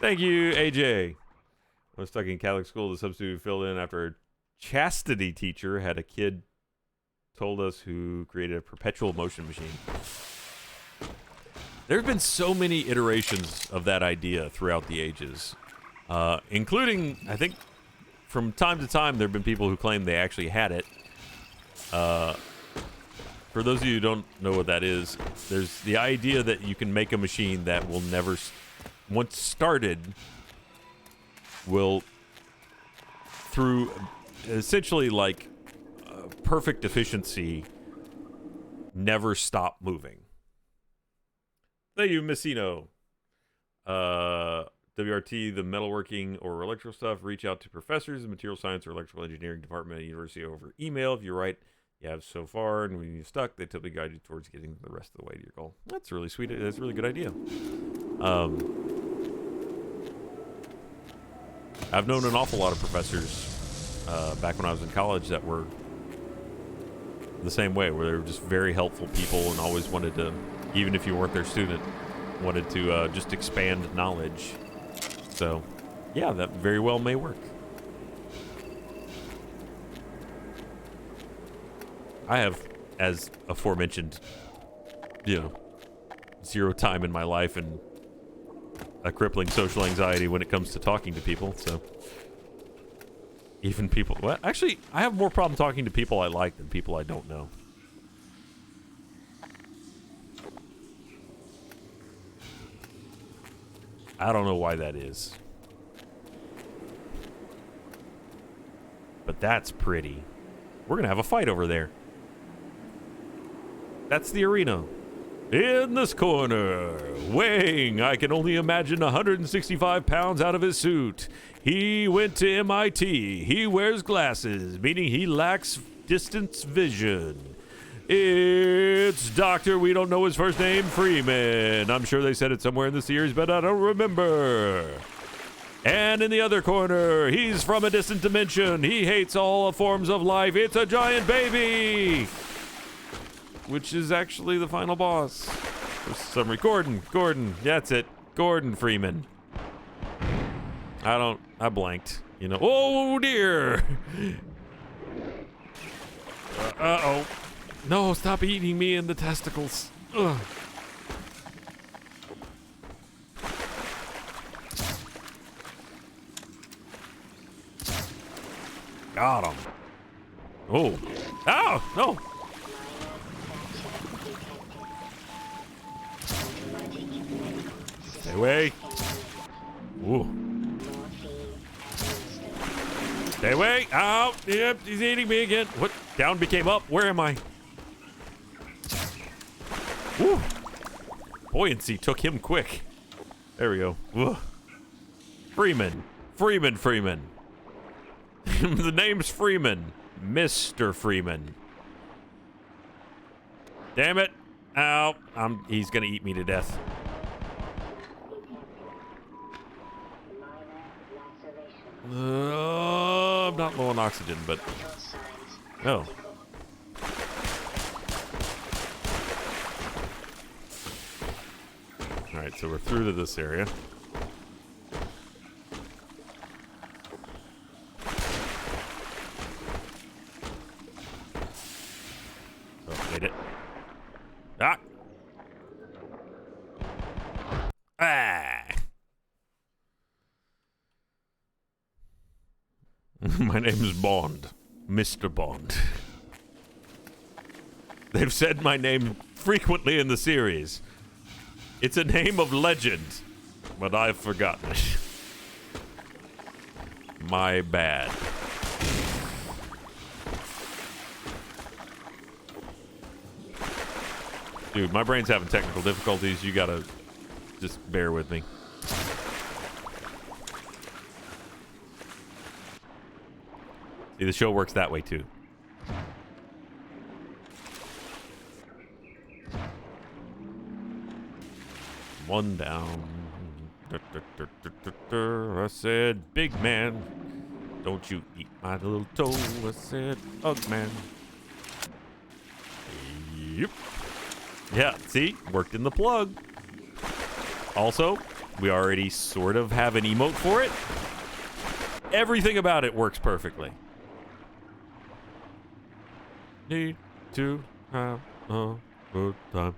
Thank you, AJ. I was stuck in Catholic school. The substitute filled in after a chastity teacher had a kid told us who created a perpetual motion machine. There have been so many iterations of that idea throughout the ages, including, I think, from time to time, there have been people who claim they actually had it. For those of you who don't know what that is, there's the idea that you can make a machine that will never, once started, will, through essentially like perfect efficiency, never stop moving. Thank you, Messino. WRT, the metalworking or electrical stuff, reach out to professors in material science or electrical engineering department at university over email. If you're right, you have so far, and when you're stuck, they typically guide you towards getting the rest of the way to your goal. That's really sweet. That's a really good idea. I've known an awful lot of professors back when I was in college that were the same way, where they were just very helpful people and always wanted to, even if you weren't their student, wanted to just expand knowledge. So, yeah, that very well may work. I have, as aforementioned, zero time in my life and a crippling social anxiety when it comes to talking to people, so even people... Well, actually, I have more problem talking to people I like than people I don't know. I don't know why that is. But that's pretty. We're gonna have a fight over there. That's the arena. In this corner, weighing, I can only imagine, 165 pounds out of his suit. He went to MIT. He wears glasses, meaning he lacks distance vision. It's Dr. We don't know his first name, Freeman. I'm sure they said it somewhere in the series, but I don't remember. And in the other corner, he's from a distant dimension. He hates all forms of life. It's a giant baby, which is actually the final boss. For summary, Gordon, that's it. Gordon Freeman. I blanked, you know. Oh dear. Uh-oh. No, stop eating me in the testicles. Ugh. Got him. Oh. Ow, no. Stay away. Ooh. Stay away. Ow. Yep, he's eating me again. What? Down became up. Where am I? Woo. Buoyancy took him quick. There we go. Ugh. Freeman. The name's Freeman. Mr. Freeman. Damn it. Ow. He's gonna eat me to death. I'm not low on oxygen, but... Oh. Alright, so we're through to this area. Oh, made it. Ah! Ah! My name is Bond. Mr. Bond. They've said my name frequently in the series. It's a name of legend, but I've forgotten it. My bad. Dude, my brain's having technical difficulties. You gotta just bear with me. See, the show works that way too. One down. I said, big man, don't you eat my little toe. I said, ugh man. Yep. Yeah, see? Worked in the plug. Also, we already sort of have an emote for it. Everything about it works perfectly. Need to have a good time.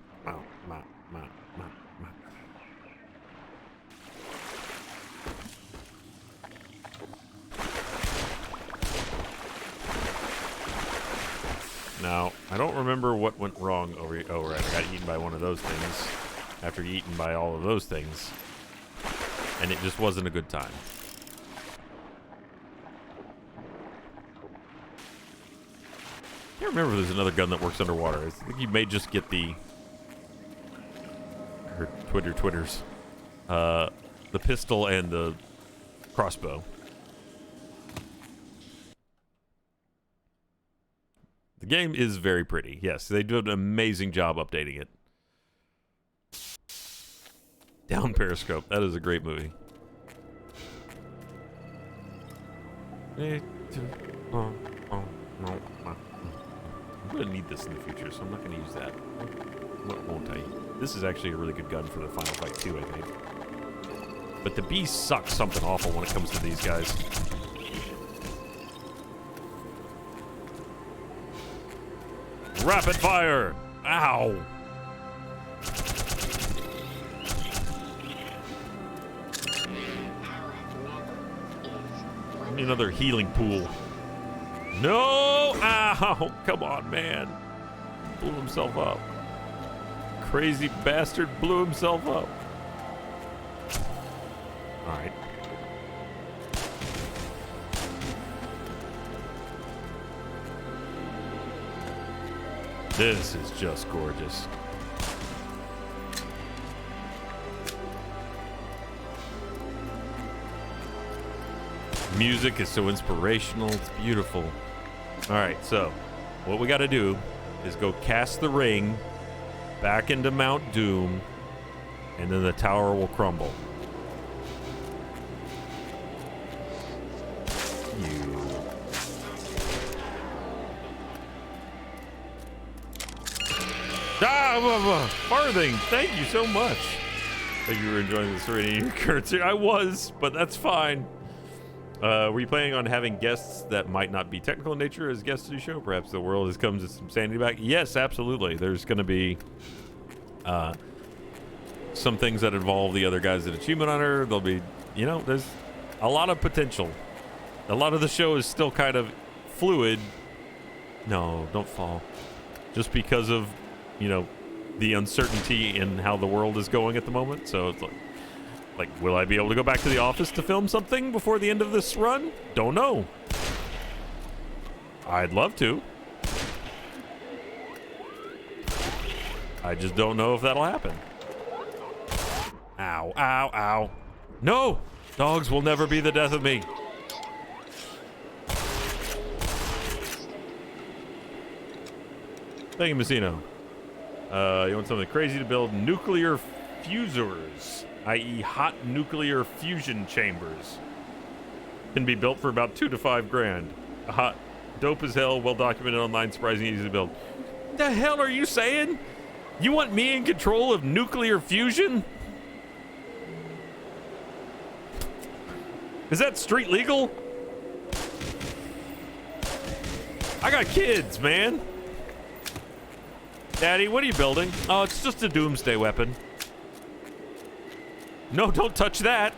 Now, I don't remember what went wrong over here. Oh, right, I got eaten by one of those things after eaten by all of those things. And it just wasn't a good time. I can't remember if there's another gun that works underwater. I think you may just get the... Her twitters. The pistol and the crossbow. The game is very pretty. Yes, they do an amazing job updating it. Down Periscope. That is a great movie. I'm going to need this in the future, so I'm not going to use that. Won't I? This is actually a really good gun for the Final Fight 2, I think. But the bee sucks something awful when it comes to these guys. Rapid fire! Ow! I need another healing pool. No! Ow! Come on, man. Blew himself up. Crazy bastard blew himself up. Alright. This is just gorgeous. Music is so inspirational. It's beautiful. All right, so what we got to do is go cast the ring back into Mount Doom, and then the tower will crumble. Farthing, thank you so much. Thank you for enjoying this reading your currency. I was, but that's fine. Were you planning on having guests that might not be technical in nature as guests to the show? Perhaps the world has come to some sanity back. Yes, absolutely. There's going to be some things that involve the other guys at Achievement Hunter. There'll be, you know, there's a lot of potential. A lot of the show is still kind of fluid. No, don't fall. Just because of, you know, the uncertainty in how the world is going at the moment. So it's like, will I be able to go back to the office to film something before the end of this run? Don't know. I'd love to. I just don't know if that'll happen. Ow, ow, ow. No! Dogs will never be the death of me. Thank you, Messino. You want something crazy to build? Nuclear fusers, i.e. hot nuclear fusion chambers. Can be built for about $2 to $5 grand. Hot, dope as hell, well documented online, surprisingly easy to build. The hell are you saying? You want me in control of nuclear fusion? Is that street legal? I got kids, man. Daddy, what are you building? Oh, it's just a doomsday weapon. No, don't touch that.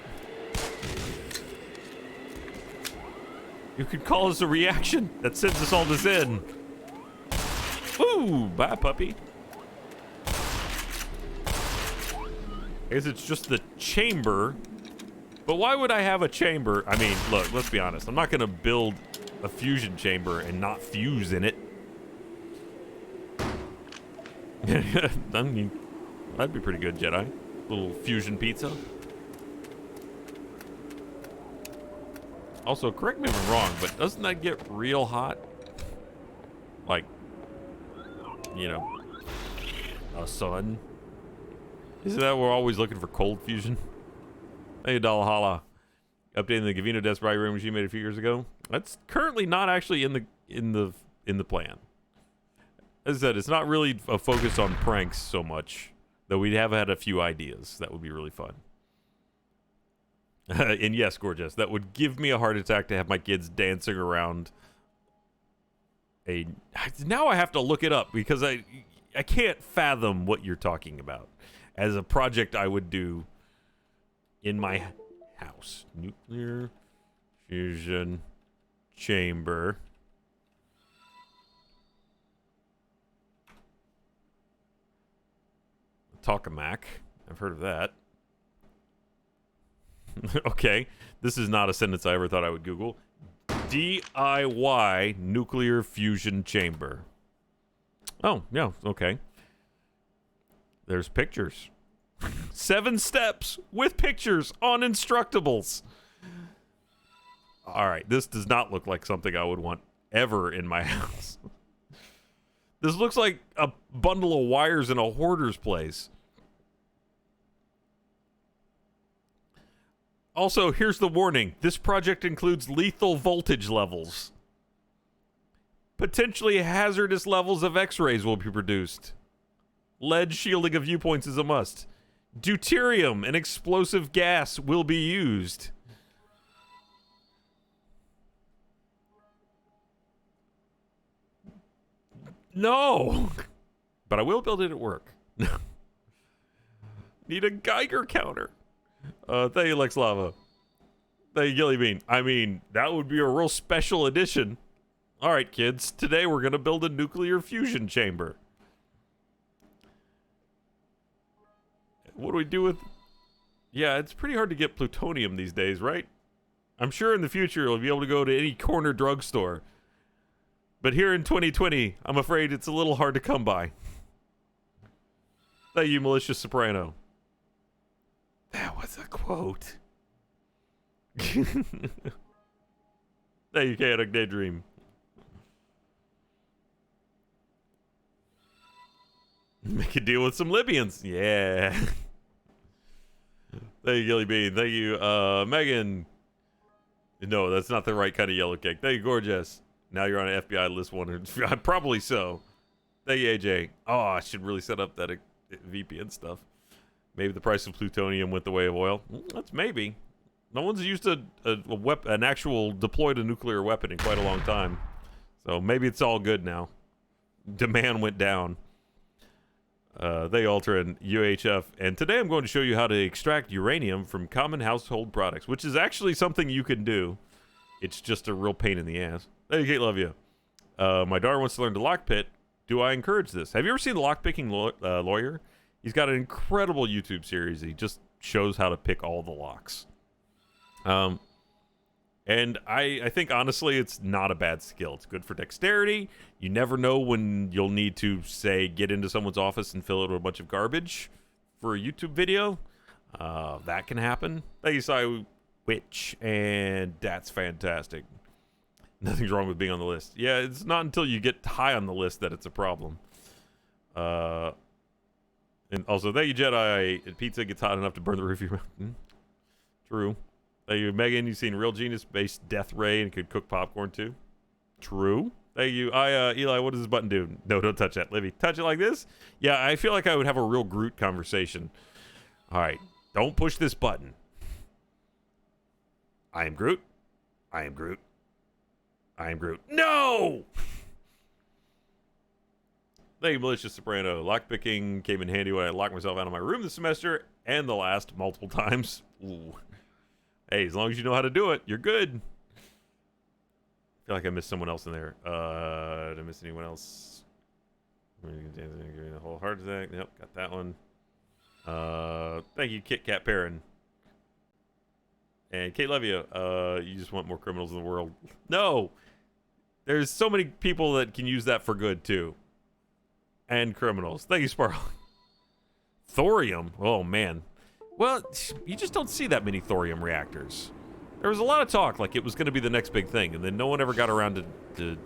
You could call us a reaction that sends us all to Zen. Ooh, bye, puppy. I guess it's just the chamber. But why would I have a chamber? I mean, look, let's be honest. I'm not going to build a fusion chamber and not fuse in it. I mean, that'd be pretty good, Jedi. Little fusion pizza. Also, correct me if I'm wrong, but doesn't that get real hot? Like, you know, a sun? Isn't that we're always looking for cold fusion? Hey, Dalhala. Updating the Gavino Desperai room she made a few years ago. That's currently not actually in the plan. As I said, it's not really a focus on pranks so much, though we have had a few ideas that would be really fun. And yes, gorgeous, that would give me a heart attack to have my kids dancing around a... Now I have to look it up because I can't fathom what you're talking about as a project I would do in my house. Nuclear fusion chamber. Tokamak. I've heard of that. Okay. This is not a sentence I ever thought I would Google. DIY nuclear fusion chamber. Oh, yeah, okay. There's pictures. 7 steps with pictures on Instructables. All right, this does not look like something I would want ever in my house. This looks like a bundle of wires in a hoarder's place. Also, here's the warning. This project includes lethal voltage levels. Potentially hazardous levels of X-rays will be produced. Lead shielding of viewpoints is a must. Deuterium, an explosive gas, will be used. No! But I will build it at work. Need a Geiger counter. Thank you, Lex Lava. Thank you, Gilly Bean. I mean, that would be a real special edition. All right, kids. Today we're going to build a nuclear fusion chamber. What do we do with... Yeah, it's pretty hard to get plutonium these days, right? I'm sure in the future you'll be able to go to any corner drugstore. But here in 2020, I'm afraid it's a little hard to come by. Thank you, Malicious Soprano. That was a quote. There you Chaotic Daydream. Make a deal with some Libyans. Yeah. Thank you, Gilly Bean. Thank you, Megan. No, that's not the right kind of yellow cake. Thank you, Gorgeous. Now you're on an FBI list one. Probably so. Thank you, AJ. Oh, I should really set up that VPN stuff. Maybe the price of plutonium went the way of oil. That's maybe. No one's used an actual deployed a nuclear weapon in quite a long time. So maybe it's all good now. Demand went down. They alter in UHF. And today I'm going to show you how to extract uranium from common household products, which is actually something you can do. It's just a real pain in the ass. Hey, Kate, love you. My daughter wants to learn to lockpick. Do I encourage this? Have you ever seen the Lockpicking Lawyer? He's got an incredible YouTube series. He just shows how to pick all the locks. And I think, honestly, it's not a bad skill. It's good for dexterity. You never know when you'll need to, say, get into someone's office and fill it with a bunch of garbage for a YouTube video. That can happen. Thank you, Sai Witch, and that's fantastic. Nothing's wrong with being on the list. Yeah, it's not until you get high on the list that it's a problem. And also, thank you, Jedi. Pizza gets hot enough to burn the roof of your mouth. True. Thank you, Megan. You've seen Real Genius based Death Ray and could cook popcorn too. True. Thank you. Eli, what does this button do? No, don't touch that. Livy, touch it like this? Yeah, I feel like I would have a real Groot conversation. All right. Don't push this button. I am Groot. I am Groot. I am Groot. No! Thank you, Malicious Soprano. Lockpicking came in handy when I locked myself out of my room this semester and the last multiple times. Ooh. Hey, as long as you know how to do it, you're good. I feel like I missed someone else in there. Did I miss anyone else? The whole heart attack. Yep, got that one. Thank you, Kit Kat Perrin. And Kate Levia, you just want more criminals in the world. No! There's so many people that can use that for good, too. And criminals. Thank you, Sparkle. Thorium? Oh, man. Well, you just don't see that many thorium reactors. There was a lot of talk like it was going to be the next big thing, and then no one ever got around to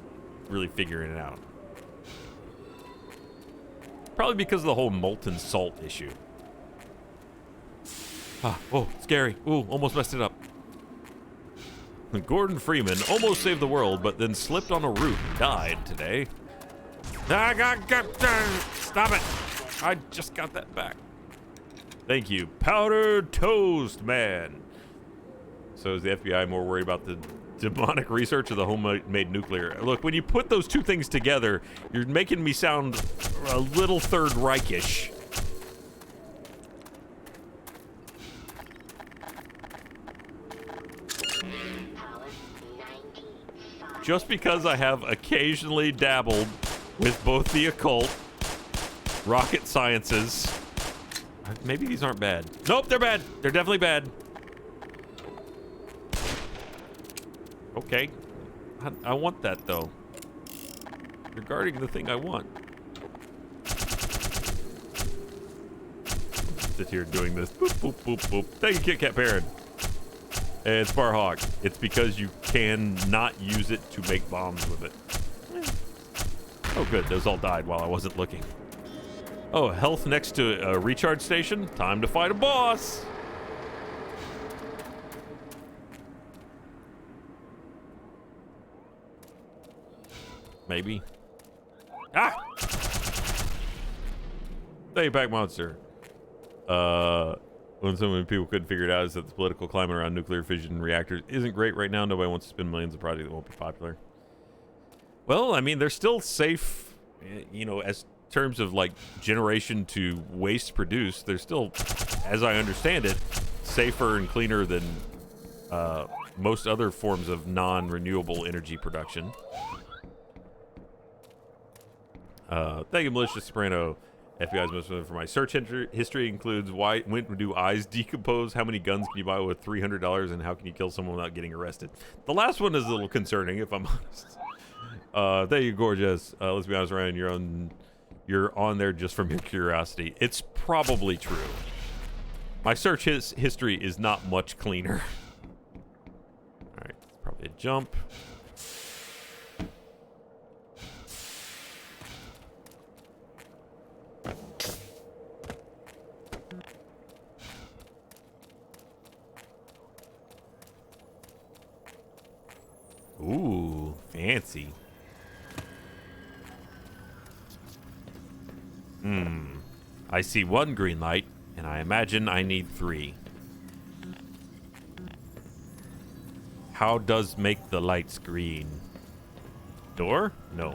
really figuring it out. Probably because of the whole molten salt issue. Ah, oh, scary. Ooh, almost messed it up. Gordon Freeman almost saved the world, but then slipped on a roof and died today. Stop it. I just got that back. Thank you. Powdered Toast Man. So is the FBI more worried about the demonic research or the homemade nuclear? Look, when you put those two things together, you're making me sound a little Third Reich-ish. Just because I have occasionally dabbled with both the occult, rocket sciences. Maybe these aren't bad. Nope, they're bad. They're definitely bad. Okay. I want that, though. Regarding the thing I want. Sit here doing this. Boop, boop, boop, boop. Thank you, Kit Kat Parent. And Sparhawk. It's because you can not use it to make bombs with it. Oh, good. Those all died while I wasn't looking. Oh, health next to a recharge station. Time to fight a boss. Maybe. Ah! Thank you, Pack Monster. When so many people couldn't figure it out is that the political climate around nuclear fission reactors isn't great right now. Nobody wants to spend millions on projects that won't be popular. Well, I mean, they're still safe, you know, as terms of like generation to waste produced. They're still, as I understand it, safer and cleaner than most other forms of non-renewable energy production. Thank you, Malicious Soprano. FBI's most for my search history includes when do eyes decompose, how many guns can you buy with $300, and how can you kill someone without getting arrested. The last one is a little concerning, if I'm honest. Thank you, Gorgeous. Let's be honest, Ryan, you're on there just from your curiosity. It's probably true. My search history is not much cleaner. All right, probably a jump. Fancy. I see one green light, and I imagine I need 3. How does make the lights green? Door? No.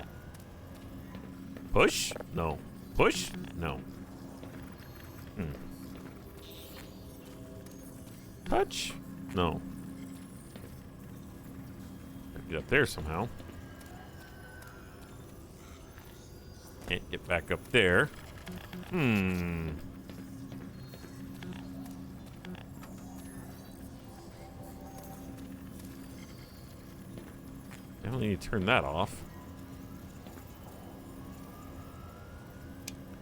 Push? No. Push? No. Touch? No. Get up there somehow. Can't get back up there. Definitely need to turn that off.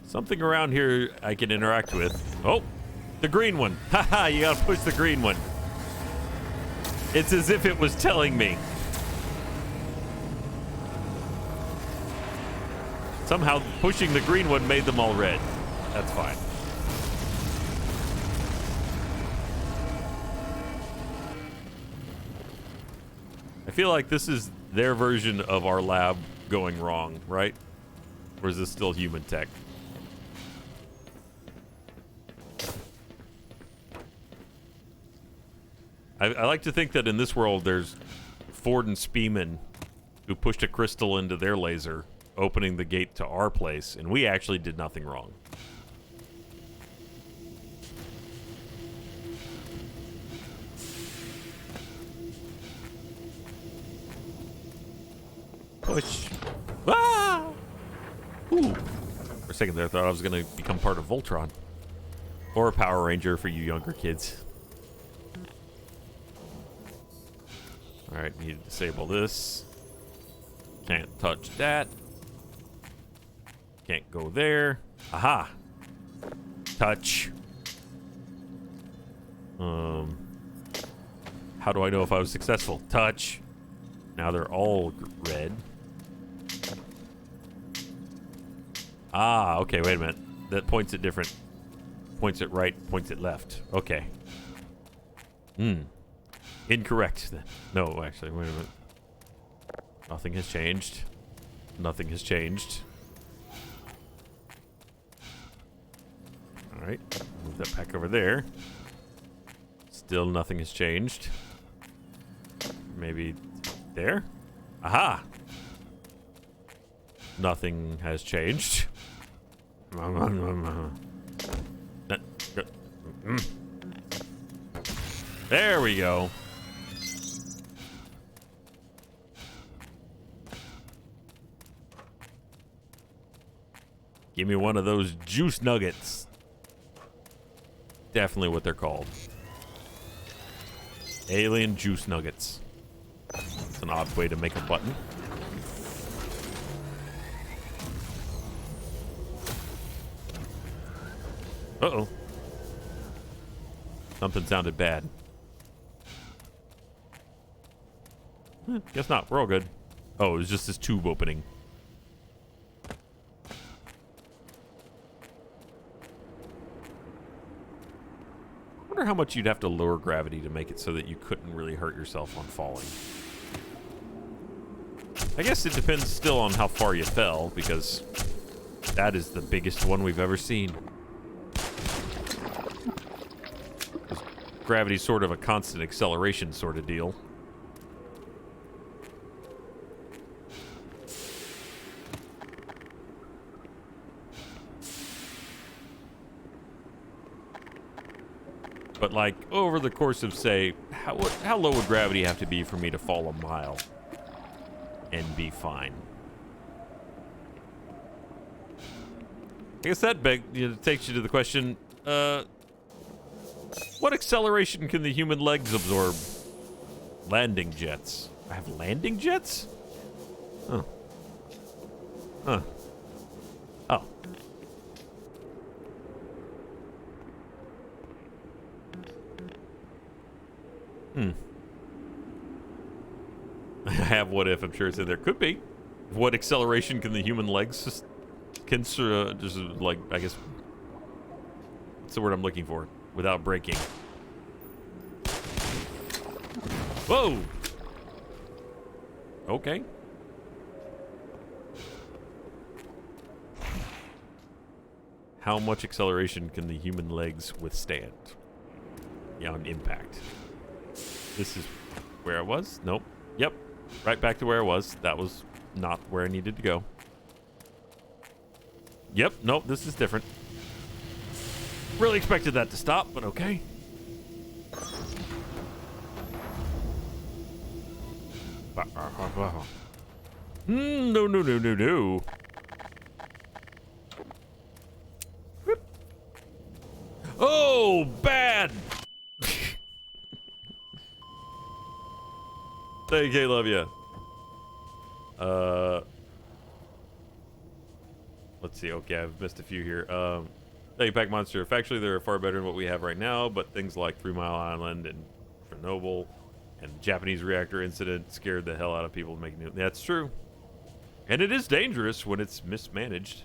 Something around here I can interact with. Oh, the green one. Haha, you gotta push the green one. It's as if it was telling me. Somehow pushing the green one made them all red. That's fine. I feel like this is their version of our lab going wrong, right? Or is this still human tech? I like to think that in this world there's Ford and Speeman who pushed a crystal into their laser, opening the gate to our place, and we actually did nothing wrong. Push. Ah! Ooh. For a second there, I thought I was going to become part of Voltron. Or a Power Ranger for you younger kids. Alright, need to disable this. Can't touch that. Can't go there. Aha! Touch. How do I know if I was successful? Touch. Now they're all red. Ah, okay, wait a minute. That points at different... Points at right, points at left. Okay. Incorrect then. No, actually, wait a minute. Nothing has changed. Nothing has changed. Alright, move that back over there. Still nothing has changed. Maybe there? Aha! Nothing has changed. There we go. Give me one of those juice nuggets. Definitely what they're called. Alien juice nuggets. It's an odd way to make a button. Uh-oh. Something sounded bad. Guess not. We're all good. Oh, it was just this tube opening. I wonder how much you'd have to lower gravity to make it so that you couldn't really hurt yourself on falling. I guess it depends still on how far you fell, because that is the biggest one we've ever seen. Gravity's sort of a constant acceleration sort of deal. But like over the course of, say, how low would gravity have to be for me to fall a mile and be fine? I guess that takes you to the question, what acceleration can the human legs absorb? Landing jets. I have landing jets? Oh. Huh. Oh. I have what if. I'm sure it's in there. Could be. What acceleration can the human legs just like, I guess, what's the word I'm looking for? Without breaking. Whoa! Okay. How much acceleration can the human legs withstand? Yeah, on impact. This is where I was? Nope. Yep. Right back to where I was. That was not where I needed to go. Yep. Nope. This is different. Really expected that to stop, but okay. No, no, no, no, no. Whoop. Oh, bad. Thank you, love you. Let's see. Okay, I've missed a few here. Thank you, Pack Monster. Factually, they're far better than what we have right now, but things like 3 Mile Island and Chernobyl and the Japanese reactor incident scared the hell out of people making it. That's true. And it is dangerous when it's mismanaged.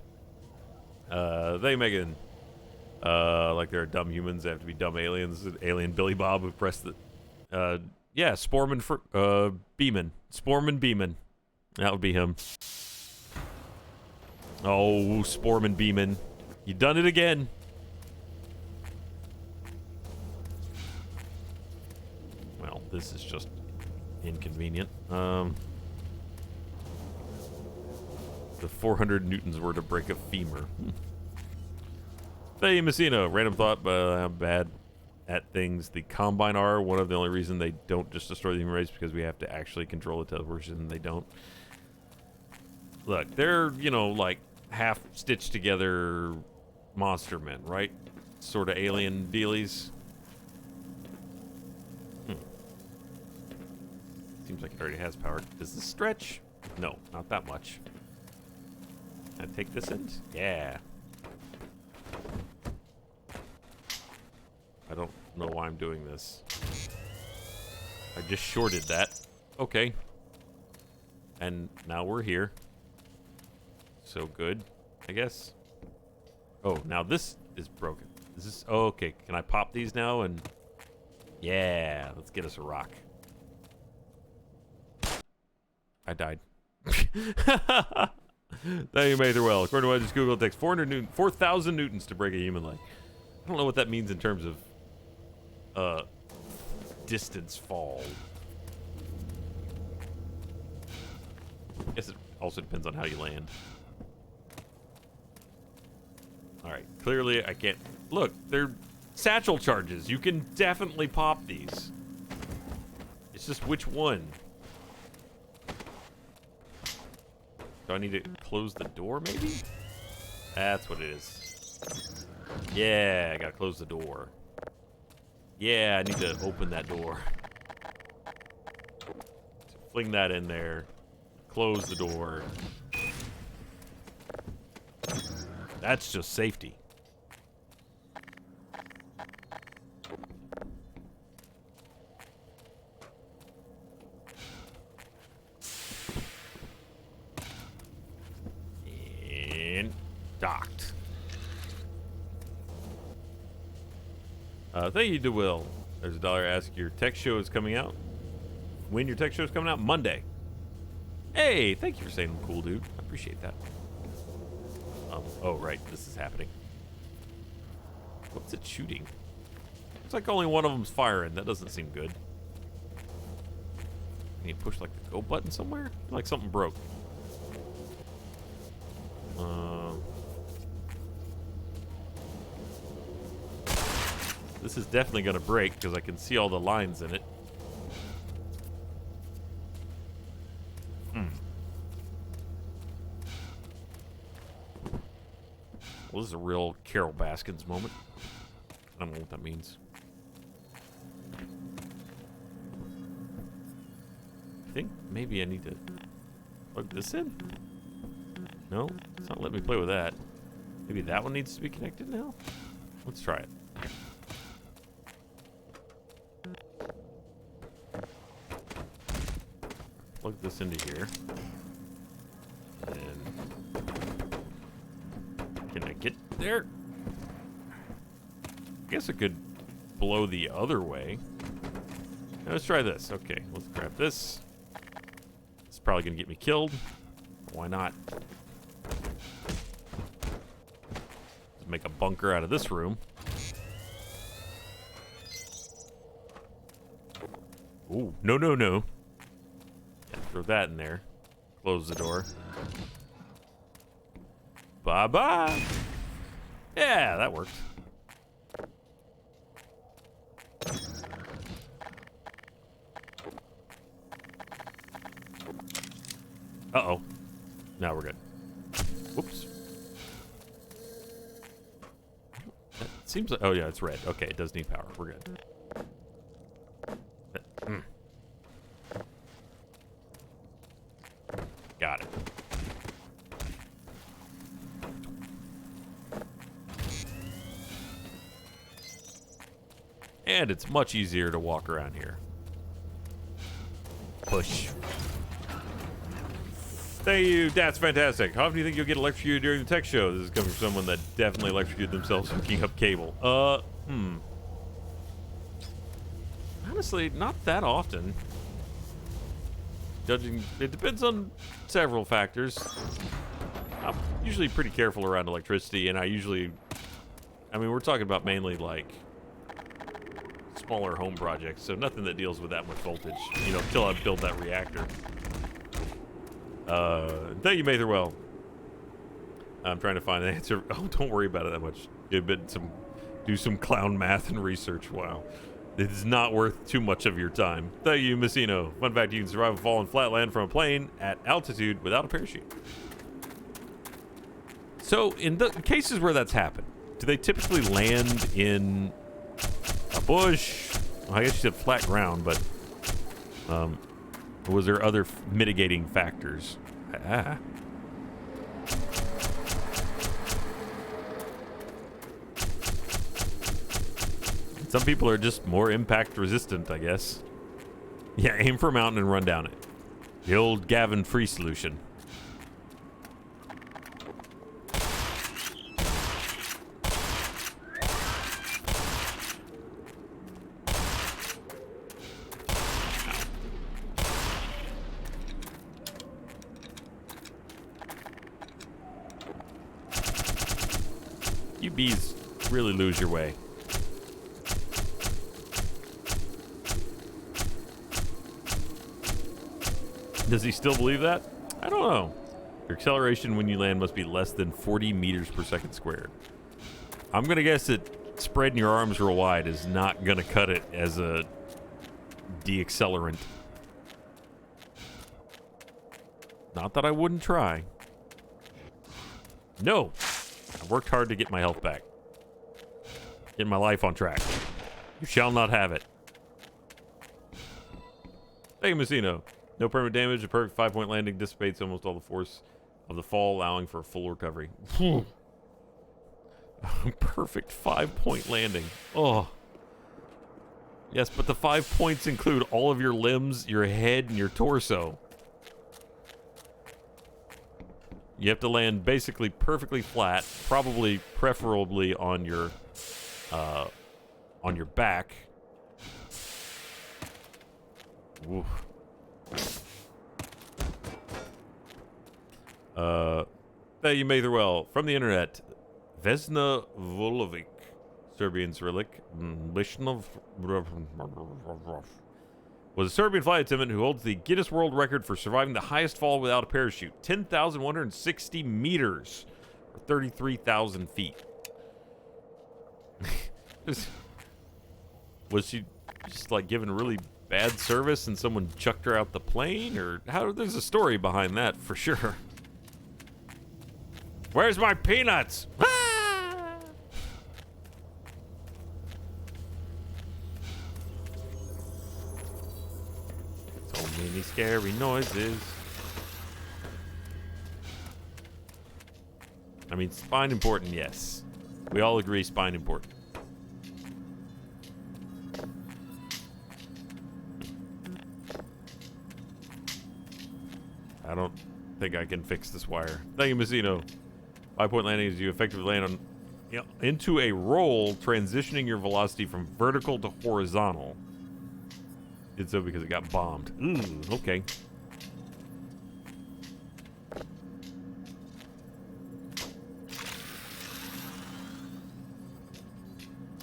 They make it like they're dumb humans. They have to be dumb aliens. Alien Billy Bob who pressed the... yeah, Sporman Beeman. Sporman Beeman. That would be him. Oh, Sporman Beeman. You done it again. Well, this is just inconvenient. The 400 newtons were to break a femur. Hey, Messina. Random thought, but I'm bad at things. The Combine are one of the only reason they don't just destroy the human race, because we have to actually control the teleportation, and they don't. Look, they're, you know, like half stitched together monster men, right? Sort of alien dealies. Seems like it already has power. Does this stretch? No, not that much. Can I take this in? Yeah. I don't know why I'm doing this. I just shorted that. Okay. And now we're here. So good, I guess. Oh, now this is broken. Is this... Oh, okay. Can I pop these now? And... Yeah. Let's get us a rock. I died. Thank you, Mather. Well, according to what I just Googled, it takes 4,000 newtons to break a human leg. I don't know what that means in terms of distance fall. I guess it also depends on how you land. Alright, clearly I can't... Look, they're satchel charges. You can definitely pop these. It's just which one. Do I need to close the door, maybe? That's what it is. Yeah, I gotta close the door. Yeah, I need to open that door. So fling that in there. Close the door. That's just safety. And docked. Thank you, DeWill. There's $1. Ask your tech show is coming out. When your tech show is coming out? Monday. Hey, thank you for saying I'm cool, dude. I appreciate that. Oh, right. This is happening. What's it shooting? Looks like only one of them's firing. That doesn't seem good. Can you push, like, the go button somewhere? I feel like something broke. This is definitely going to break because I can see all the lines in it. Well, this is a real Carol Baskins moment. I don't know what that means. I think maybe I need to plug this in. No, it's not letting me play with that. Maybe that one needs to be connected now? Let's try it. Plug this into here. And can I get there? I guess I could blow the other way. Now let's try this. Okay, let's grab this. It's probably gonna get me killed. Why not? Does make a bunker out of this room. Ooh, no, no, no. Yeah, throw that in there. Close the door. Bye-bye. Yeah, that worked. Uh-oh. Now we're good. Whoops. That seems like... Oh, yeah, it's red. Okay, it does need power. We're good. Got it. And it's much easier to walk around here. Push. Thank you. That's fantastic. How often do you think you'll get electrocuted during the tech show? This is coming from someone that definitely electrocuted themselves hooking up cable. Honestly, not that often. Judging, it depends on several factors. I'm usually pretty careful around electricity, and I mean, we're talking about mainly like smaller home projects, so nothing that deals with that much voltage, you know, until I build that reactor. Thank you, Matherwell. I'm trying to find an answer. Oh, don't worry about it that much. Do some clown math and research. Wow. It is not worth too much of your time. Thank you, Messino. Fun fact, you can survive a fall in flatland from a plane at altitude without a parachute. So, in the cases where that's happened, do they typically land in a bush? Well, I guess you said flat ground, but was there other mitigating factors? Some people are just more impact resistant, I guess. Yeah, aim for a mountain and run down it. The old Gavin Free solution. You bees really lose your way. Does he still believe that? I don't know. Your acceleration when you land must be less than 40 meters per second squared. I'm going to guess that spreading your arms real wide is not going to cut it as a deaccelerant. Not that I wouldn't try. No. I worked hard to get my health back. Get my life on track. You shall not have it. Thank you, Messino. No permanent damage. A perfect 5-point landing dissipates almost all the force of the fall, allowing for a full recovery. Perfect 5-point landing. Oh. Yes, but the 5 points include all of your limbs, your head, and your torso. You have to land basically perfectly flat, probably preferably on your back. Oof. You may well from the internet. Vesna Volovic, Serbian Cyrillic, Lishnov was a Serbian flight attendant who holds the Guinness World Record for surviving the highest fall without a parachute, 10,160 meters, or 33,000 feet. Was she just like given really bad service and someone chucked her out the plane, or how? There's a story behind that for sure. Where's my peanuts? Ah! So many scary noises. I mean, spine important, yes. We all agree spine important. I don't think I can fix this wire. Thank you, Messino. 5-point landing is you effectively land on, into a roll, transitioning your velocity from vertical to horizontal. Did so because it got bombed. Okay.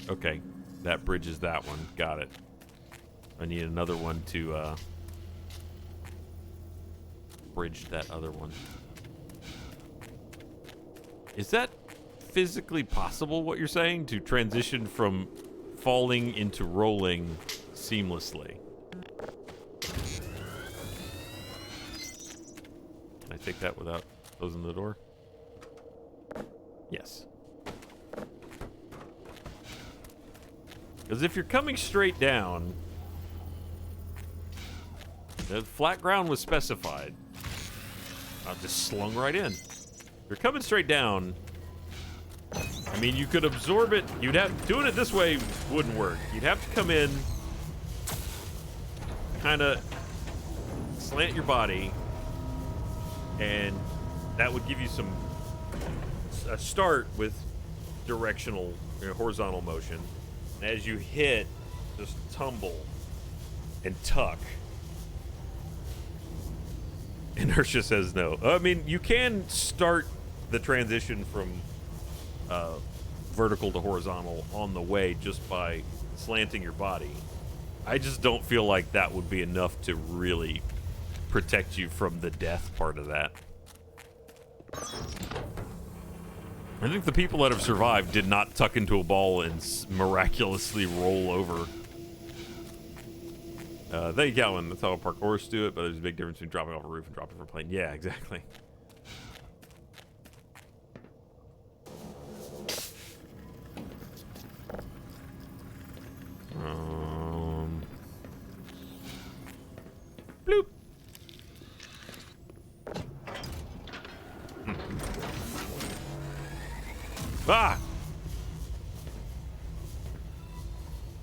Okay, that bridges that one. Got it. I need another one to bridge that other one. Is that physically possible, what you're saying? To transition from falling into rolling seamlessly? Can I take that without closing the door? Yes. Because if you're coming straight down, the flat ground was specified. I just slung right in. If you're coming straight down, I mean, you could absorb it. You'd have doing it this way wouldn't work. You'd have to come in, kind of slant your body, and that would give you a start with directional, horizontal motion. And as you hit, just tumble and tuck. Inertia says no. I mean, you can start the transition from vertical to horizontal on the way just by slanting your body. I just don't feel like that would be enough to really protect you from the death part of that. I think the people that have survived did not tuck into a ball and miraculously roll over. Thank you, Calvin. That's how parkourists do it, but there's a big difference between dropping off a roof and dropping from a plane. Yeah, exactly. Bloop. Ah!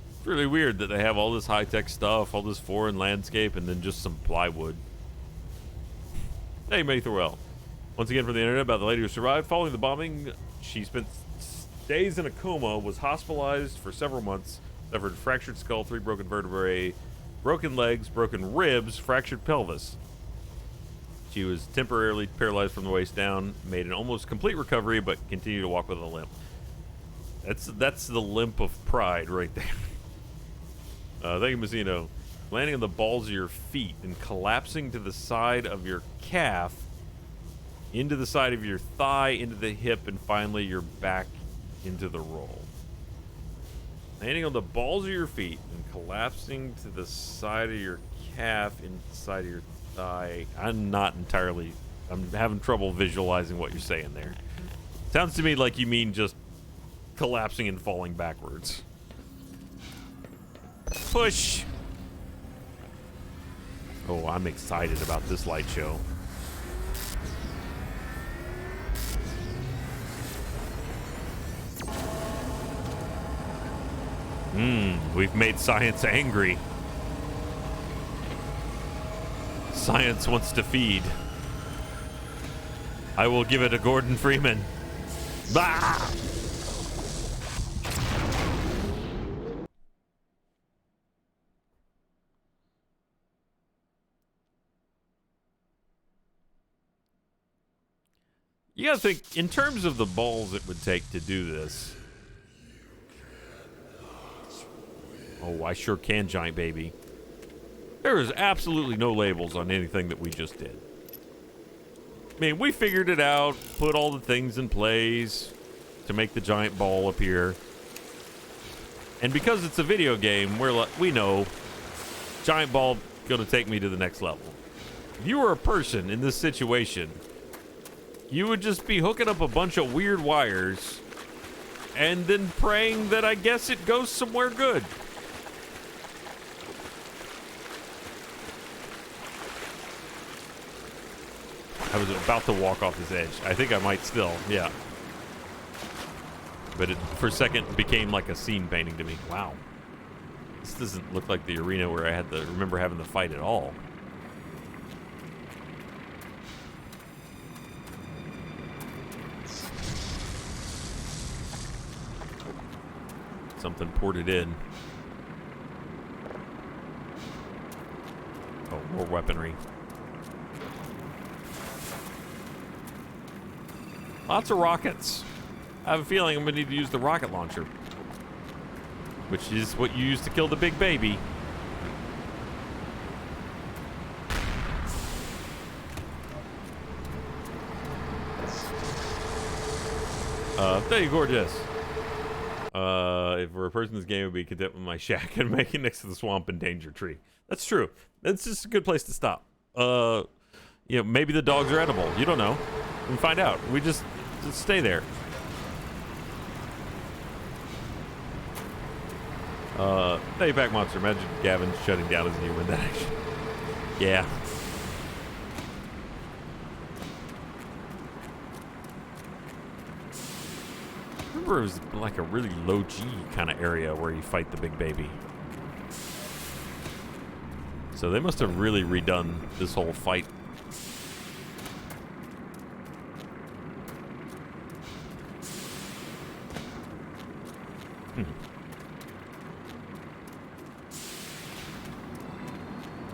It's really weird that they have all this high-tech stuff, all this foreign landscape, and then just some plywood. Hey, Maythorwell. Once again from the internet about the lady who survived. Following the bombing, she spent days in a coma, was hospitalized for several months, suffered fractured skull, 3 broken vertebrae, broken legs, broken ribs, fractured pelvis. She was temporarily paralyzed from the waist down, made an almost complete recovery, but continued to walk with a limp. That's the limp of pride right there. Thank you, Messino. Landing on the balls of your feet and collapsing to the side of your calf, into the side of your thigh, into the hip, and finally your back into the roll. Landing on the balls of your feet and collapsing to the side of your calf, inside of your thigh. I'm having trouble visualizing what you're saying there. Sounds to me like you mean just collapsing and falling backwards. Push! Oh, I'm excited about this light show. We've made science angry. Science wants to feed. I will give it to Gordon Freeman. Bah! You gotta think, in terms of the balls it would take to do this. Oh, I sure can, giant baby. There is absolutely no labels on anything that we just did. I mean, we figured it out, put all the things in place to make the giant ball appear. And because it's a video game, we know giant ball gonna take me to the next level. If you were a person in this situation, you would just be hooking up a bunch of weird wires and then praying that I guess it goes somewhere good. I was about to walk off this edge. I think I might still, yeah. But it, for a second, became like a scene painting to me. Wow. This doesn't look like the arena where I had to remember having the fight at all. Something ported in. Oh, more weaponry. Lots of rockets. I have a feeling I'm going to need to use the rocket launcher. which is what you use to kill the big baby. Thank you, gorgeous. If we're a person in this game, it would be content with my shack and making next to the swamp and danger tree. That's true. That's just a good place to stop. You know, maybe the dogs are edible. You don't know. We can find out. We just stay there. Hey, Pack Monster. Imagine Gavin shutting down his human. That action. Yeah. I remember it was like a really low G kind of area where you fight the big baby. So they must have really redone this whole fight.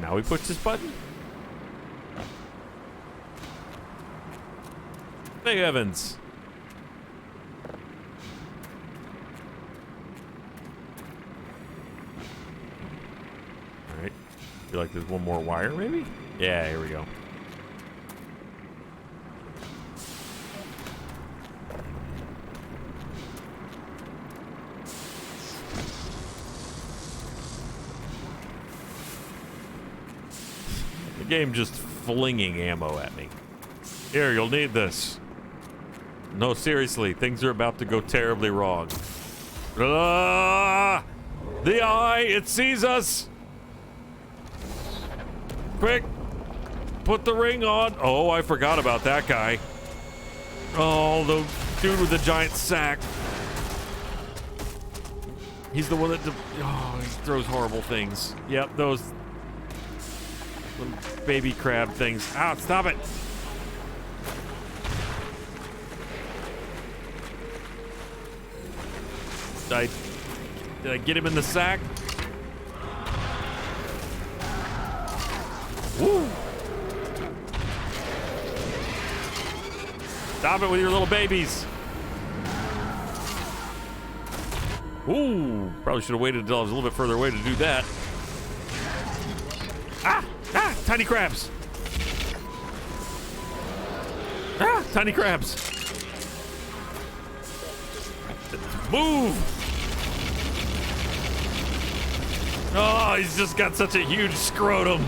Now we push this button. Hey, Evans. All right. Feel like there's one more wire, maybe? Yeah, here we go. The game just flinging ammo at me. Here, you'll need this. No, seriously, things are about to go terribly wrong. Ah! The eye, it sees us. Quick, put the ring on. Oh, I forgot about that guy. Oh, the dude with the giant sack. He's the one that, he throws horrible things. Yep, those little baby crab things. Ow, stop it. Did I get him in the sack? Woo! Stop it with your little babies. Ooh, probably should have waited until I was a little bit further away to do that. Ah! Ah! Tiny crabs! Ah! Tiny crabs! Move! Oh, he's just got such a huge scrotum.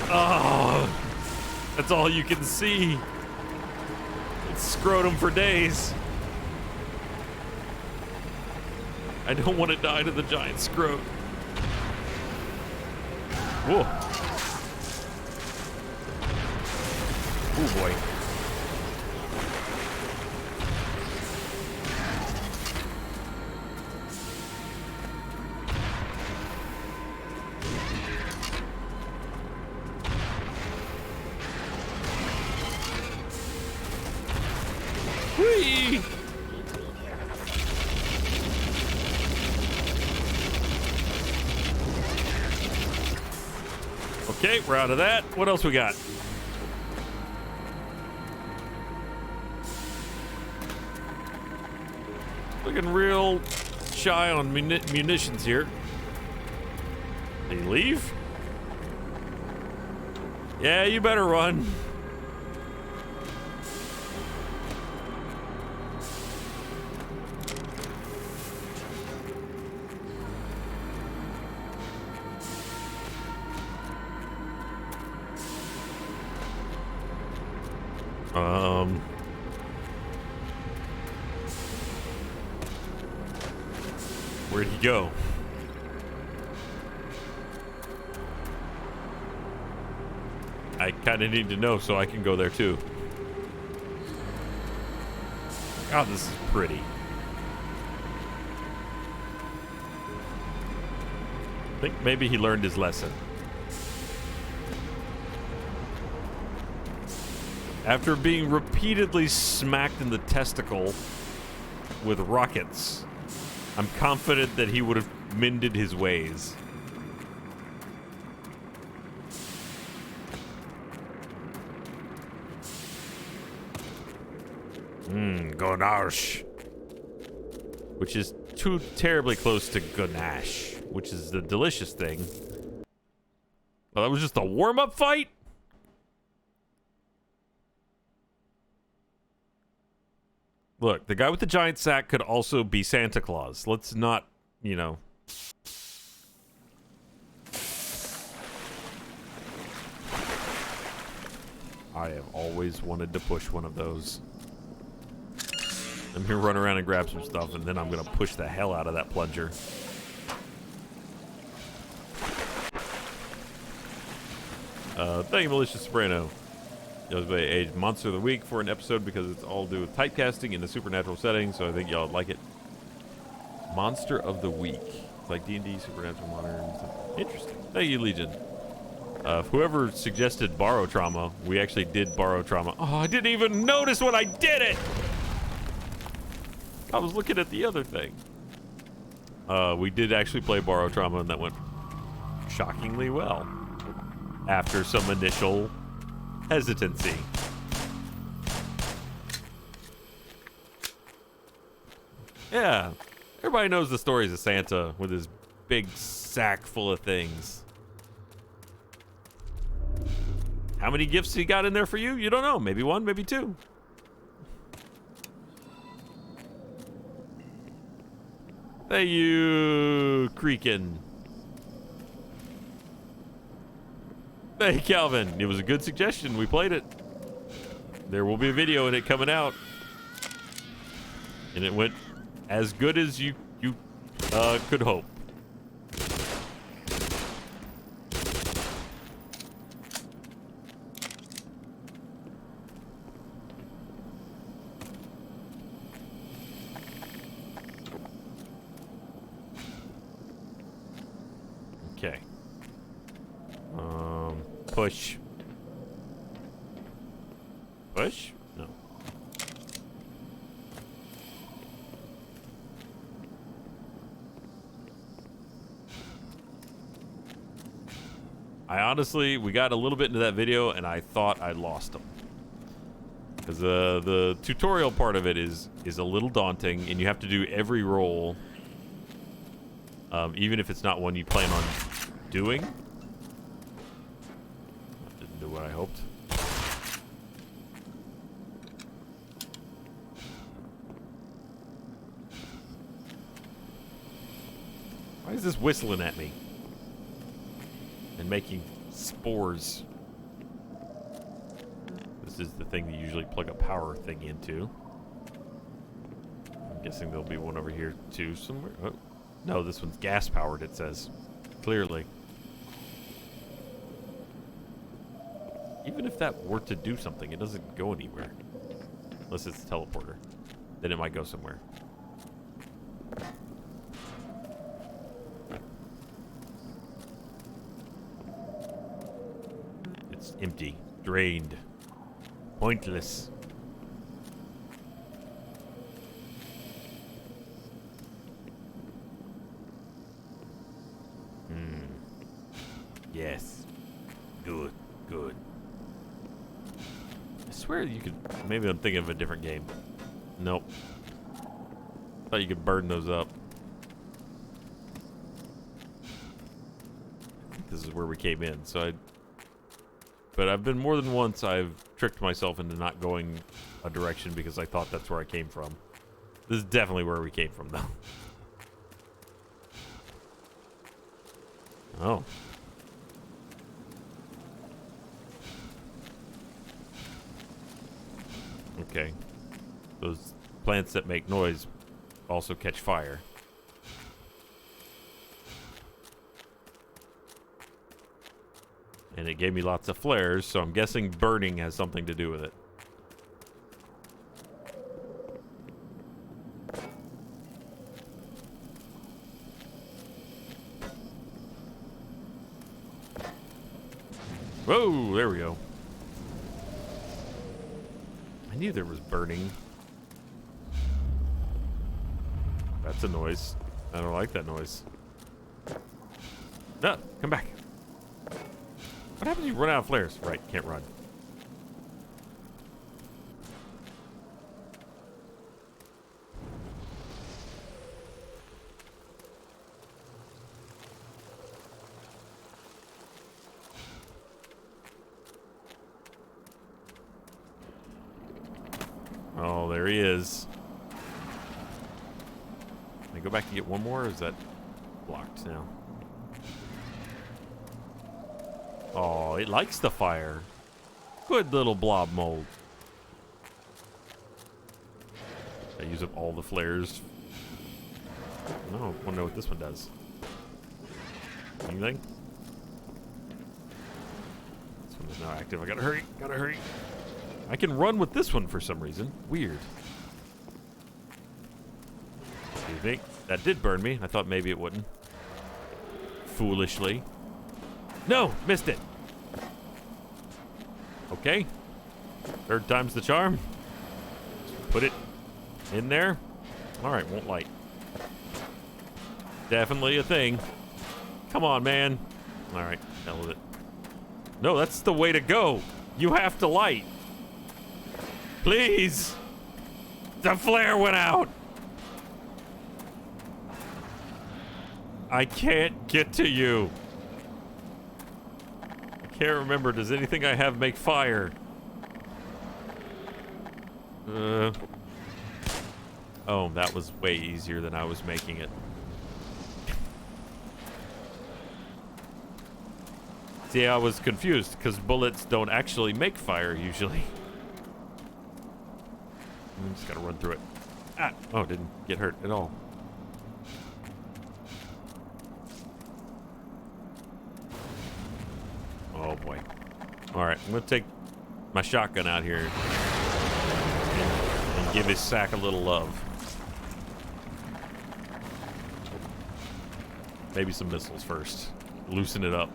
Oh, that's all you can see. It's scrotum for days. I don't want to die to the giant scrot. Whoa. Oh boy. Whee! Okay, we're out of that. What else we got? Looking real shy on munitions here. Did he leave? Yeah, you better run. Where'd he go? I kind of need to know so I can go there too. God, this is pretty. I think maybe he learned his lesson. After being repeatedly smacked in the testicle with rockets, I'm confident that he would have mended his ways. Gonash. which is too terribly close to ganache, which is the delicious thing. Well, that was just a warm-up fight? Look, the guy with the giant sack could also be Santa Claus. Let's not, you know. I have always wanted to push one of those. I'm here run around and grab some stuff, and then I'm going to push the hell out of that plunger. Thank you, Malicious Soprano. It was a Monster of the Week for an episode because it's all due with typecasting in the supernatural setting, so I think y'all like it. Monster of the Week. It's like D&D, supernatural, modern. Interesting. Thank you, Legion. Whoever suggested borrow trauma, we actually did borrow trauma. Oh, I didn't even notice when I did it! I was looking at the other thing. We did actually play borrow trauma, and that went shockingly well. After some initial hesitancy. Yeah, everybody knows the stories of Santa with his big sack full of things. How many gifts he got in there for you? You don't know. Maybe one, maybe two. Thank you, Creakin'. Hey, Calvin. It was a good suggestion. We played it. There will be a video in it coming out. And it went as good as you could hope. Okay. Push. Push? No. I honestly, we got a little bit into that video and I thought I lost him. Because the tutorial part of it is a little daunting and you have to do every roll. Even if it's not one you plan on doing. Didn't do what I hoped. Why is this whistling at me? And making spores. This is the thing that you usually plug a power thing into. I'm guessing there'll be one over here too somewhere. Oh. No, this one's gas powered, it says. Clearly. Even if that were to do something, it doesn't go anywhere. Unless it's a teleporter. Then it might go somewhere. It's empty. Drained. Pointless. Yes. Good. Good. I swear you could... Maybe I'm thinking of a different game. Nope. Thought you could burn those up. I think this is where we came in, so But I've been more than once I've tricked myself into not going a direction because I thought that's where I came from. This is definitely where we came from, though. Oh. Okay. Those plants that make noise also catch fire. And it gave me lots of flares, so I'm guessing burning has something to do with it. Whoa, there we go. I knew there was burning. That's a noise. I don't like that noise. No, come back. What happens if you run out of flares? Right, can't run. There he is. Can I go back and get one more, or is that blocked now? Oh, it likes the fire. Good little blob mold. I use up all the flares. No, I want to know what this one does. Anything? This one is now active. I gotta hurry. Gotta hurry. I can run with this one for some reason. Weird. Excuse me. That did burn me. I thought maybe it wouldn't. Foolishly. No! Missed it! Okay. Third time's the charm. Put it in there. Alright, won't light. Definitely a thing. Come on, man. Alright, hell with it. No, that's the way to go. You have to light. Please! The flare went out! I can't get to you. I can't remember. Does anything I have make fire? Oh, that was way easier than I was making it. See, I was confused because bullets don't actually make fire usually. I just gotta run through it. Ah! Oh, didn't get hurt at all. Oh boy. Alright, I'm gonna take my shotgun out here and give his sack a little love. Maybe some missiles first. Loosen it up.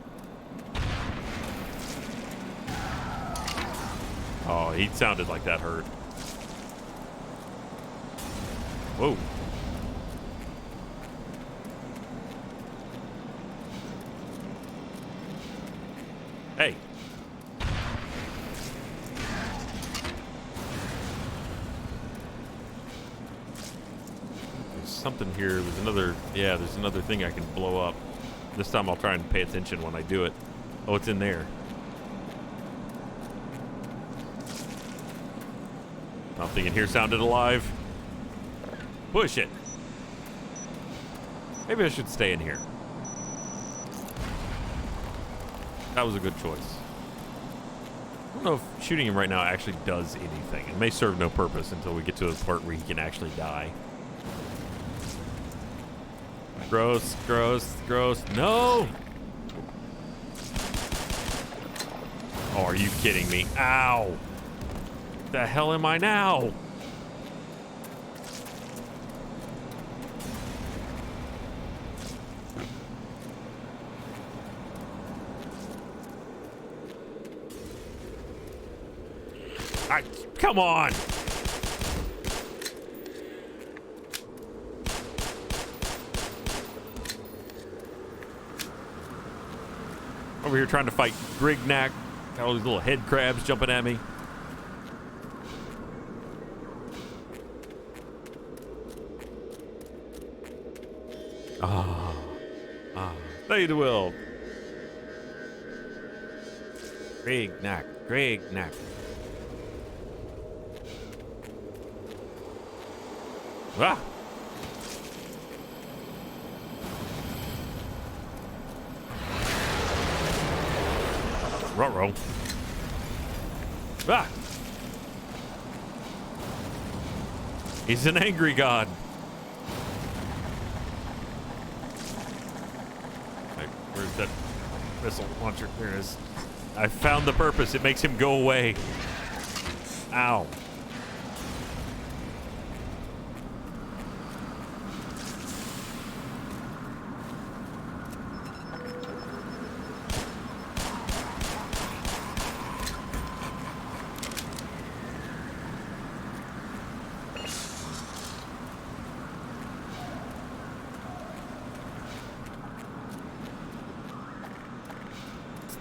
Oh, he sounded like that hurt. Whoa. Hey. There's something here. There's another, yeah, there's another thing I can blow up. This time I'll try and pay attention when I do it. Oh, it's in there. Something in here sounded alive. Push it. Maybe I should stay in here. That was a good choice. I don't know if shooting him right now actually does anything. It may serve no purpose until we get to the part where he can actually die. Gross, gross, gross. No! Oh, are you kidding me? Ow! The hell am I now? Come on! Over here trying to fight Grignac. Got all these little head crabs jumping at me. They will. Grignac, Grignac. Ah! Ruh-roh. Ah! He's an angry god. Where's that missile launcher? There it is. I found the purpose. It makes him go away. Ow.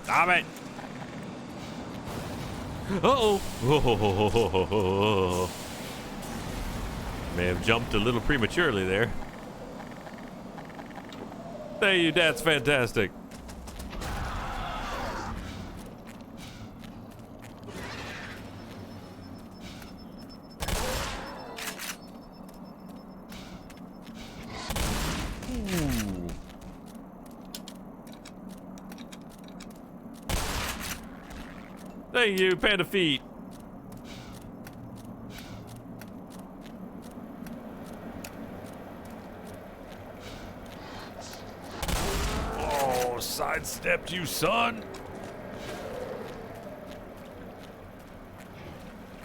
Stop it! Uh-oh! Oh. May have jumped a little prematurely there. Hey, you, that's fantastic. Thank you, Panda Feet. Oh, sidestepped you, son.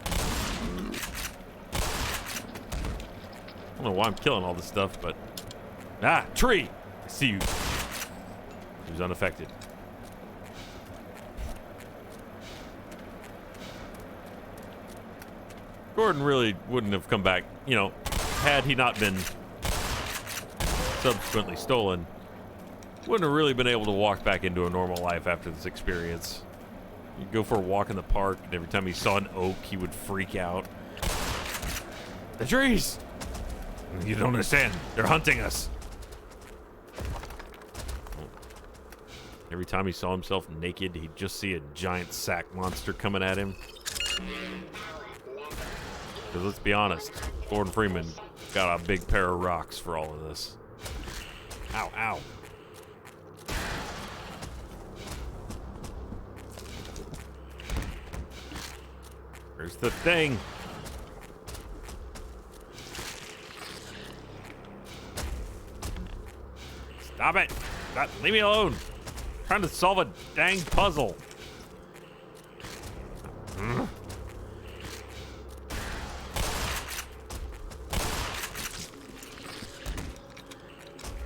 I don't know why I'm killing all this stuff, but... Ah, tree! I see you. He was unaffected. Gordon really wouldn't have come back, you know, had he not been subsequently stolen. Wouldn't have really been able to walk back into a normal life after this experience. He'd go for a walk in the park, and every time he saw an oak, he would freak out. The trees! You don't understand. They're hunting us. Every time he saw himself naked, he'd just see a giant sack monster coming at him. Because let's be honest, Gordon Freeman got a big pair of rocks for all of this. Ow, ow. Where's the thing? Stop it! Leave me alone! I'm trying to solve a dang puzzle.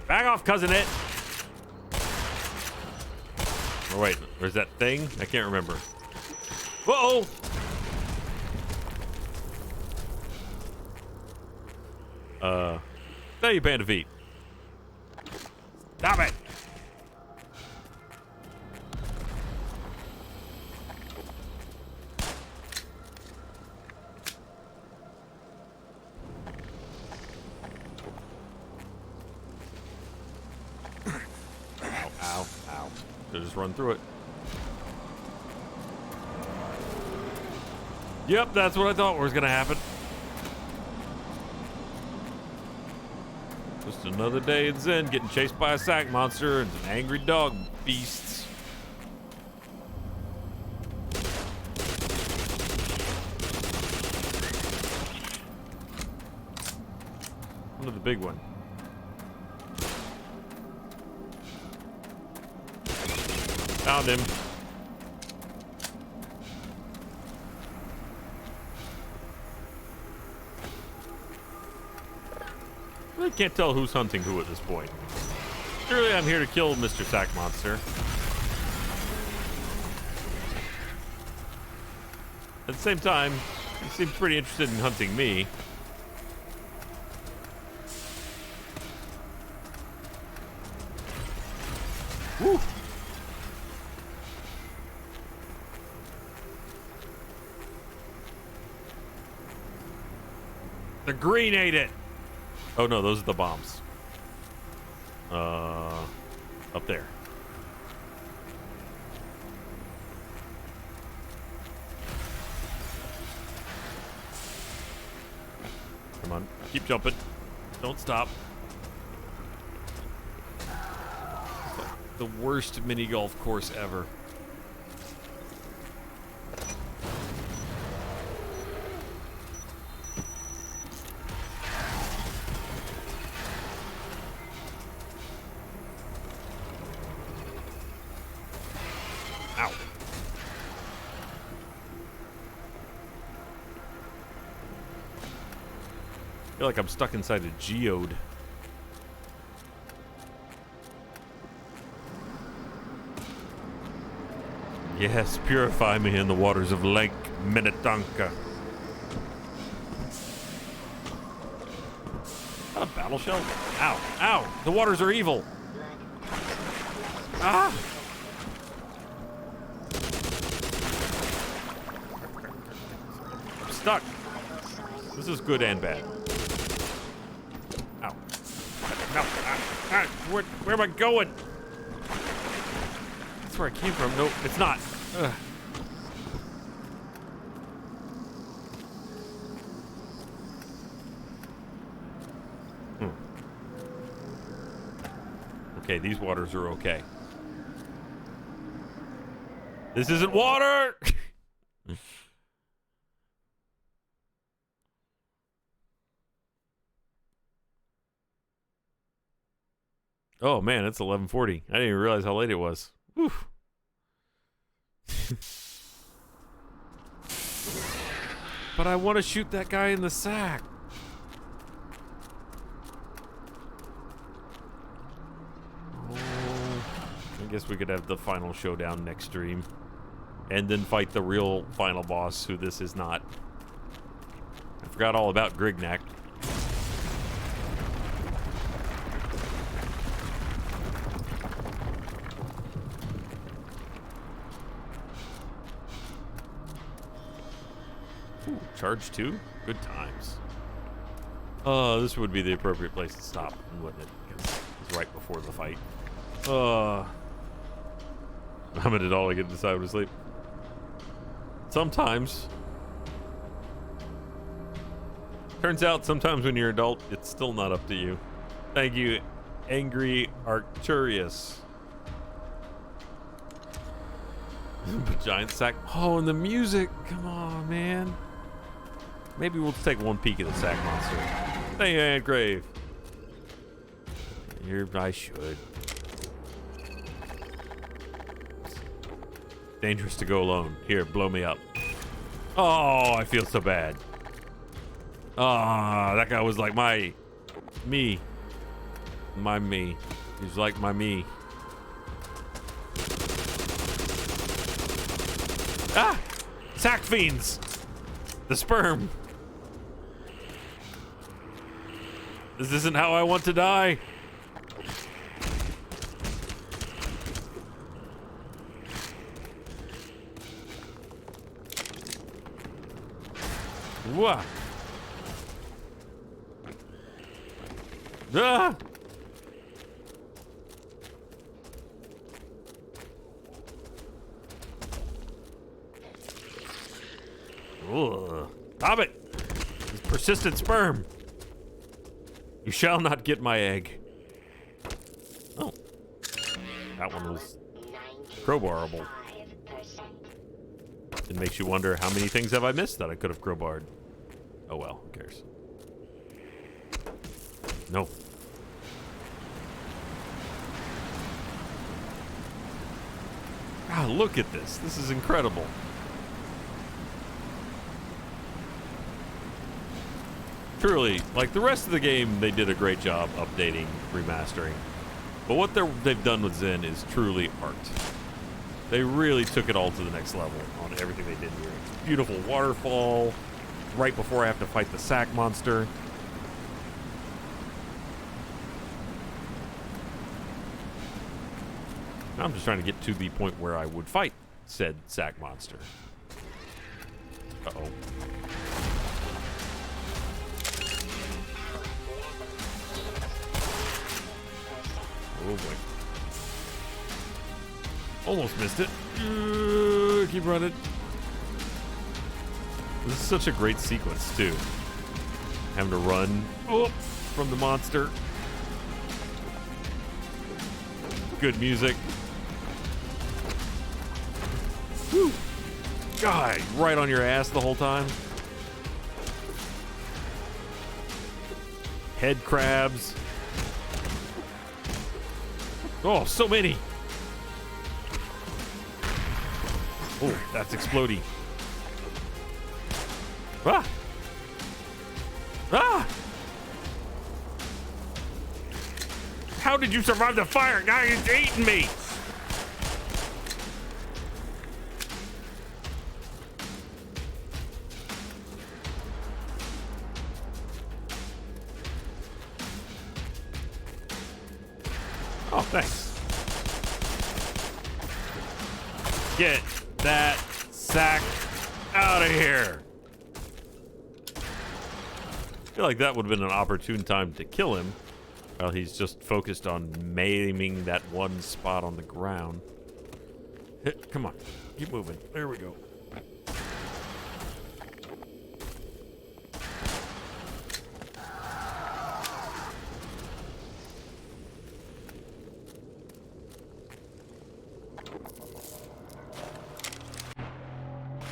Back off, cousin it! Oh wait, where's that thing? I can't remember. Whoa! Thank you, Panda Feet. Stop it! Ow, ow, ow. Should just run through it. Yep, that's what I thought was gonna happen. Just another day in Zen, getting chased by a sack monster and some angry dog beasts. One of the big one. Found him. I can't tell who's hunting who at this point. Surely I'm here to kill Mr. Sack Monster. At the same time, he seems pretty interested in hunting me. Woo! The green ate it! Oh no, those are the bombs. Up there. Come on, keep jumping. Don't stop. It's like the worst mini golf course ever. Ow. I feel like I'm stuck inside a geode. Yes, purify me in the waters of Lake Minnetonka. Not a battle shell? Ow, ow, the waters are evil. Ah! I'm stuck. This is good and bad. Ow. No. Where am I going? That's where I came from. Nope, it's not. Ugh. Okay, these waters are okay. This isn't water! Oh man, it's 11:40. I didn't even realize how late it was. Whew. But I want to shoot that guy in the sack. Oh, I guess we could have the final showdown next stream. And then fight the real final boss, who this is not. I forgot all about Grignac. Ooh, charge 2? Good times. This would be the appropriate place to stop, wouldn't it? Because it's right before the fight. I'm at it all. I get to decide to sleep. Sometimes. Turns out sometimes when you're an adult, it's still not up to you. Thank you, Angry Arcturus. Giant sack. Oh, and the music. Come on, man. Maybe we'll take one peek at the sack monster. Thank you, Aunt Grave. Here, I should. Dangerous to go alone. Here, blow me up. Oh, I feel so bad. Ah, that guy was like my me. He's like my me. Ah! Sack fiends! The sperm! This isn't how I want to die. Wah! Ah! Ugh. Stop it! This persistent sperm! You shall not get my egg. Oh. That one was crowbarable. It makes you wonder how many things have I missed that I could have crowbarred. Oh well, who cares? No. Ah, look at this. This is incredible. Truly, like the rest of the game, they did a great job updating, remastering. But what they've done with Zen is truly art. They really took it all to the next level on everything they did here. Beautiful waterfall, right before I have to fight the sack monster. I'm just trying to get to the point where I would fight said sack monster. Uh-oh. Oh boy. Almost missed it. Keep running. This is such a great sequence, too. Having to run from the monster. Good music. Woo! God, right on your ass the whole time. Head crabs. Oh, so many. Oh, that's exploding. Ah! Ah! How did you survive the fire? Now he's eating me! Oh, thanks. Get that sack out of here. I feel like that would have been an opportune time to kill him while he's just focused on maiming that one spot on the ground. Come on, keep moving. There we go.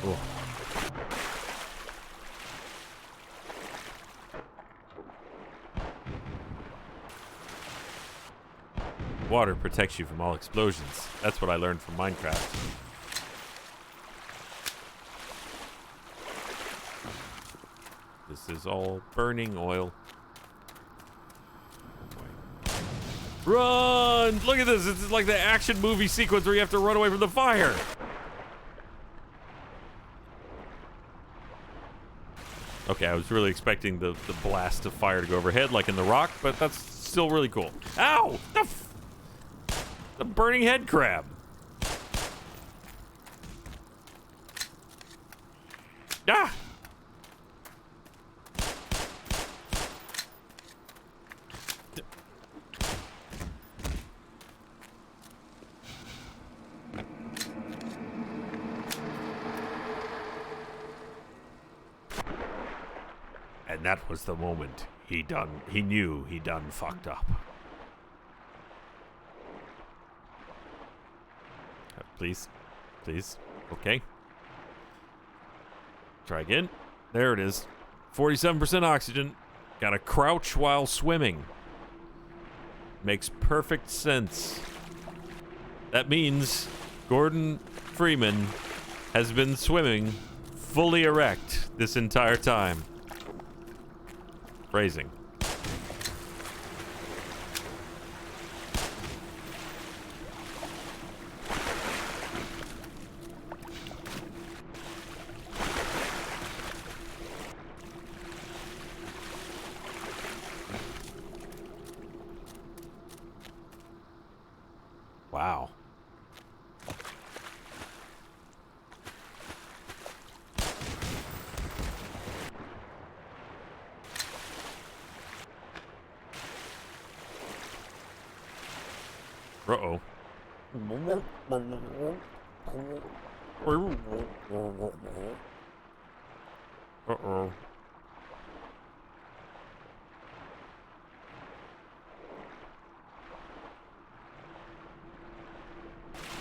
Oh, Water protects you from all explosions. That's what I learned from Minecraft. This is all burning oil. Run! Look at this. It's like the action movie sequence where you have to run away from the fire. Okay, I was really expecting the blast of fire to go overhead like in The Rock, but that's still really cool. Ow! The burning head crab. Ah! And that was the moment he knew he done fucked up. Please. Okay. Try again. There it is. 47% oxygen. Gotta crouch while swimming. Makes perfect sense. That means Gordon Freeman has been swimming fully erect this entire time. Phrasing. Wow. Uh-oh. Uh-oh.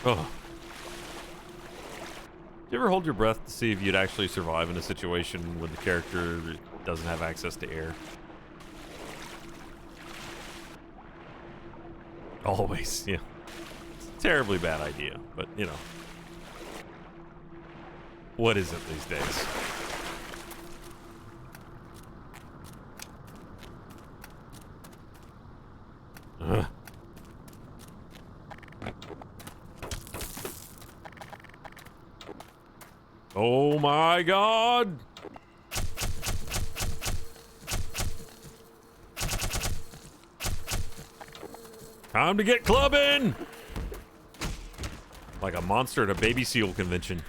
Oh. Do you ever hold your breath to see if you'd actually survive in a situation where the character doesn't have access to air? Always, yeah. It's a terribly bad idea, but, you know. What is it these days? Ugh. Oh my God! Time to get clubbing! Like a monster at a baby seal convention.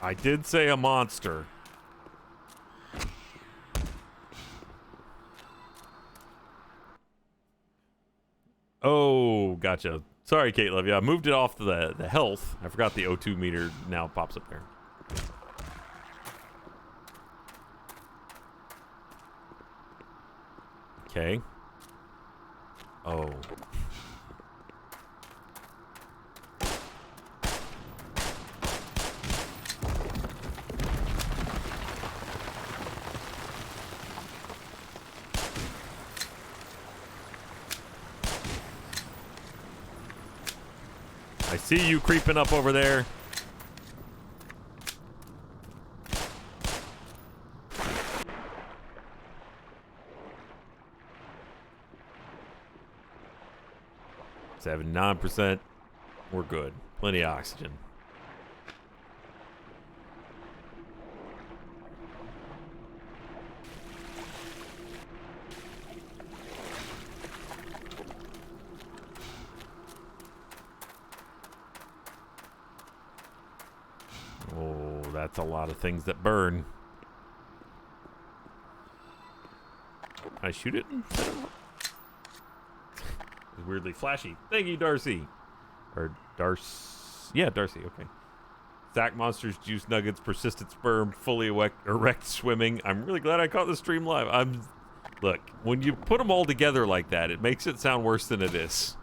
I did say a monster. Oh, gotcha. Sorry, Caleb. Yeah, I moved it off to the health. I forgot the O2 meter now pops up there. Okay. Oh. I see you creeping up over there. Seven, 9%. We're good. Plenty of oxygen. Oh, that's a lot of things that burn. Can I shoot it? It's weirdly flashy. Thank you, Darcy. Or Darcy. Yeah, Darcy. Okay. Sack monsters, juice nuggets, persistent sperm, fully erect swimming. I'm really glad I caught the stream live. Look, when you put them all together like that, it makes it sound worse than it is.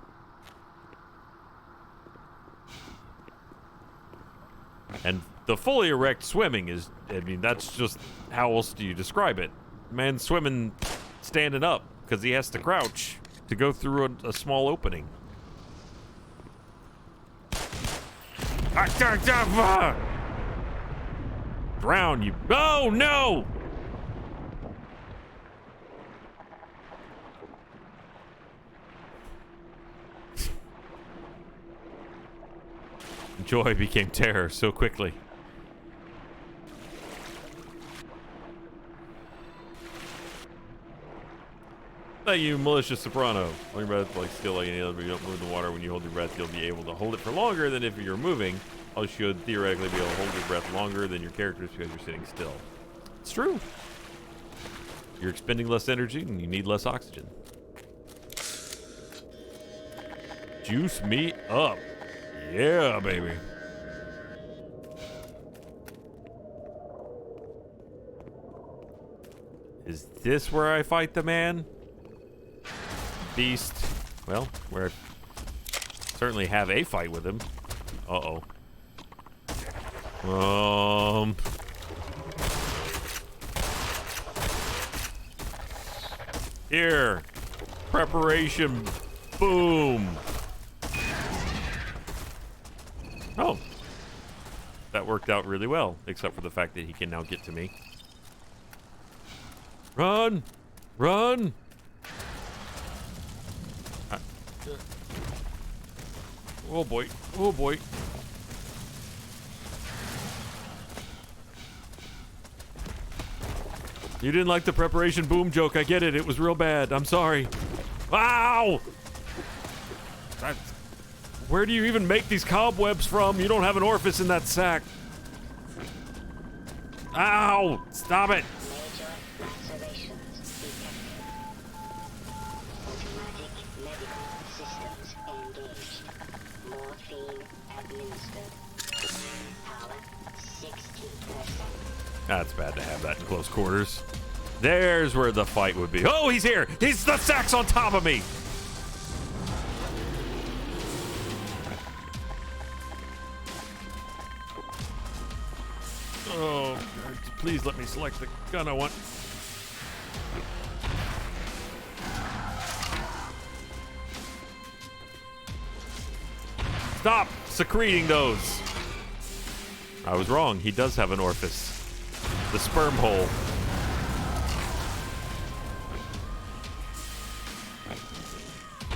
And the fully erect swimming is, I mean, that's just, how else do you describe it? Man swimming standing up because he has to crouch to go through a small opening. Drown, you. Oh, no! Joy became terror so quickly. Thank you, malicious soprano. Hold your breath like still like any other, but you don't move in the water. When you hold your breath, you'll be able to hold it for longer than if you're moving. You should theoretically be able to hold your breath longer than your characters because you're sitting still. It's true. You're expending less energy and you need less oxygen. Juice me up. Yeah, baby. Is this where I fight the man? Beast. Well, where I certainly have a fight with him. Uh-oh. Here. Preparation. Boom. Oh. That worked out really well, except for the fact that he can now get to me. Run! Run! Oh boy. Oh boy. You didn't like the preparation boom joke. I get it. It was real bad. I'm sorry. Ow! Where do you even make these cobwebs from? You don't have an orifice in that sack. Ow! Stop it! Major lacerations detected. Automatic medical systems engaged. Morphine administered. Power 60%. That's bad to have that in close quarters. There's where the fight would be. Oh, he's here! He's the sack's on top of me! Oh, God, please let me select the gun I want. Stop secreting those. I was wrong. He does have an orifice. The sperm hole.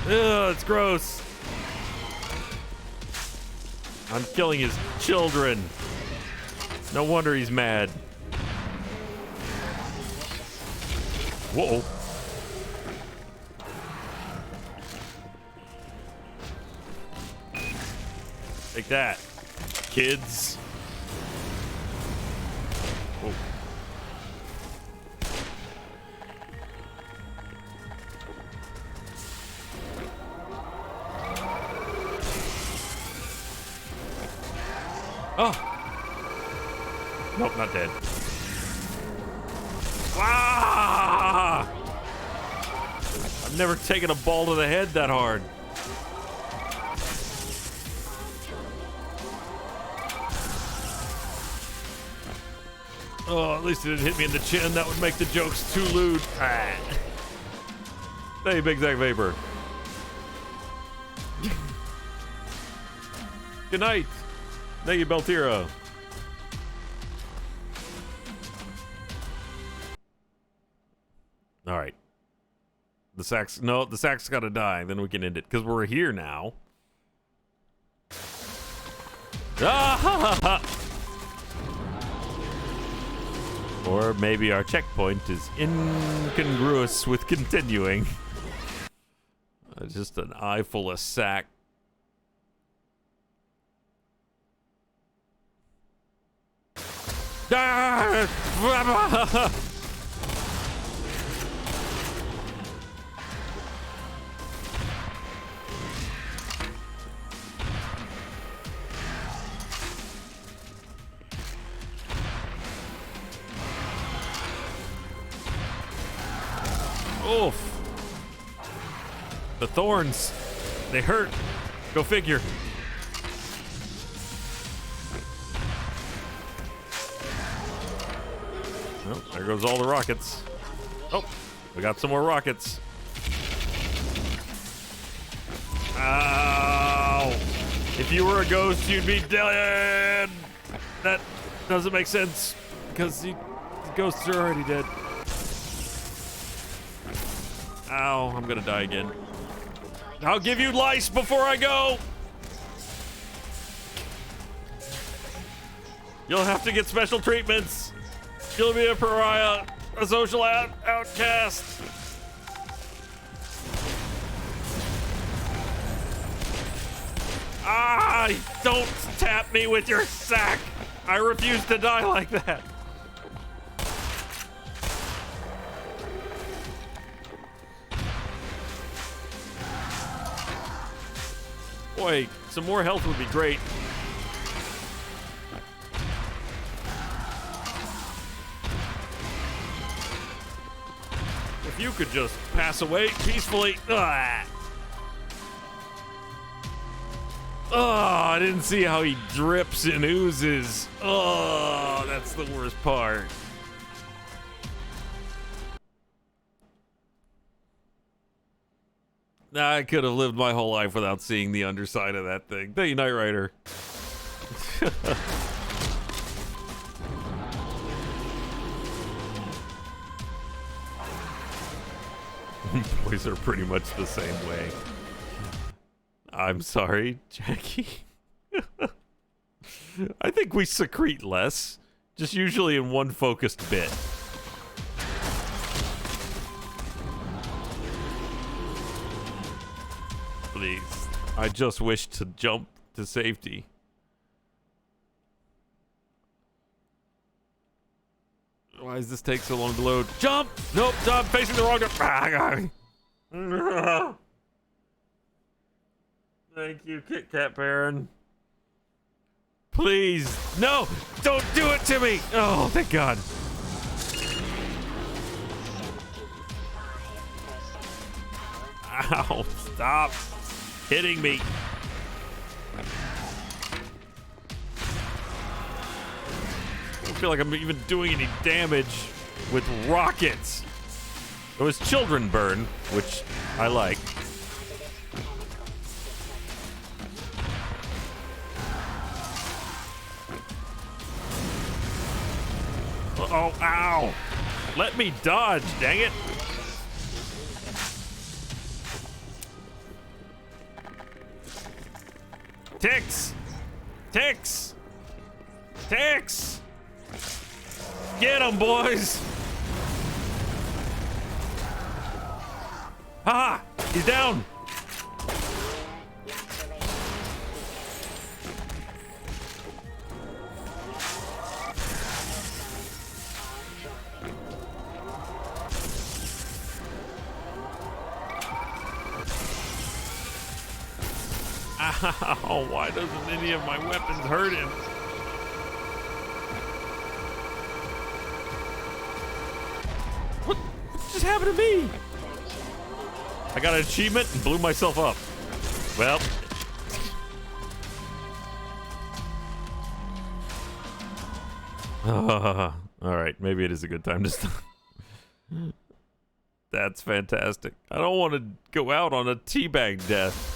Ugh, it's gross. I'm killing his children. No wonder he's mad. Whoa. Take that, kids. Whoa. Oh. Nope, not dead. Ah! I've never taken a ball to the head that hard. Oh, at least it didn't hit me in the chin. That would make the jokes too lewd. Ah. Hey, Big Zack Vapor. Good night. Thank you, Beltiro. All right. The sack's got to die. Then we can end it because we're here now. Ah! Or maybe our checkpoint is incongruous with continuing. Just an eye full of sack. Ah! Oof. The thorns. They hurt. Go figure. Oh, there goes all the rockets. Oh, we got some more rockets. Ow! If you were a ghost, you'd be dead. That doesn't make sense because the ghosts are already dead. Ow, I'm gonna die again. I'll give you lice before I go. You'll have to get special treatments. You'll be a pariah, a social outcast. Ah, don't tap me with your sack. I refuse to die like that. Boy, some more health would be great. If you could just pass away peacefully. Ah. Oh, I didn't see how he drips and oozes. Oh, that's the worst part. I could have lived my whole life without seeing the underside of that thing. Thank you, Knight Rider. Boys are pretty much the same way. I'm sorry, Jackie. I think we secrete less, just usually in one focused bit. Please. I just wish to jump to safety. Why does this take so long to load? Jump! Nope, I'm facing the wrong direction. Thank you, Kit Kat Baron. Please, no! Don't do it to me! Oh, thank God. Ow, stop hitting me. I don't feel like I'm even doing any damage with rockets. It was children burn, which I like. Oh, ow. Let me dodge, dang it. Ticks! Ticks! Ticks! Get him, boys! Ha! He's down! Ow, why doesn't any of my weapons hurt him? What just happened to me? I got an achievement and blew myself up. Well. All right, maybe it is a good time to stop. That's fantastic. I don't want to go out on a teabag death.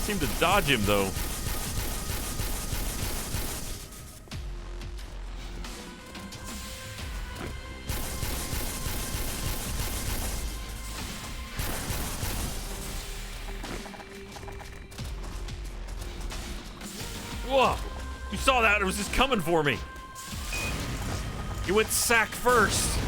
Seem to dodge him though. Whoa! You saw that? It was just coming for me. He went sack first.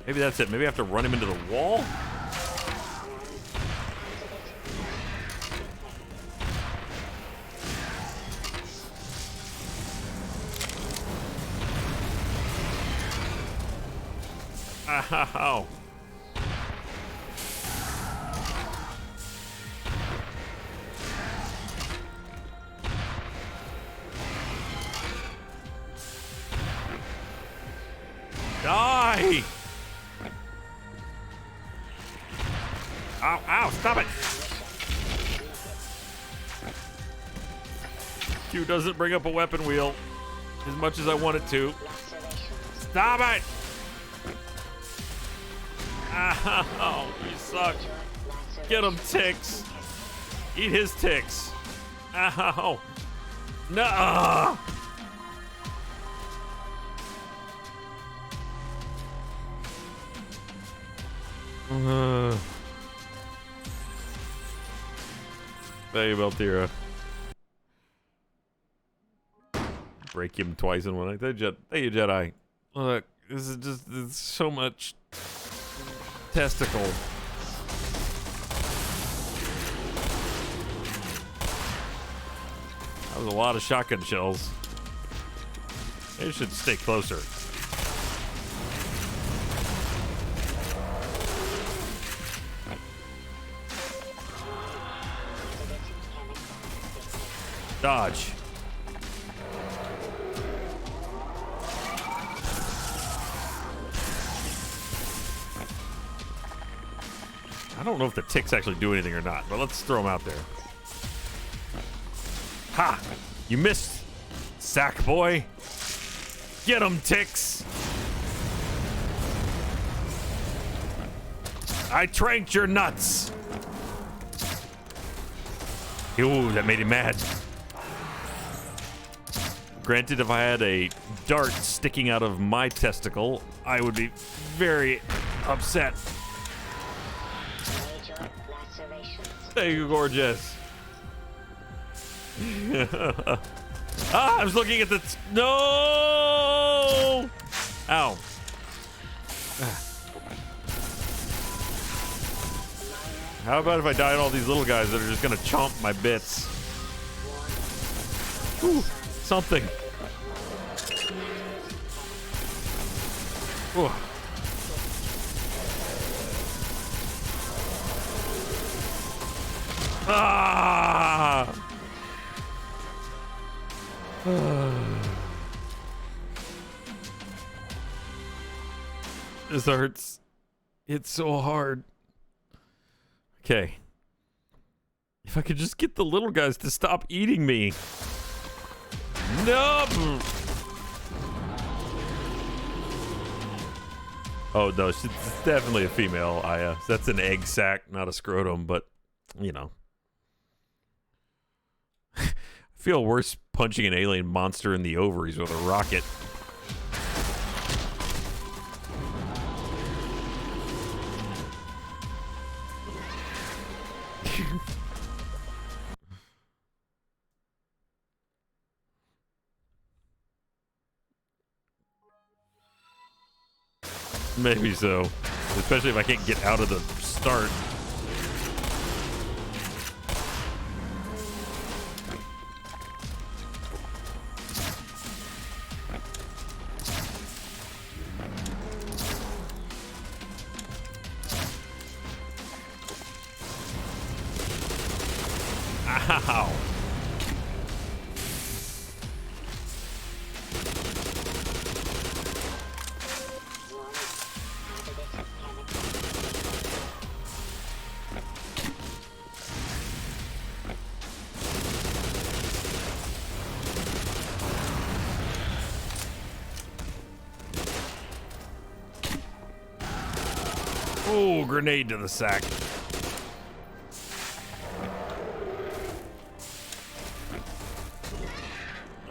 Maybe that's it. Maybe I have to run him into the wall? Ow. Die! Ow, ow, stop it! Q doesn't bring up a weapon wheel as much as I want it to. Stop it! Ow, you suck. Get him, Ticks. Eat his ticks. Ow. No. Thank you, Beltira. Break him twice in one night. Thank you, Jedi. Look, this is just it's so much testicle. That was a lot of shotgun shells. They should stay closer. Dodge. I don't know if the ticks actually do anything or not, but let's throw them out there. Ha! You missed, sack boy. Get him, ticks. I tranked your nuts. Ooh, that made him mad. Granted, if I had a dart sticking out of my testicle, I would be very upset. Thank you, gorgeous. I was looking at the... No! Ow. How about if I die on all these little guys that are just gonna chomp my bits? Ooh, something. Ooh. Ah! This hurts. It's so hard. Okay. If I could just get the little guys to stop eating me. No! Oh, no, she's definitely a female, Aya. That's an egg sac, not a scrotum, but, you know. I feel worse punching an alien monster in the ovaries with a rocket. Maybe so. Especially if I can't get out of the start. Ow. Oh, grenade to the sack.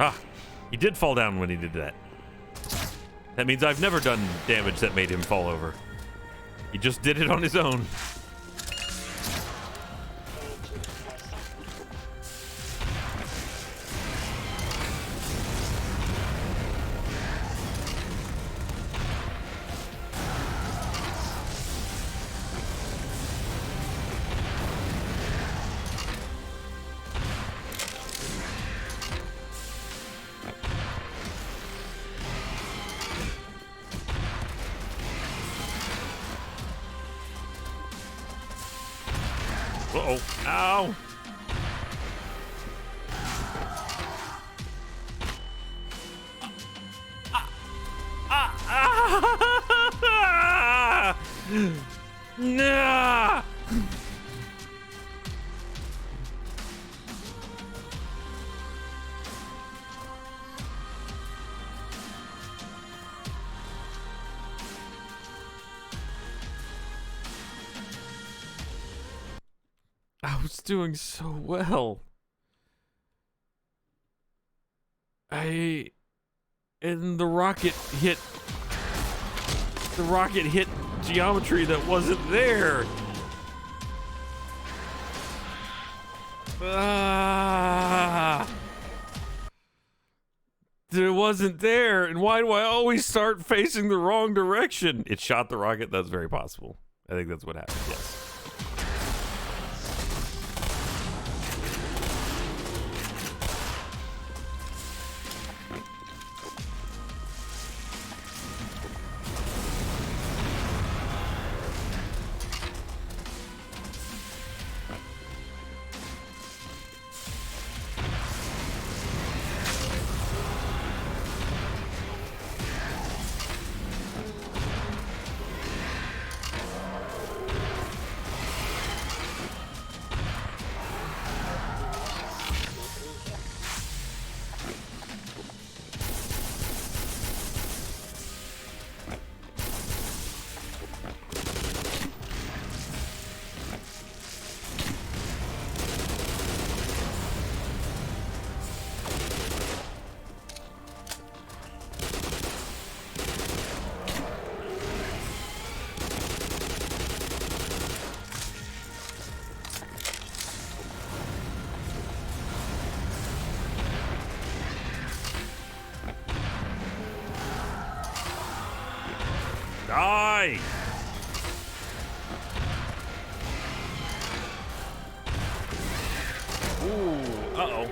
Ah, he did fall down when he did that. That means I've never done damage that made him fall over. He just did it on his own. Uh-oh. Ow. Nah! I was doing so well. And the rocket hit geometry that wasn't there. It wasn't there, and why do I always start facing the wrong direction? It shot the rocket. That's very possible. I think that's what happened. Yes. Die! Ooh, uh-oh.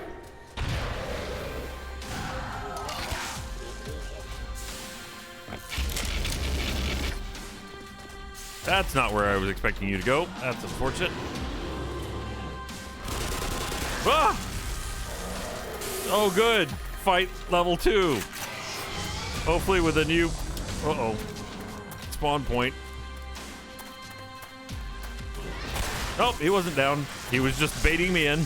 That's not where I was expecting you to go. That's unfortunate. Ah! Oh, good. Fight level 2. Hopefully with a new... Uh-oh. Spawn point. Nope, he wasn't down. He was just baiting me in.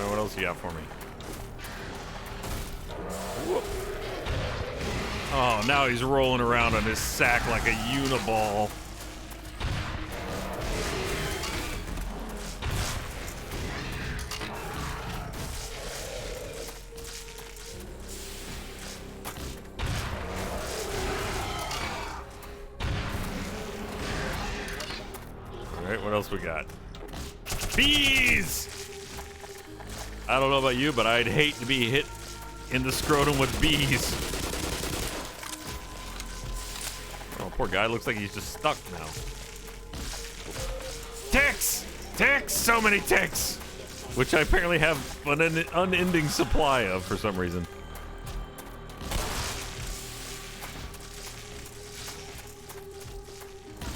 What else you got for me? Whoop. Oh, now he's rolling around on his sack like a uniball. All right, what else we got? Bees! I don't know about you, but I'd hate to be hit in the scrotum with bees. Oh, poor guy. Looks like he's just stuck now. Ticks! Ticks! So many ticks! Which I apparently have an unending supply of for some reason.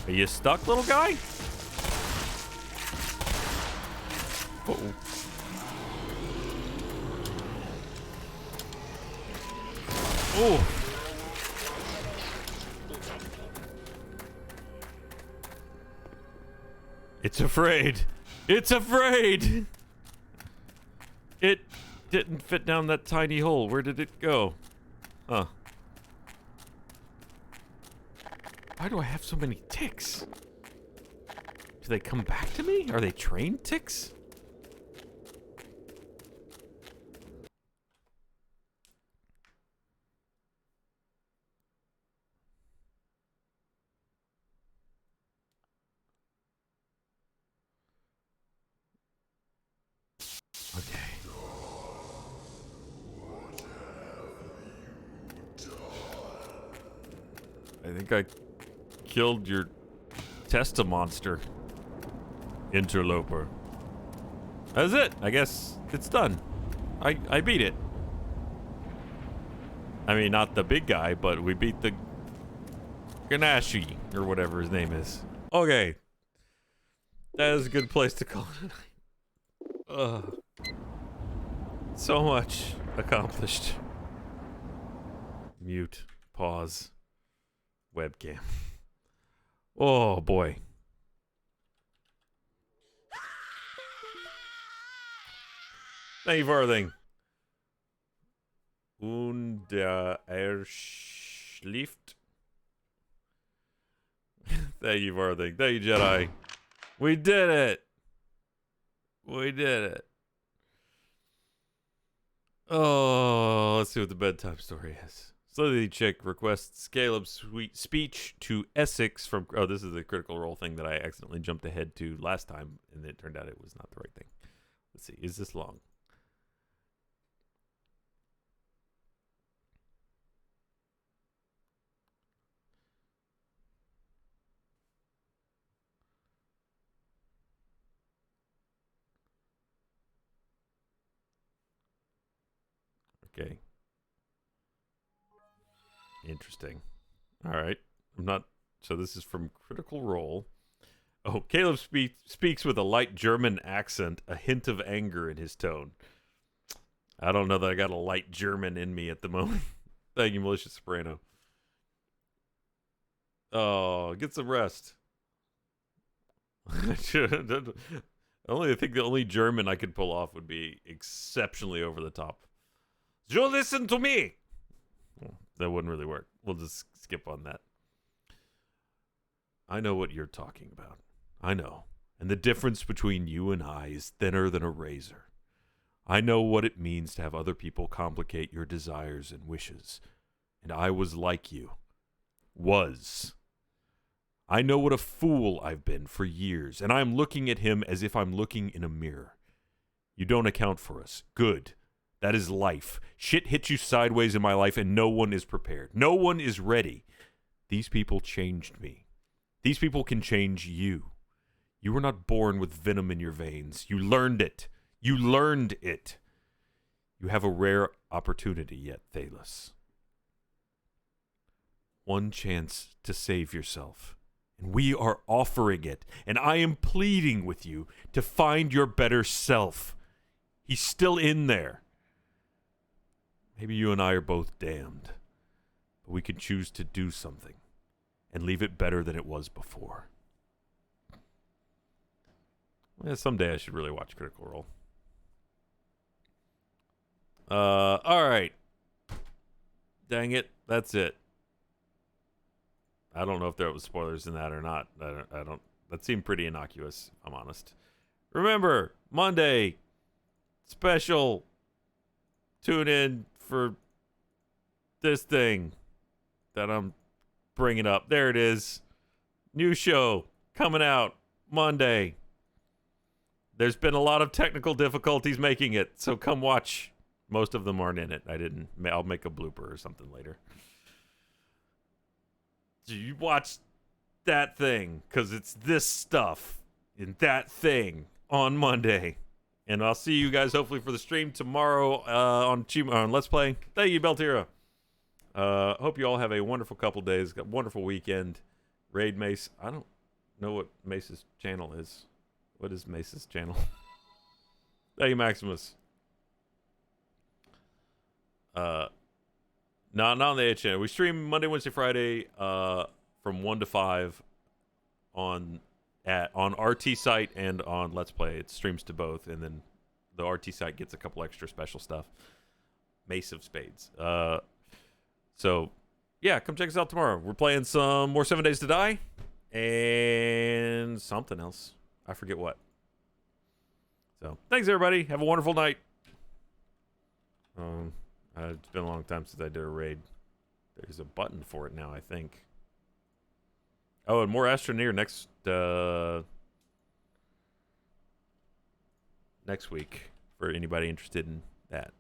Are you stuck, little guy? Uh-oh. Oh. It's afraid. It's afraid. It didn't fit down that tiny hole. Where did it go? Huh. Why do I have so many ticks? Do they come back to me? Are they trained ticks? Okay. I think I killed your Testa monster, interloper. That's it. I guess it's done. I beat it. I mean, not the big guy, but we beat the Ganashi, or whatever his name is. Okay. That is a good place to call it a night. Ugh. So much accomplished. Mute. Pause. Webcam. Oh, boy. Thank you for everything. Und er schläft. Thank you for everything. Thank you, Jedi. We did it. We did it. Oh, let's see what the bedtime story is. Slowly Chick requests Caleb's sweet speech to Essek from... Oh, this is the Critical Role thing that I accidentally jumped ahead to last time, and it turned out it was not the right thing. Let's see. Is this long? Okay. Interesting. All right. I'm not... So this is from Critical Role. Oh, Caleb speaks with a light German accent, a hint of anger in his tone. I don't know that I got a light German in me at the moment. Thank you, Malicious Soprano. Oh, get some rest. I think the only German I could pull off would be exceptionally over the top. You listen to me. Well, that wouldn't really work. We'll just skip on that. I know what you're talking about. I know. And the difference between you and I is thinner than a razor. I know what it means to have other people complicate your desires and wishes. And I was like you. Was. I know what a fool I've been for years, and I'm looking at him as if I'm looking in a mirror. You don't account for us. Good. That is life. Shit hits you sideways in my life, and no one is prepared. No one is ready. These people changed me. These people can change you. You were not born with venom in your veins. You learned it. You learned it. You have a rare opportunity yet, Thalos. One chance to save yourself. And we are offering it. And I am pleading with you to find your better self. He's still in there. Maybe you and I are both damned. But we can choose to do something. And leave it better than it was before. Yeah, someday I should really watch Critical Role. All right. Dang it. That's it. I don't know if there was spoilers in that or not. I don't. That seemed pretty innocuous, if I'm honest. Remember, Monday, special. Tune in for this thing that I'm bringing up. There it is. New show coming out Monday. There's been a lot of technical difficulties making it, so come watch. Most of them aren't in it. I'll make a blooper or something later. You watch that thing, because it's this stuff in that thing on Monday. And I'll see you guys hopefully for the stream tomorrow on Let's Play. Thank you, Beltira. Hope you all have a wonderful couple days. Got a wonderful weekend. Raid Mace. I don't know what Mace's channel is. What is Mace's channel? Thank you, Maximus. Not on the A channel. We stream Monday, Wednesday, Friday from 1 to 5 on RT site and on Let's Play. It streams to both, and then the RT site gets a couple extra special stuff. Mace of Spades. So yeah, come check us out tomorrow. We're playing some more 7 Days to Die and something else. I forget what. So thanks everybody. Have a wonderful night. It's been a long time since I did a raid. There's a button for it now, I think. Oh, and more Astroneer next week for anybody interested in that.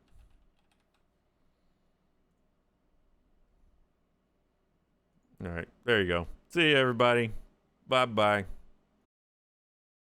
All right, there you go. See you, everybody. Bye-bye.